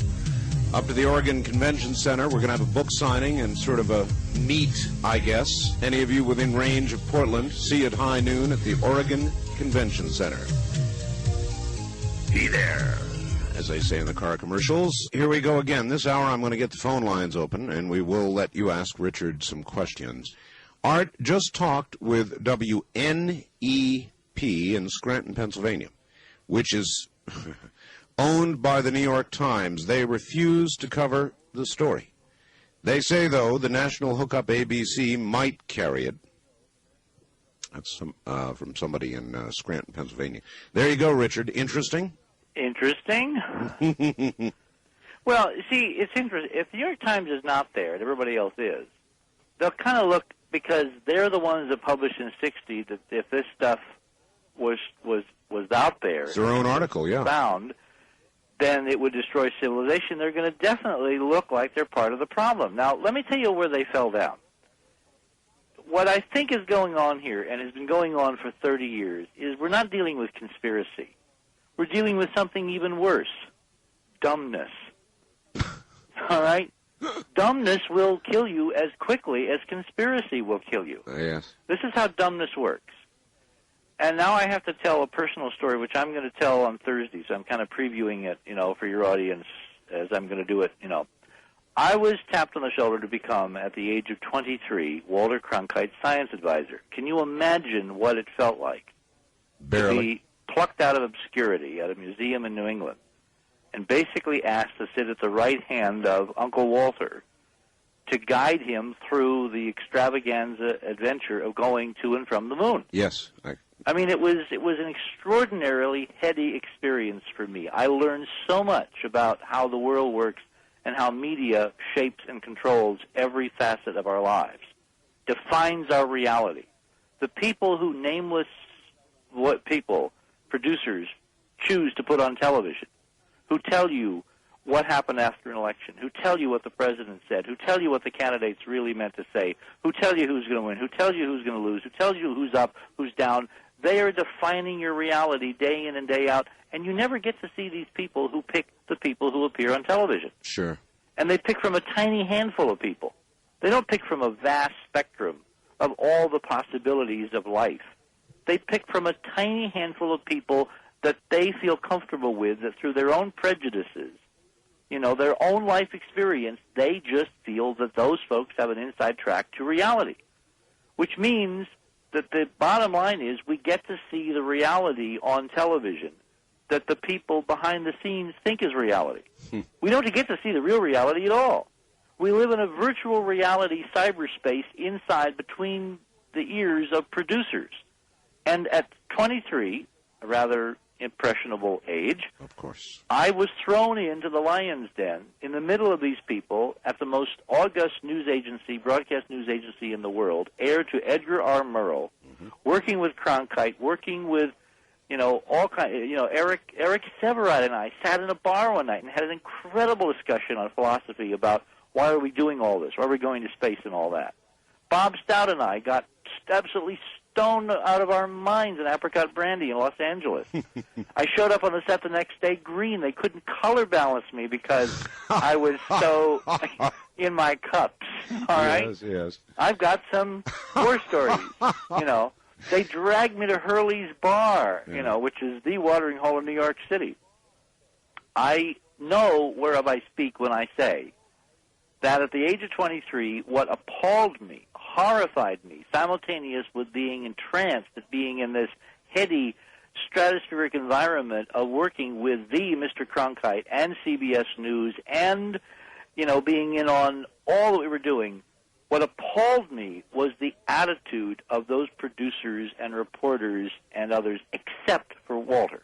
Up to the Oregon Convention Center. We're going to have a book signing and sort of a meet, I guess. Any of you within range of Portland, see at high noon at the Oregon Convention Center. Be there, as they say in the car commercials. Here we go again. This hour I'm going to get the phone lines open, and we will let you ask Richard some questions. Art just talked with WNEP in Scranton, Pennsylvania, which is owned by the New York Times. They refuse to cover the story. They say, though, the National Hookup ABC might carry it. That's from somebody in Scranton, Pennsylvania. There you go, Richard. Interesting? Interesting. Well, see, it's interesting. If the New York Times is not there, and everybody else is, they'll kind of look, because they're the ones that published in '60 that if this stuff was out there, it's their own article, yeah, found, then it would destroy civilization. They're going to definitely look like they're part of the problem. Now, let me tell you where they fell down. What I think is going on here, and has been going on for 30 years, is we're not dealing with conspiracy. We're dealing with something even worse, dumbness. All right? Dumbness will kill you as quickly as conspiracy will kill you. Yes. This is how dumbness works. And now I have to tell a personal story, which I'm going to tell on Thursday, so I'm kind of previewing it, for your audience as I'm going to do it, I was tapped on the shoulder to become, at the age of 23, Walter Cronkite's science advisor. Can you imagine what it felt like? Barely. To be plucked out of obscurity at a museum in New England and basically asked to sit at the right hand of Uncle Walter to guide him through the extravaganza adventure of going to and from the moon. Yes. I mean, it was an extraordinarily heady experience for me. I learned so much about how the world works and how media shapes and controls every facet of our lives, defines our reality. The people who nameless producers, choose to put on television, who tell you what happened after an election, who tell you what the president said, who tell you what the candidates really meant to say, who tell you who's going to win, who tells you who's going to lose, who tells you who's up, who's down. They are defining your reality day in and day out, and you never get to see these people who pick the people who appear on television. Sure. And they pick from a tiny handful of people. They don't pick from a vast spectrum of all the possibilities of life. They pick from a tiny handful of people that they feel comfortable with, that through their own prejudices, their own life experience, they just feel that those folks have an inside track to reality, which means that the bottom line is we get to see the reality on television that the people behind the scenes think is reality. We don't get to see the real reality at all. We live in a virtual reality cyberspace inside between the ears of producers. And at 23, a rather impressionable age, of course, I was thrown into the lion's den in the middle of these people at the most august news agency, broadcast news agency in the world, heir to Edgar R. Murrow, working with Cronkite, working with, all kind. Eric Severide and I sat in a bar one night and had an incredible discussion on philosophy about why are we doing all this, why are we going to space and all that. Bob Stout and I got absolutely stoned out of our minds in apricot brandy in Los Angeles. I showed up on the set the next day green. They couldn't color balance me because I was so in my cups. All right? Yes. I've got some war stories. They dragged me to Hurley's Bar, which is the watering hole in New York City. I know whereof I speak when I say that at the age of 23, what appalled me, horrified me, simultaneous with being entranced at being in this heady, stratospheric environment of working with the Mr. Cronkite and CBS News and, being in on all that we were doing, what appalled me was the attitude of those producers and reporters and others, except for Walter.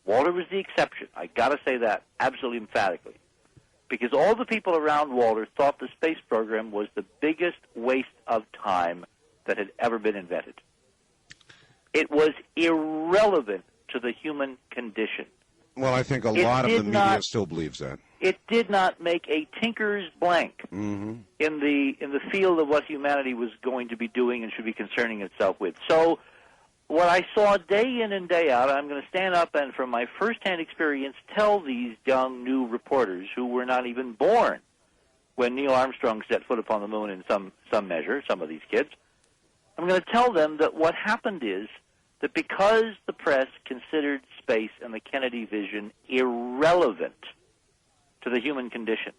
Walter was the exception. I got to say that absolutely emphatically. Because all the people around Walter thought the space program was the biggest waste of time that had ever been invented. It was irrelevant to the human condition. Well, I think a lot of the media still believes that. It did not make a tinker's blank in the field of what humanity was going to be doing and should be concerning itself with. So what I saw day in and day out, I'm going to stand up and from my firsthand experience tell these young new reporters who were not even born when Neil Armstrong set foot upon the moon in some measure, some of these kids. I'm going to tell them that what happened is that because the press considered space and the Kennedy vision irrelevant to the human condition,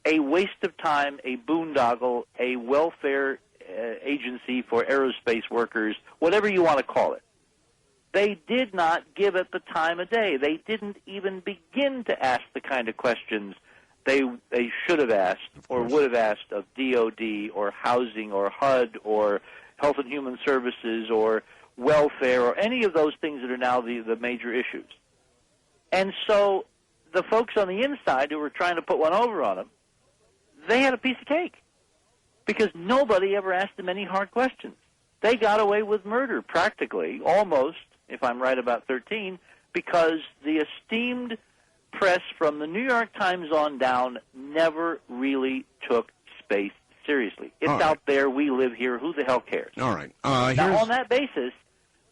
a waste of time, a boondoggle, a welfare agency for aerospace workers, whatever you want to call it, they did not give it the time of day. They didn't even begin to ask the kind of questions they should have asked or would have asked of DOD or housing or HUD or Health and Human Services or welfare or any of those things that are now the major issues. And so the folks on the inside who were trying to put one over on them, they had a piece of cake because nobody ever asked them any hard questions. They got away with murder practically, almost, if I'm right about 13, because the esteemed press from the New York Times on down never really took space seriously. It's out there. We live here. Who the hell cares? All right. Now, on that basis,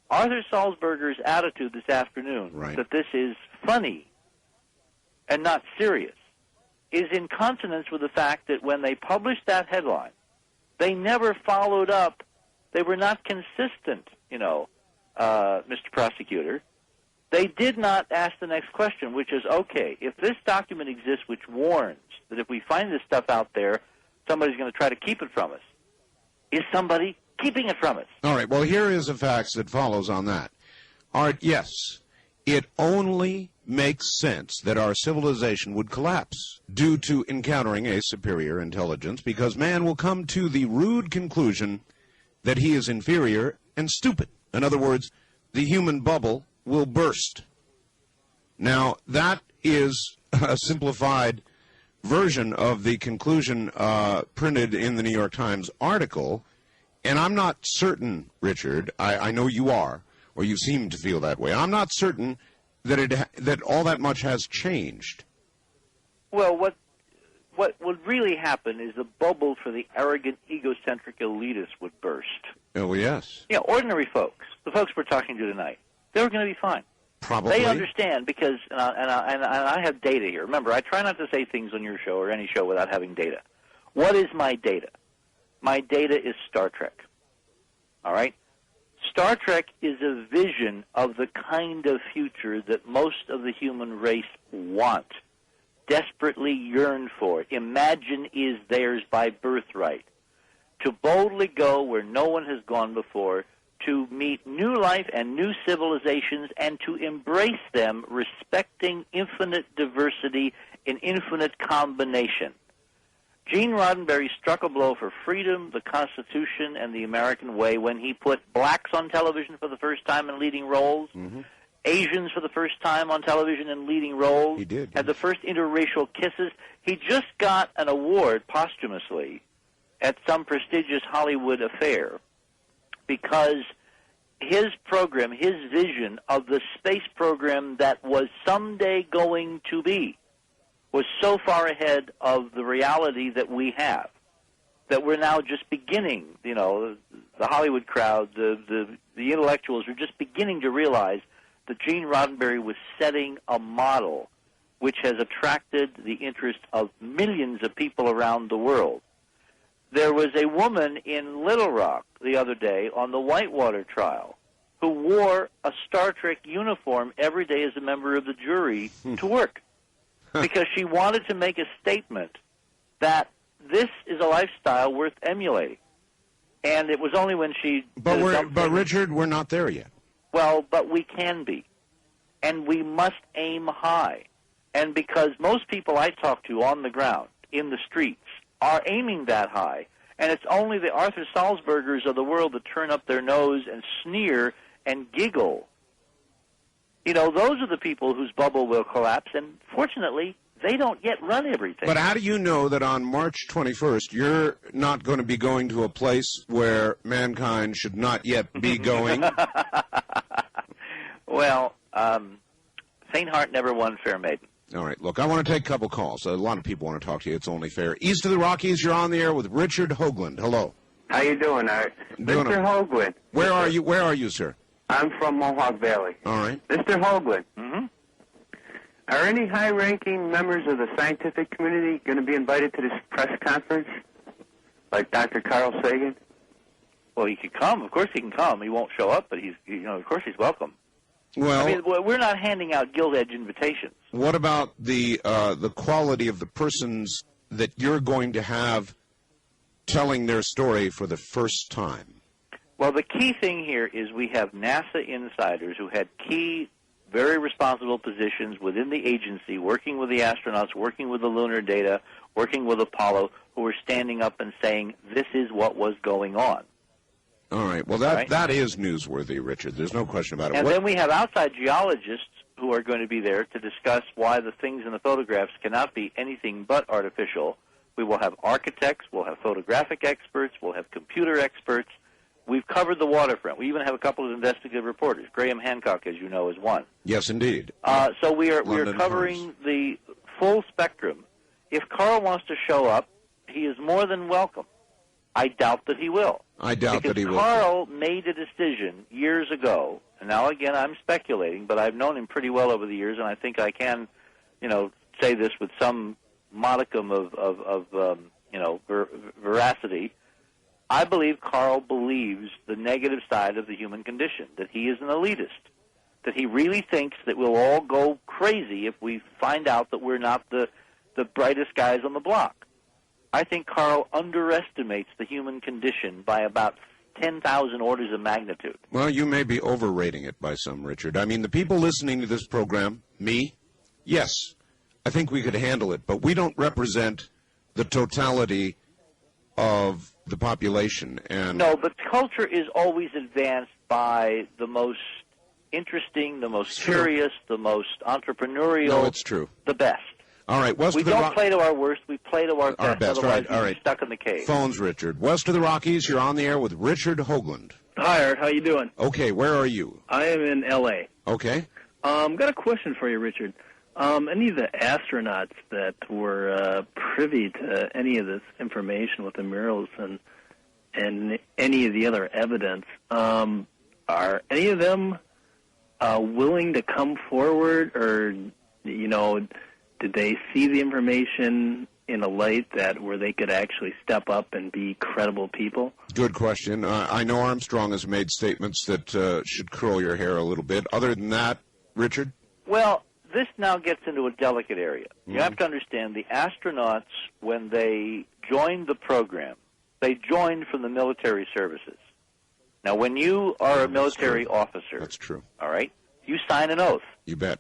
Arthur Salzberger's attitude this afternoon, that this is funny and not serious, is in consonance with the fact that when they published that headline, they never followed up. They were not consistent, Mr. Prosecutor. They did not ask the next question, which is, okay, if this document exists which warns that if we find this stuff out there, somebody's going to try to keep it from us, is somebody keeping it from us? All right, well, here is the facts that follows on that. Art, yes, it only makes sense that our civilization would collapse due to encountering a superior intelligence because man will come to the rude conclusion that he is inferior and stupid. In other words, the human bubble will burst. Now, that is a simplified version of the conclusion printed in the New York Times article, and I'm not certain, Richard, I know you are, or you seem to feel that way. I'm not certain that all that much has changed. Well, what would really happen is the bubble for the arrogant, egocentric elitists would burst. Oh, yes. Yeah, ordinary folks, the folks we're talking to tonight, they were going to be fine. Probably. They understand because, and I have data here. Remember, I try not to say things on your show or any show without having data. What is my data? My data is Star Trek. All right? Star Trek is a vision of the kind of future that most of the human race want, desperately yearn for, imagine is theirs by birthright. To boldly go where no one has gone before, to meet new life and new civilizations, and to embrace them, respecting infinite diversity in infinite combination. Gene Roddenberry struck a blow for freedom, the Constitution, and the American way when he put blacks on television for the first time in leading roles, Asians for the first time on television in leading roles. He did. Had the first interracial kisses. He just got an award posthumously at some prestigious Hollywood affair because his program, his vision of the space program that was someday going to be, was so far ahead of the reality that we have, that we're now just beginning, you know, the Hollywood crowd, the intellectuals are just beginning to realize that Gene Roddenberry was setting a model which has attracted the interest of millions of people around the world. There was a woman in Little Rock the other day on the Whitewater trial who wore a Star Trek uniform every day as a member of the jury to work because she wanted to make a statement that this is a lifestyle worth emulating. And it was only when she... But Richard, we're not there yet. Well, but we can be. And we must aim high. And because most people I talk to on the ground, in the streets, are aiming that high, and it's only the Arthur Salzburgers of the world that turn up their nose and sneer and giggle. You know, those are the people whose bubble will collapse, and fortunately, they don't yet run everything. But how do you know that on March 21st, you're not going to be going to a place where mankind should not yet be going? Well, faint heart never won, fair maiden. All right, look, I want to take a couple calls. A lot of people want to talk to you. It's only fair. East of the Rockies, you're on the air with Richard Hoagland. Hello. How you doing, Art? Mr. Hoagland. Where are you? Where are you, sir? I'm from Mohawk Valley. All right. Mr. Hoagland. Mm-hmm. Are any high-ranking members of the scientific community going to be invited to this press conference, like Dr. Carl Sagan? Well, he could come. Of course he can come. He won't show up, but he's, you know, of course he's welcome. Well, I mean, we're not handing out gilt-edged invitations. What about the quality of the persons that you're going to have telling their story for the first time? Well, the key thing here is we have NASA insiders who had key, very responsible positions within the agency, working with the astronauts, working with the lunar data, working with Apollo, who were standing up and saying, this is what was going on. All right. Well, that is newsworthy, Richard. There's no question about it. And then we have outside geologists who are going to be there to discuss why the things in the photographs cannot be anything but artificial. We will have architects, we'll have photographic experts, we'll have computer experts. We've covered the waterfront. We even have a couple of investigative reporters. Graham Hancock, as you know, is one. Yes, indeed. So we are covering the full spectrum. If Carl wants to show up, he is more than welcome. I doubt that he will. I doubt that he will. Because Carl made a decision years ago, and now again I'm speculating, but I've known him pretty well over the years, and I think I can, you know, say this with some modicum of veracity. I believe Carl believes the negative side of the human condition, that he is an elitist, that he really thinks that we'll all go crazy if we find out that we're not the brightest guys on the block. I think Carl underestimates the human condition by about 10,000 orders of magnitude. Well, you may be overrating it by some, Richard. I mean, the people listening to this program, me, yes, I think we could handle it, but we don't represent the totality of the population. And no, but culture is always advanced by the most interesting, the most curious, the most entrepreneurial. No, it's true. The best. All right, we don't play to our worst, we play to our best. Otherwise, all right. We're stuck in the cave. Phones, Richard. West of the Rockies, you're on the air with Richard Hoagland. Hi, Art. How you doing? Okay, where are you? I am in L.A. Okay. Got a question for you, Richard. Any of the astronauts that were privy to any of this information with the murals and any of the other evidence, are any of them willing to come forward, or, you know, did they see the information in a light that where they could actually step up and be credible people? Good question. I know Armstrong has made statements that should curl your hair a little bit. Other than that, Richard? Well, this now gets into a delicate area. You have to understand the astronauts, when they joined the program, they joined from the military services. Now, when you are a military officer, that's true. All right, you sign an oath. You bet.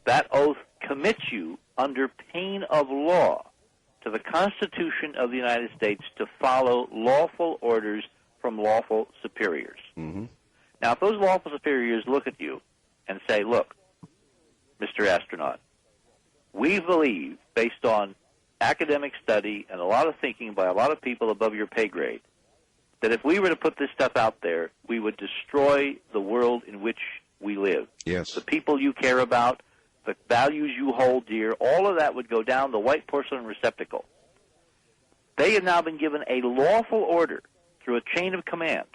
That oath commits you under pain of law to the Constitution of the United States to follow lawful orders from lawful superiors. Mm-hmm. Now, if those lawful superiors look at you and say, look, Mr. Astronaut, we believe, based on academic study and a lot of thinking by a lot of people above your pay grade, that if we were to put this stuff out there, we would destroy the world in which we live. Yes. The people you care about, the values you hold dear, all of that would go down the white porcelain receptacle. They have now been given a lawful order through a chain of command.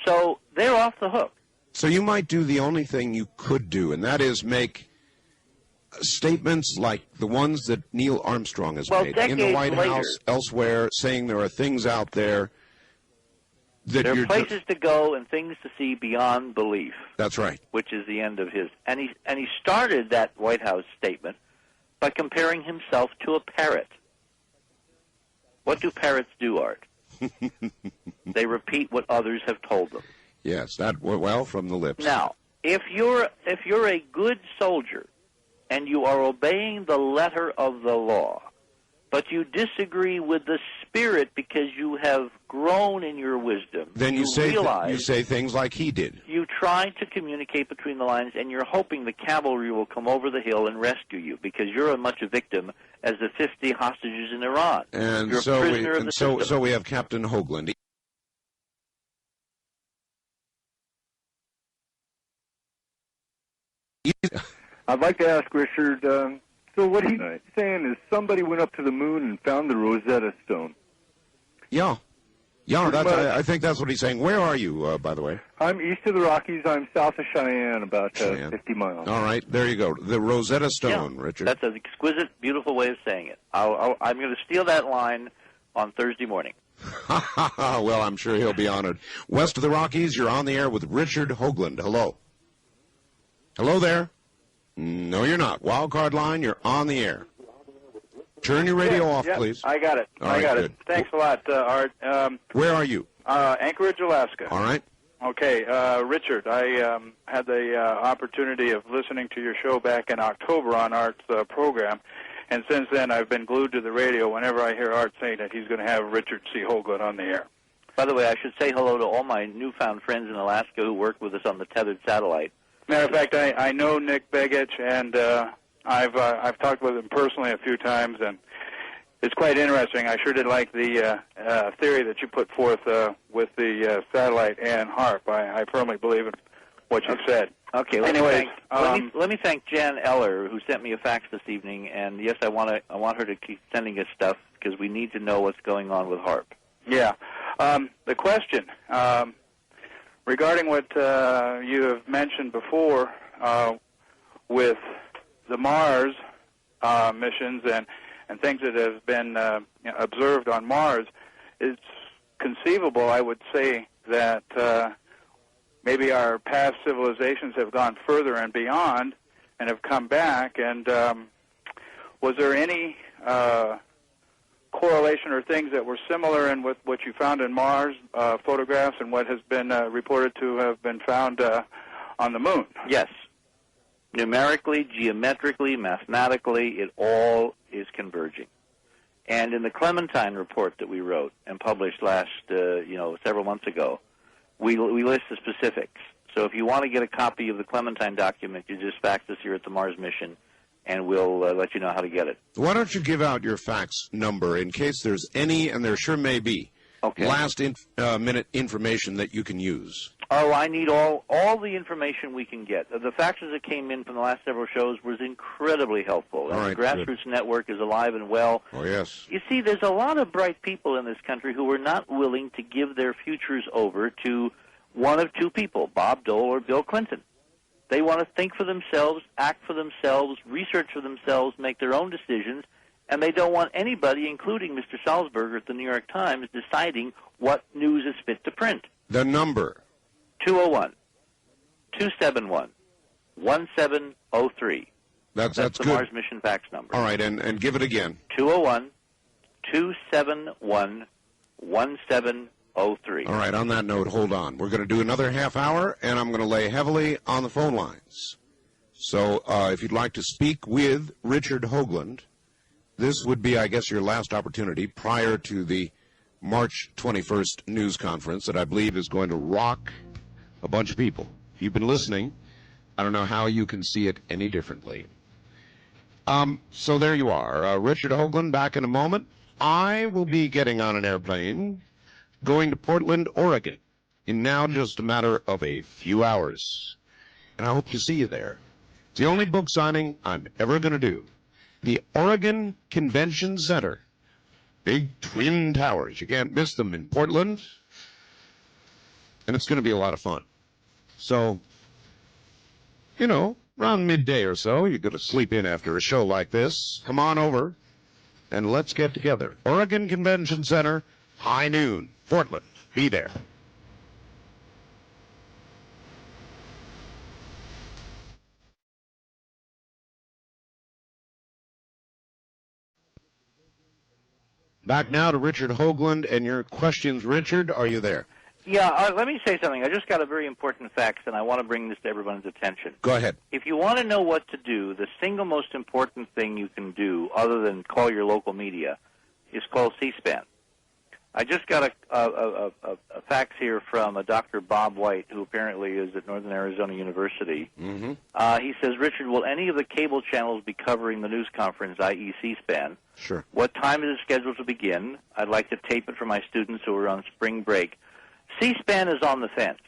So they're off the hook. So you might do the only thing you could do, and that is make statements like the ones that Neil Armstrong has made in the White House, elsewhere, saying there are things out there that there are places to go and things to see beyond belief. That's right. Which is the end of his. And he started that White House statement by comparing himself to a parrot. What do parrots do, Art? They repeat what others have told them. Yes, that well from the lips. Now, if you're a good soldier and you are obeying the letter of the law, but you disagree with the spirit because you have grown in your wisdom, then you say things like he did. You try to communicate between the lines, and you're hoping the cavalry will come over the hill and rescue you because you're as much a victim as the 50 hostages in Iran. And you're so a prisoner of the system. So we have Captain Hoagland. I'd like to ask Richard, so what he's saying is somebody went up to the moon and found the Rosetta Stone. Yeah, I think that's what he's saying. Where are you, by the way? I'm east of the Rockies. I'm south of Cheyenne, about 50 miles. All right, there you go. The Rosetta Stone, Richard. That's an exquisite, beautiful way of saying it. I'm going to steal that line on Thursday morning. Well, I'm sure he'll be honored. West of the Rockies, you're on the air with Richard Hoagland. Hello. Hello there. No, you're not. Wildcard line, you're on the air. Turn your radio off, please. I got it. I got it. Thanks a lot, Art. Where are you? Anchorage, Alaska. All right. Okay, Richard, I had the opportunity of listening to your show back in October on Art's program, and since then I've been glued to the radio whenever I hear Art saying that he's going to have Richard C. Hoagland on the air. By the way, I should say hello to all my newfound friends in Alaska who work with us on the tethered satellite. Matter of fact, I know Nick Begich, and I've talked with him personally a few times, and it's quite interesting. I sure did like the theory that you put forth with the satellite and HARP. I firmly believe in what you said. Okay. Anyways, let me thank Jan Eller, who sent me a fax this evening, and yes, I want her to keep sending us stuff because we need to know what's going on with HARP. Yeah. The question. Regarding what you have mentioned before with the Mars missions and things that have been observed on Mars, it's conceivable, I would say, that maybe our past civilizations have gone further and beyond and have come back. And was there any correlation or things that were similar in with what you found in Mars photographs and what has been reported to have been found on the moon? Yes. Numerically, geometrically, mathematically, it all is converging. And in the Clementine report that we wrote and published several months ago, we list the specifics. So if you want to get a copy of the Clementine document, you just fax us here at the Mars mission, and we'll let you know how to get it. Why don't you give out your fax number in case there's any, and there sure may be, last-minute information that you can use? Oh, I need all the information we can get. The faxes that came in from the last several shows was incredibly helpful. And the Grassroots Network is alive and well. Oh, yes. You see, there's a lot of bright people in this country who are not willing to give their futures over to one of two people, Bob Dole or Bill Clinton. They want to think for themselves, act for themselves, research for themselves, make their own decisions, and they don't want anybody, including Mr. Salzberger at the New York Times, deciding what news is fit to print. The number. 201-271-1703. That's the good. Mars Mission fax number. All right, and give it again. 201-271-1703. All right, on that note, hold on. We're going to do another half hour, and I'm going to lay heavily on the phone lines. So if you'd like to speak with Richard Hoagland, this would be, I guess, your last opportunity prior to the March 21st news conference that I believe is going to rock a bunch of people. If you've been listening, I don't know how you can see it any differently. So there you are. Richard Hoagland back in a moment. I will be getting on an airplane going to Portland, Oregon in now just a matter of a few hours. And I hope to see you there. It's the only book signing I'm ever going to do. The Oregon Convention Center. Big twin towers. You can't miss them in Portland. And it's going to be a lot of fun. So, you know, around midday or so, you're going to sleep in after a show like this. Come on over and let's get together. Oregon Convention Center, high noon, Portland. Be there. Back now to Richard Hoagland and your questions. Richard, are you there? Yeah, let me say something. I just got a very important fact, and I want to bring this to everyone's attention. Go ahead. If you want to know what to do, the single most important thing you can do, other than call your local media, is call C-SPAN. I just got a fax here from a Dr. Bob White, who apparently is at Northern Arizona University. Mm-hmm. He says, Richard, will any of the cable channels be covering the news conference, i.e. C-SPAN? Sure. What time is it scheduled to begin? I'd like to tape it for my students who are on spring break. C-SPAN is on the fence.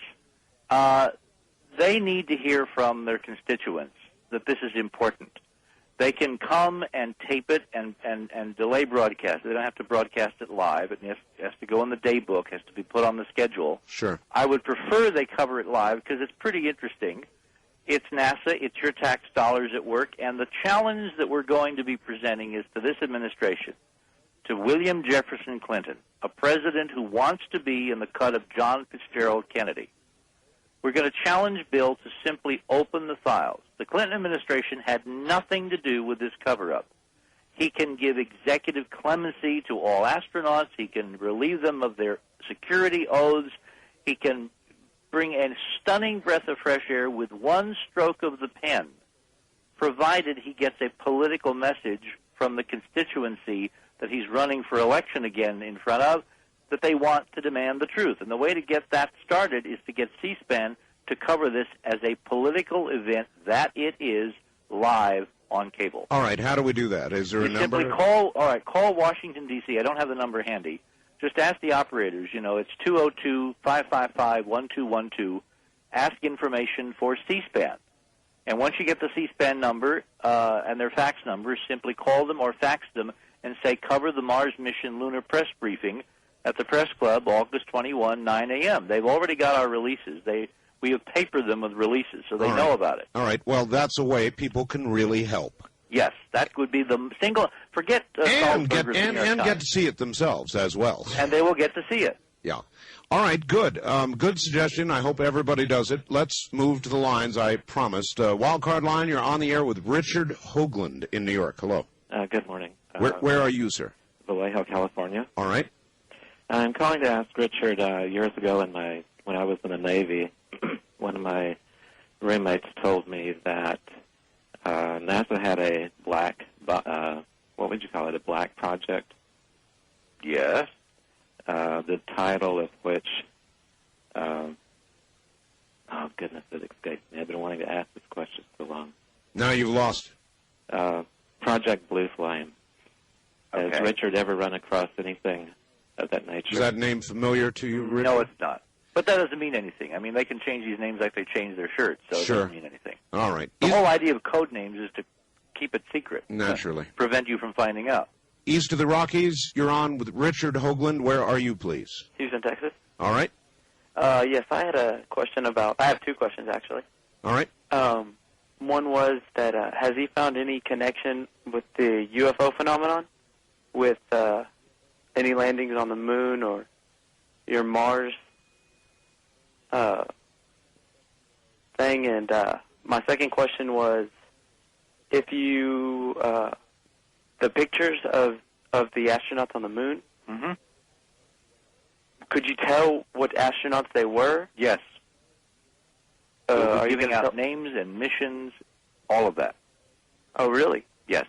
They need to hear from their constituents that this is important. They can come and tape it and delay broadcast. They don't have to broadcast it live. It has to go in the day book, has to be put on the schedule. Sure. I would prefer they cover it live because it's pretty interesting. It's NASA, it's your tax dollars at work, and the challenge that we're going to be presenting is to this administration, to William Jefferson Clinton, a president who wants to be in the cut of John Fitzgerald Kennedy. We're going to challenge Bill to simply open the files. The Clinton administration had nothing to do with this cover-up. He can give executive clemency to all astronauts. He can relieve them of their security oaths. He can bring a stunning breath of fresh air with one stroke of the pen, provided he gets a political message from the constituency that he's running for election again in front of, that they want to demand the truth. And the way to get that started is to get C-SPAN to cover this as a political event that it is live on cable. All right, how do we do that? Is there a number? Simply call Washington, D.C. I don't have the number handy. Just ask the operators. You know, it's 202-555-1212. Ask information for C-SPAN. And once you get the C-SPAN number and their fax number, simply call them or fax them and say, cover the Mars mission lunar press briefing at the Press Club, August 21, 9 a.m. They've already got our releases. We have papered them with releases, so they know about it. All right. Well, that's a way people can really help. Yes, that would be the single. Forget and get to see it themselves as well. And they will get to see it. Yeah. All right. Good. Good suggestion. I hope everybody does it. Let's move to the lines. I promised. Wildcard line. You're on the air with Richard Hoagland in New York. Hello. Good morning. Where are you, sir? Vallejo, California. All right. I'm calling to ask Richard. Years ago, when I was in the Navy, one of my roommates told me that NASA had a black, what would you call it, a black project? Yes. The title of which, oh goodness, it escaped me. I've been wanting to ask this question so long. Now you've lost. Project Blue Flame. Okay. Has Richard ever run across anything of that nature? Is that name familiar to you, Richard? No, it's not. But that doesn't mean anything. I mean, they can change these names like they change their shirts, so it doesn't mean anything. All right. The whole idea of code names is to keep it secret. Naturally. Prevent you from finding out. East of the Rockies, you're on with Richard Hoagland. Where are you, please? Houston, Texas. All right. Yes, I had a question about... I have two questions, actually. All right. One was that has he found any connection with the UFO phenomenon? with any landings on the moon or your Mars thing. And my second question was, if you the pictures of the astronauts on the moon, Mm-hmm. could you tell what astronauts they were? Yes. We'll Are be you giving gonna out names and missions, all of that. Oh, really? Yes.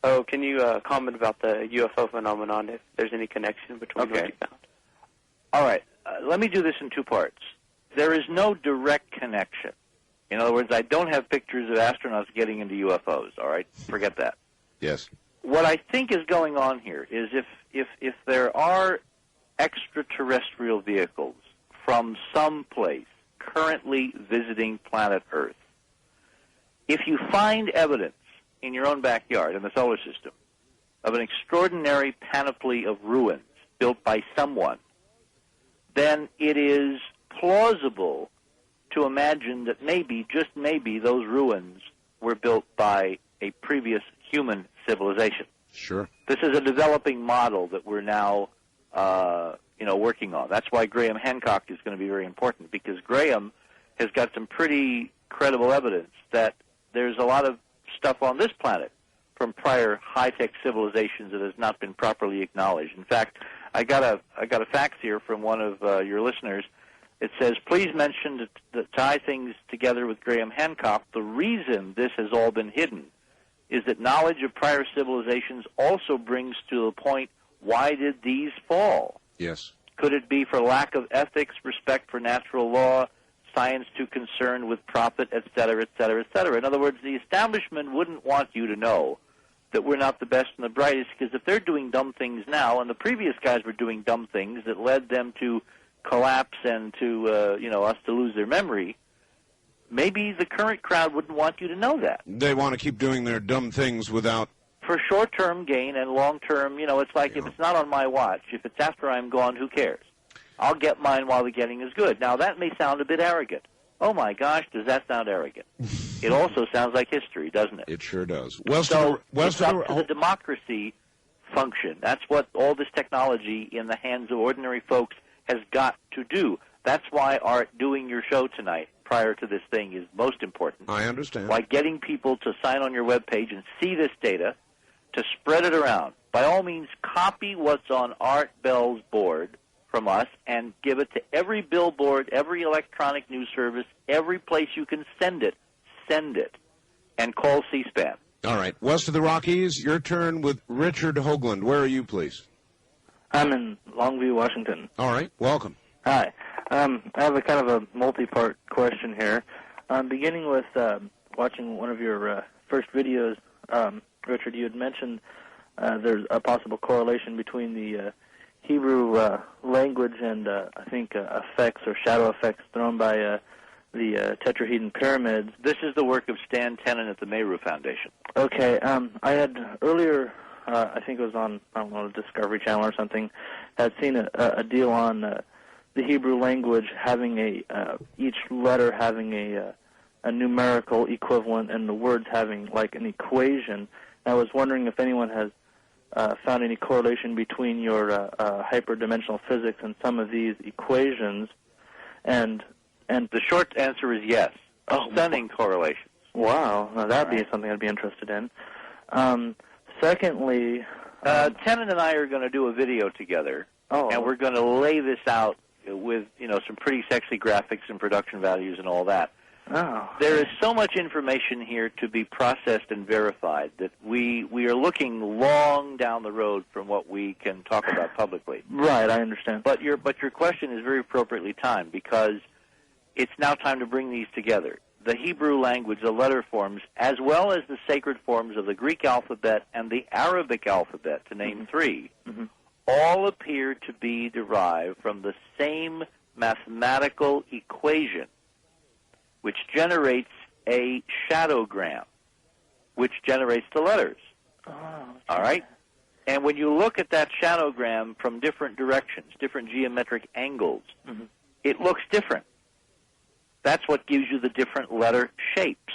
Oh, can you comment about the UFO phenomenon, if there's any connection between what you found? All right. Let me do this in two parts. There is no direct connection. In other words, I don't have pictures of astronauts getting into UFOs, all right? Forget that. Yes. What I think is going on here is if there are extraterrestrial vehicles from some place currently visiting planet Earth, if you find evidence in your own backyard in the solar system of an extraordinary panoply of ruins built by someone, then it is plausible to imagine that maybe, just maybe, those ruins were built by a previous human civilization. Sure. This is a developing model that we're now, working on. That's why Graham Hancock is going to be very important, because Graham has got some pretty credible evidence that there's a lot of stuff on this planet from prior high-tech civilizations that has not been properly acknowledged. In fact, I got a fax here from one of your listeners. It says, please mention to tie things together with Graham Hancock. The reason this has all been hidden is that knowledge of prior civilizations also brings to the point, why did these fall? Yes. Could it be for lack of ethics, respect for natural law, science too concerned with profit, et cetera, et cetera, et cetera? In other words, the establishment wouldn't want you to know that we're not the best and the brightest, because if they're doing dumb things now, and the previous guys were doing dumb things that led them to collapse and to, us to lose their memory, maybe the current crowd wouldn't want you to know that. They want to keep doing their dumb things without... For short-term gain and long-term, it's like if it's not on my watch, if it's after I'm gone, who cares? I'll get mine while the getting is good. Now, that may sound a bit arrogant. Oh, my gosh, does that sound arrogant? It also sounds like history, doesn't it? It sure does. It's up to the democracy function. That's what all this technology in the hands of ordinary folks has got to do. That's why Art doing your show tonight prior to this thing is most important. I understand. Why getting people to sign on your webpage and see this data, to spread it around. By all means, copy what's on Art Bell's board from us and give it to every billboard, every electronic news service, every place you can send it, and call C-SPAN. All right. West of the Rockies, your turn with Richard Hoagland. Where are you, please? I'm in Longview, Washington. All right. Welcome. Hi. I have a kind of a multi-part question here. Beginning with watching one of your first videos, Richard, you had mentioned there's a possible correlation between the Hebrew language and, I think, effects or shadow effects thrown by the tetrahedron pyramids. This is the work of Stan Tenen at the Mayru Foundation. Okay. I had earlier, I think it was on, Discovery Channel or something, had seen a deal on the Hebrew language having each letter having a numerical equivalent and the words having like an equation. I was wondering if anyone has found any correlation between your hyperdimensional physics and some of these equations, and the short answer is yes. Stunning correlations. Wow, now that'd be something I'd be interested in. Secondly, Tenen and I are going to do a video together, and we're going to lay this out with some pretty sexy graphics and production values and all that. There is so much information here to be processed and verified that we are looking long down the road from what we can talk about publicly. Right, I understand. But your question is very appropriately timed, because it's now time to bring these together. The Hebrew language, the letter forms, as well as the sacred forms of the Greek alphabet and the Arabic alphabet, to name three, all appear to be derived from the same mathematical equation, which generates a shadogram, which generates the letters. All right? And when you look at that shadogram from different directions, different geometric angles, it looks different. That's what gives you the different letter shapes.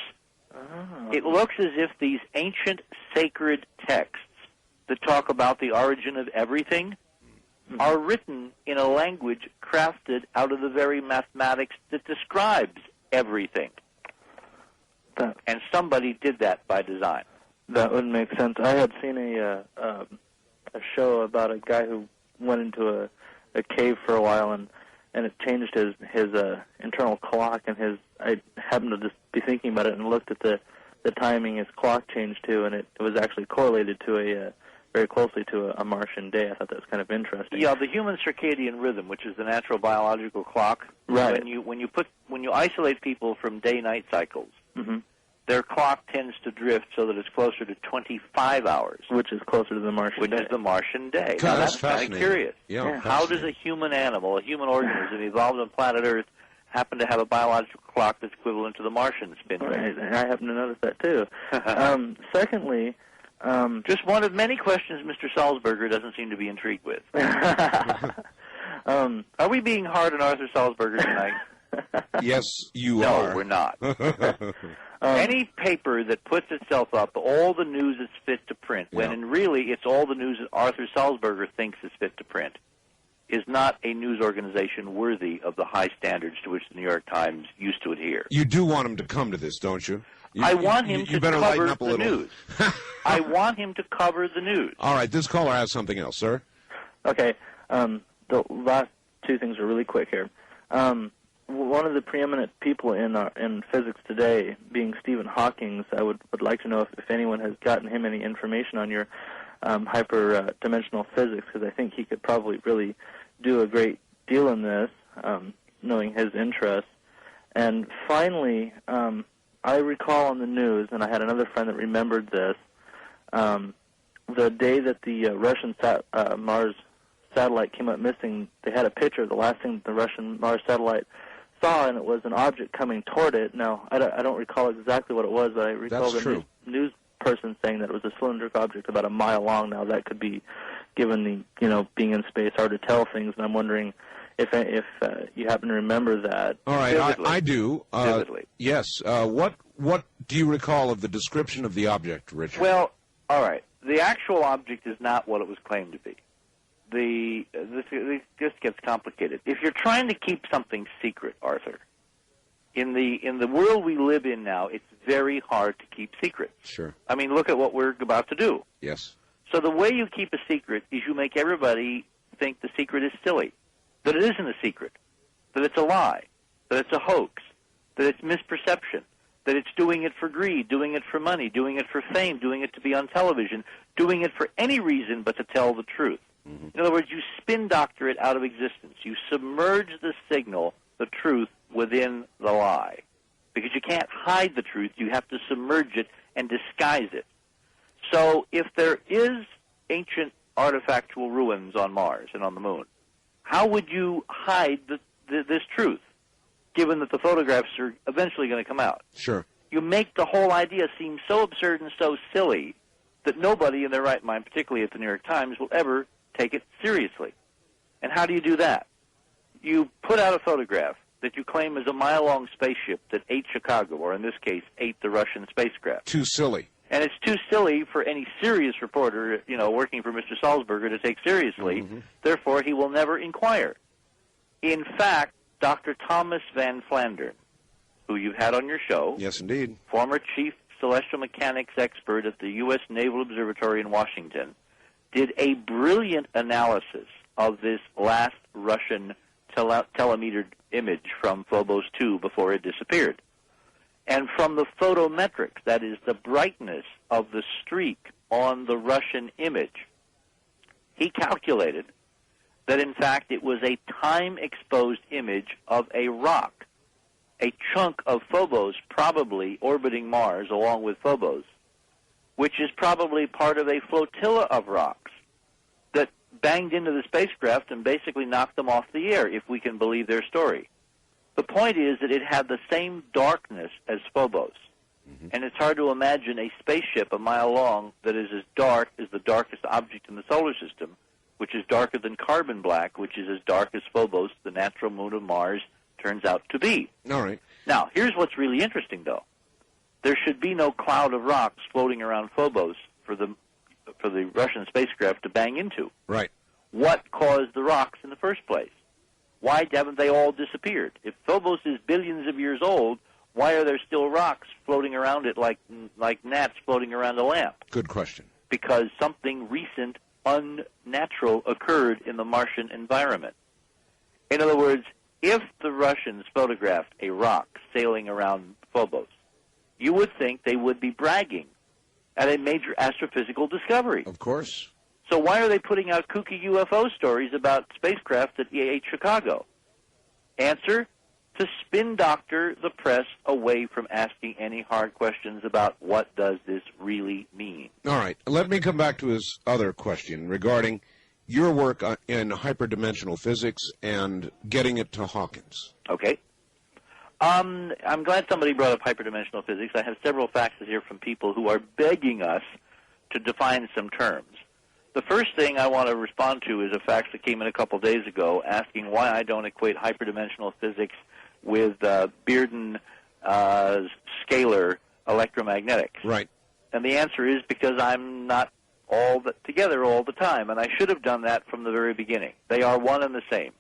It looks as if these ancient sacred texts that talk about the origin of everything are written in a language crafted out of the very mathematics that describes everything. And somebody did that by design. That would make sense. I had seen a show about a guy who went into a cave for a while, and it changed his internal clock, and I happened to just be thinking about it and looked at the timing his clock changed to, and it was actually correlated to very closely to a Martian day. I thought that was kind of interesting. Yeah, the human circadian rhythm, which is the natural biological clock. Right. When you isolate people from day-night cycles, their clock tends to drift so that it's closer to 25 hours, which is closer to the Martian day. Which is the Martian day. God, now, that's kind of fascinating. curious. Yeah, How does a human animal, a human organism evolved on planet Earth, happen to have a biological clock that's equivalent to the Martian spin rate? Right. I happen to notice that too. Secondly, just one of many questions Mr. Salzberger doesn't seem to be intrigued with. Are we being hard on Arthur Salzberger tonight? Yes, you are. No, we're not. Any paper that puts itself up, all the news is fit to print, when really it's all the news that Arthur Salzberger thinks is fit to print, is not a news organization worthy of the high standards to which the New York Times used to adhere. You do want him to come to this, don't you? I want him to better cover lighten up a the little. news. I want him to cover the news. All right, this caller has something else, sir. Okay, the last two things are really quick here. One of the preeminent people in physics today, being Stephen Hawking, I would like to know if anyone has gotten him any information on your hyperdimensional physics, because I think he could probably really do a great deal in this, knowing his interests. And finally, I recall on the news, and I had another friend that remembered this, the day that the Russian Mars satellite came up missing, they had a picture of the last thing the Russian Mars satellite saw, and it was an object coming toward it. Now, I don't recall exactly what it was, but I recall the news person saying that it was a cylindrical object about a mile long. Now, that could be, given the being in space, hard to tell things, and I'm wondering if you happen to remember that. All right, I do. Vividly. Yes. What do you recall of the description of the object, Richard? Well, all right. The actual object is not what it was claimed to be. This just gets complicated. If you're trying to keep something secret, Arthur, in the world we live in now, it's very hard to keep secrets. Sure. I mean, look at what we're about to do. Yes. So the way you keep a secret is you make everybody think the secret is silly, that it isn't a secret, that it's a lie, that it's a hoax, that it's misperception, that it's doing it for greed, doing it for money, doing it for fame, doing it to be on television, doing it for any reason but to tell the truth. In other words, you spin doctor it out of existence. You submerge the signal, the truth, within the lie. Because you can't hide the truth. You have to submerge it and disguise it. So if there is ancient artifactual ruins on Mars and on the Moon, how would you hide this truth, given that the photographs are eventually going to come out? Sure. You make the whole idea seem so absurd and so silly that nobody in their right mind, particularly at the New York Times, will ever take it seriously. And how do you do that? You put out a photograph that you claim is a mile-long spaceship that ate Chicago, or in this case, ate the Russian spacecraft. Too silly. And it's too silly for any serious reporter, working for Mr. Salzberger to take seriously. Therefore, he will never inquire. In fact, Dr. Thomas Van Flandern, who you've had on your show. Yes, indeed. Former chief celestial mechanics expert at the U.S. Naval Observatory in Washington, did a brilliant analysis of this last Russian telemetered image from Phobos 2 before it disappeared. And from the photometrics, that is the brightness of the streak on the Russian image, he calculated that in fact it was a time-exposed image of a rock, a chunk of Phobos probably orbiting Mars along with Phobos, which is probably part of a flotilla of rocks that banged into the spacecraft and basically knocked them off the air, if we can believe their story. The point is that it had the same darkness as Phobos. And it's hard to imagine a spaceship a mile long that is as dark as the darkest object in the solar system, which is darker than carbon black, which is as dark as Phobos, the natural moon of Mars, turns out to be. All right. Now, here's what's really interesting, though. There should be no cloud of rocks floating around Phobos for the Russian spacecraft to bang into. Right. What caused the rocks in the first place? Why haven't they all disappeared? If Phobos is billions of years old, why are there still rocks floating around it like gnats floating around a lamp? Good question. Because something recent, unnatural occurred in the Martian environment. In other words, if the Russians photographed a rock sailing around Phobos, you would think they would be bragging at a major astrophysical discovery. Of course. So why are they putting out kooky UFO stories about spacecraft at EAH Chicago? Answer, to spin doctor the press away from asking any hard questions about what does this really mean. All right. Let me come back to his other question regarding your work in hyperdimensional physics and getting it to Hawkins. Okay. I'm glad somebody brought up hyperdimensional physics. I have several faxes here from people who are begging us to define some terms. The first thing I want to respond to is a fax that came in a couple days ago asking why I don't equate hyperdimensional physics with Bearden scalar electromagnetics. Right. And the answer is because I'm not together all the time, and I should have done that from the very beginning. They are one and the same.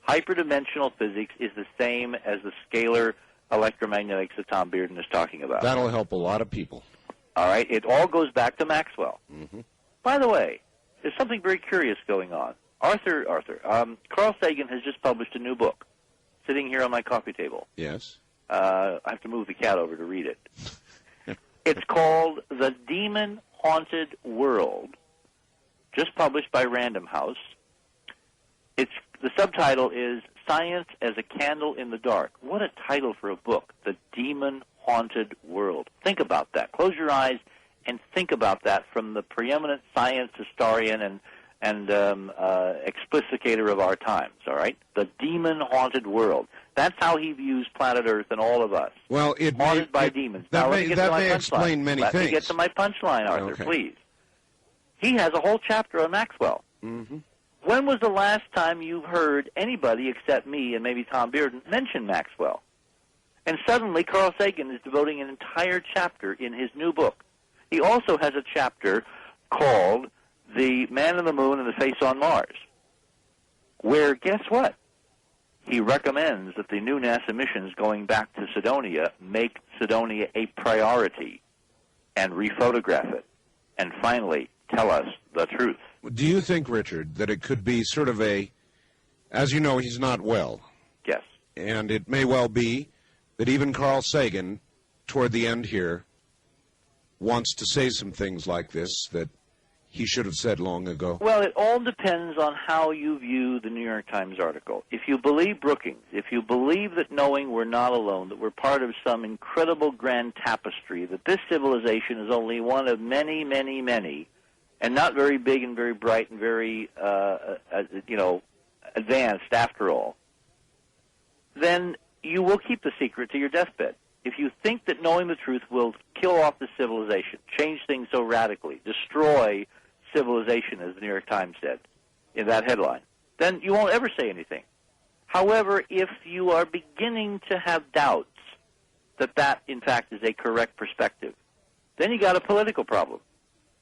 Hyperdimensional physics is the same as the scalar electromagnetics that Tom Bearden is talking about. That'll help a lot of people. All right. It all goes back to Maxwell. Mm-hmm. By the way, there's something very curious going on. Carl Sagan has just published a new book, sitting here on my coffee table. Yes. I have to move the cat over to read it. It's called The Demon-Haunted World, just published by Random House. The subtitle is Science as a Candle in the Dark. What a title for a book, The Demon-Haunted World. Think about that. Close your eyes and think about that from the preeminent science historian and explicator of our times, all right? The demon-haunted world. That's how he views planet Earth and all of us. Well, haunted by demons. That now, may explain many things. Let me get to my punchline, Arthur, okay. Please. He has a whole chapter on Maxwell. Mm-hmm. When was the last time you heard anybody except me and maybe Tom Bearden mention Maxwell? And suddenly Carl Sagan is devoting an entire chapter in his new book. He also has a chapter called The Man in the Moon and the Face on Mars, where, guess what? He recommends that the new NASA missions going back to Cydonia make Cydonia a priority and rephotograph it. And finally, tell us the truth. Do you think, Richard, that it could be sort of as you know, he's not well. Yes. And it may well be that even Carl Sagan, toward the end here, wants to say some things like this that he should have said long ago? Well, it all depends on how you view the New York Times article. If you believe Brookings, if you believe that knowing we're not alone, that we're part of some incredible grand tapestry, that this civilization is only one of many, many, many, and not very big and very bright and very, advanced after all, then you will keep the secret to your deathbed. If you think that knowing the truth will kill off the civilization, change things so radically, destroy civilization, as the New York Times said in that headline, then you won't ever say anything. However, if you are beginning to have doubts that in fact, is a correct perspective, then you got a political problem.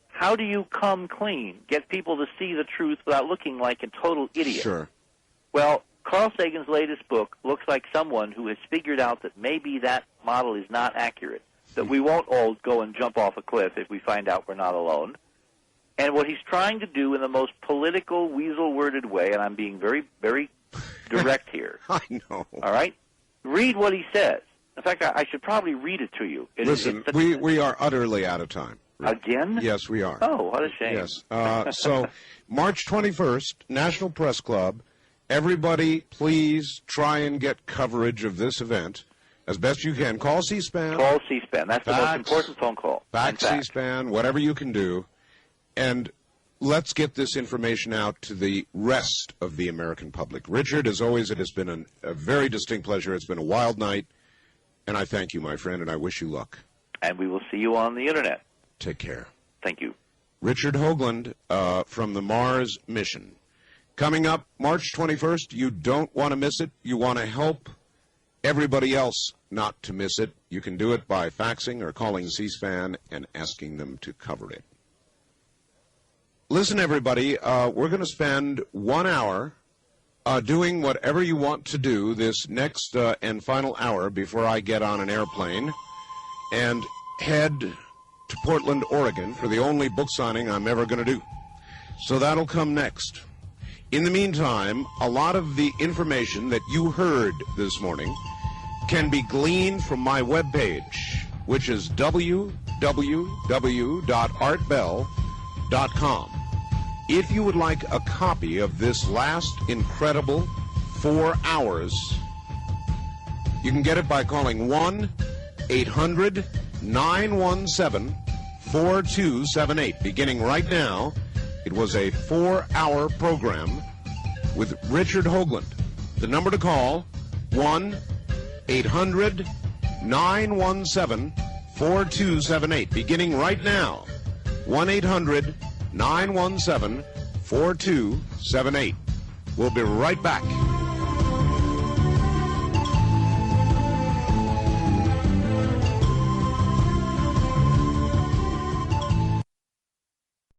How do you come clean, get people to see the truth without looking like a total idiot? Sure. Well, Carl Sagan's latest book looks like someone who has figured out that maybe that model is not accurate, that we won't all go and jump off a cliff if we find out we're not alone. And what he's trying to do in the most political, weasel-worded way, and I'm being very, very direct here. I know. All right? Read what he says. In fact, I should probably read it to you. Listen, we are utterly out of time. Again? Yes, we are. Oh, what a shame. Yes. So, March 21st, National Press Club. Everybody, please try and get coverage of this event as best you can. Call C-SPAN. Call C-SPAN. That's the most important phone call. Fax C-SPAN, whatever you can do. And let's get this information out to the rest of the American public. Richard, as always, it has been a very distinct pleasure. It's been a wild night. And I thank you, my friend, and I wish you luck. And we will see you on the Internet. Take care. Thank you. Richard Hoagland from the Mars mission. Coming up March 21st, you don't want to miss it. You want to help everybody else not to miss it. You can do it by faxing or calling C-SPAN and asking them to cover it. listen, everybody, we're going to spend 1 hour doing whatever you want to do this next and final hour before I get on an airplane and head to Portland, Oregon for the only book signing I'm ever going to do. So that'll come next. In the meantime, a lot of the information that you heard this morning can be gleaned from my webpage, which is www.artbell.com. If you would like a copy of this last incredible 4 hours, you can get it by calling 1-800-917-4278. Beginning right now, it was a 4-hour program with Richard Hoagland. The number to call, 1-800-917-4278. Beginning right now, 1-800-917-4278. We'll be right back.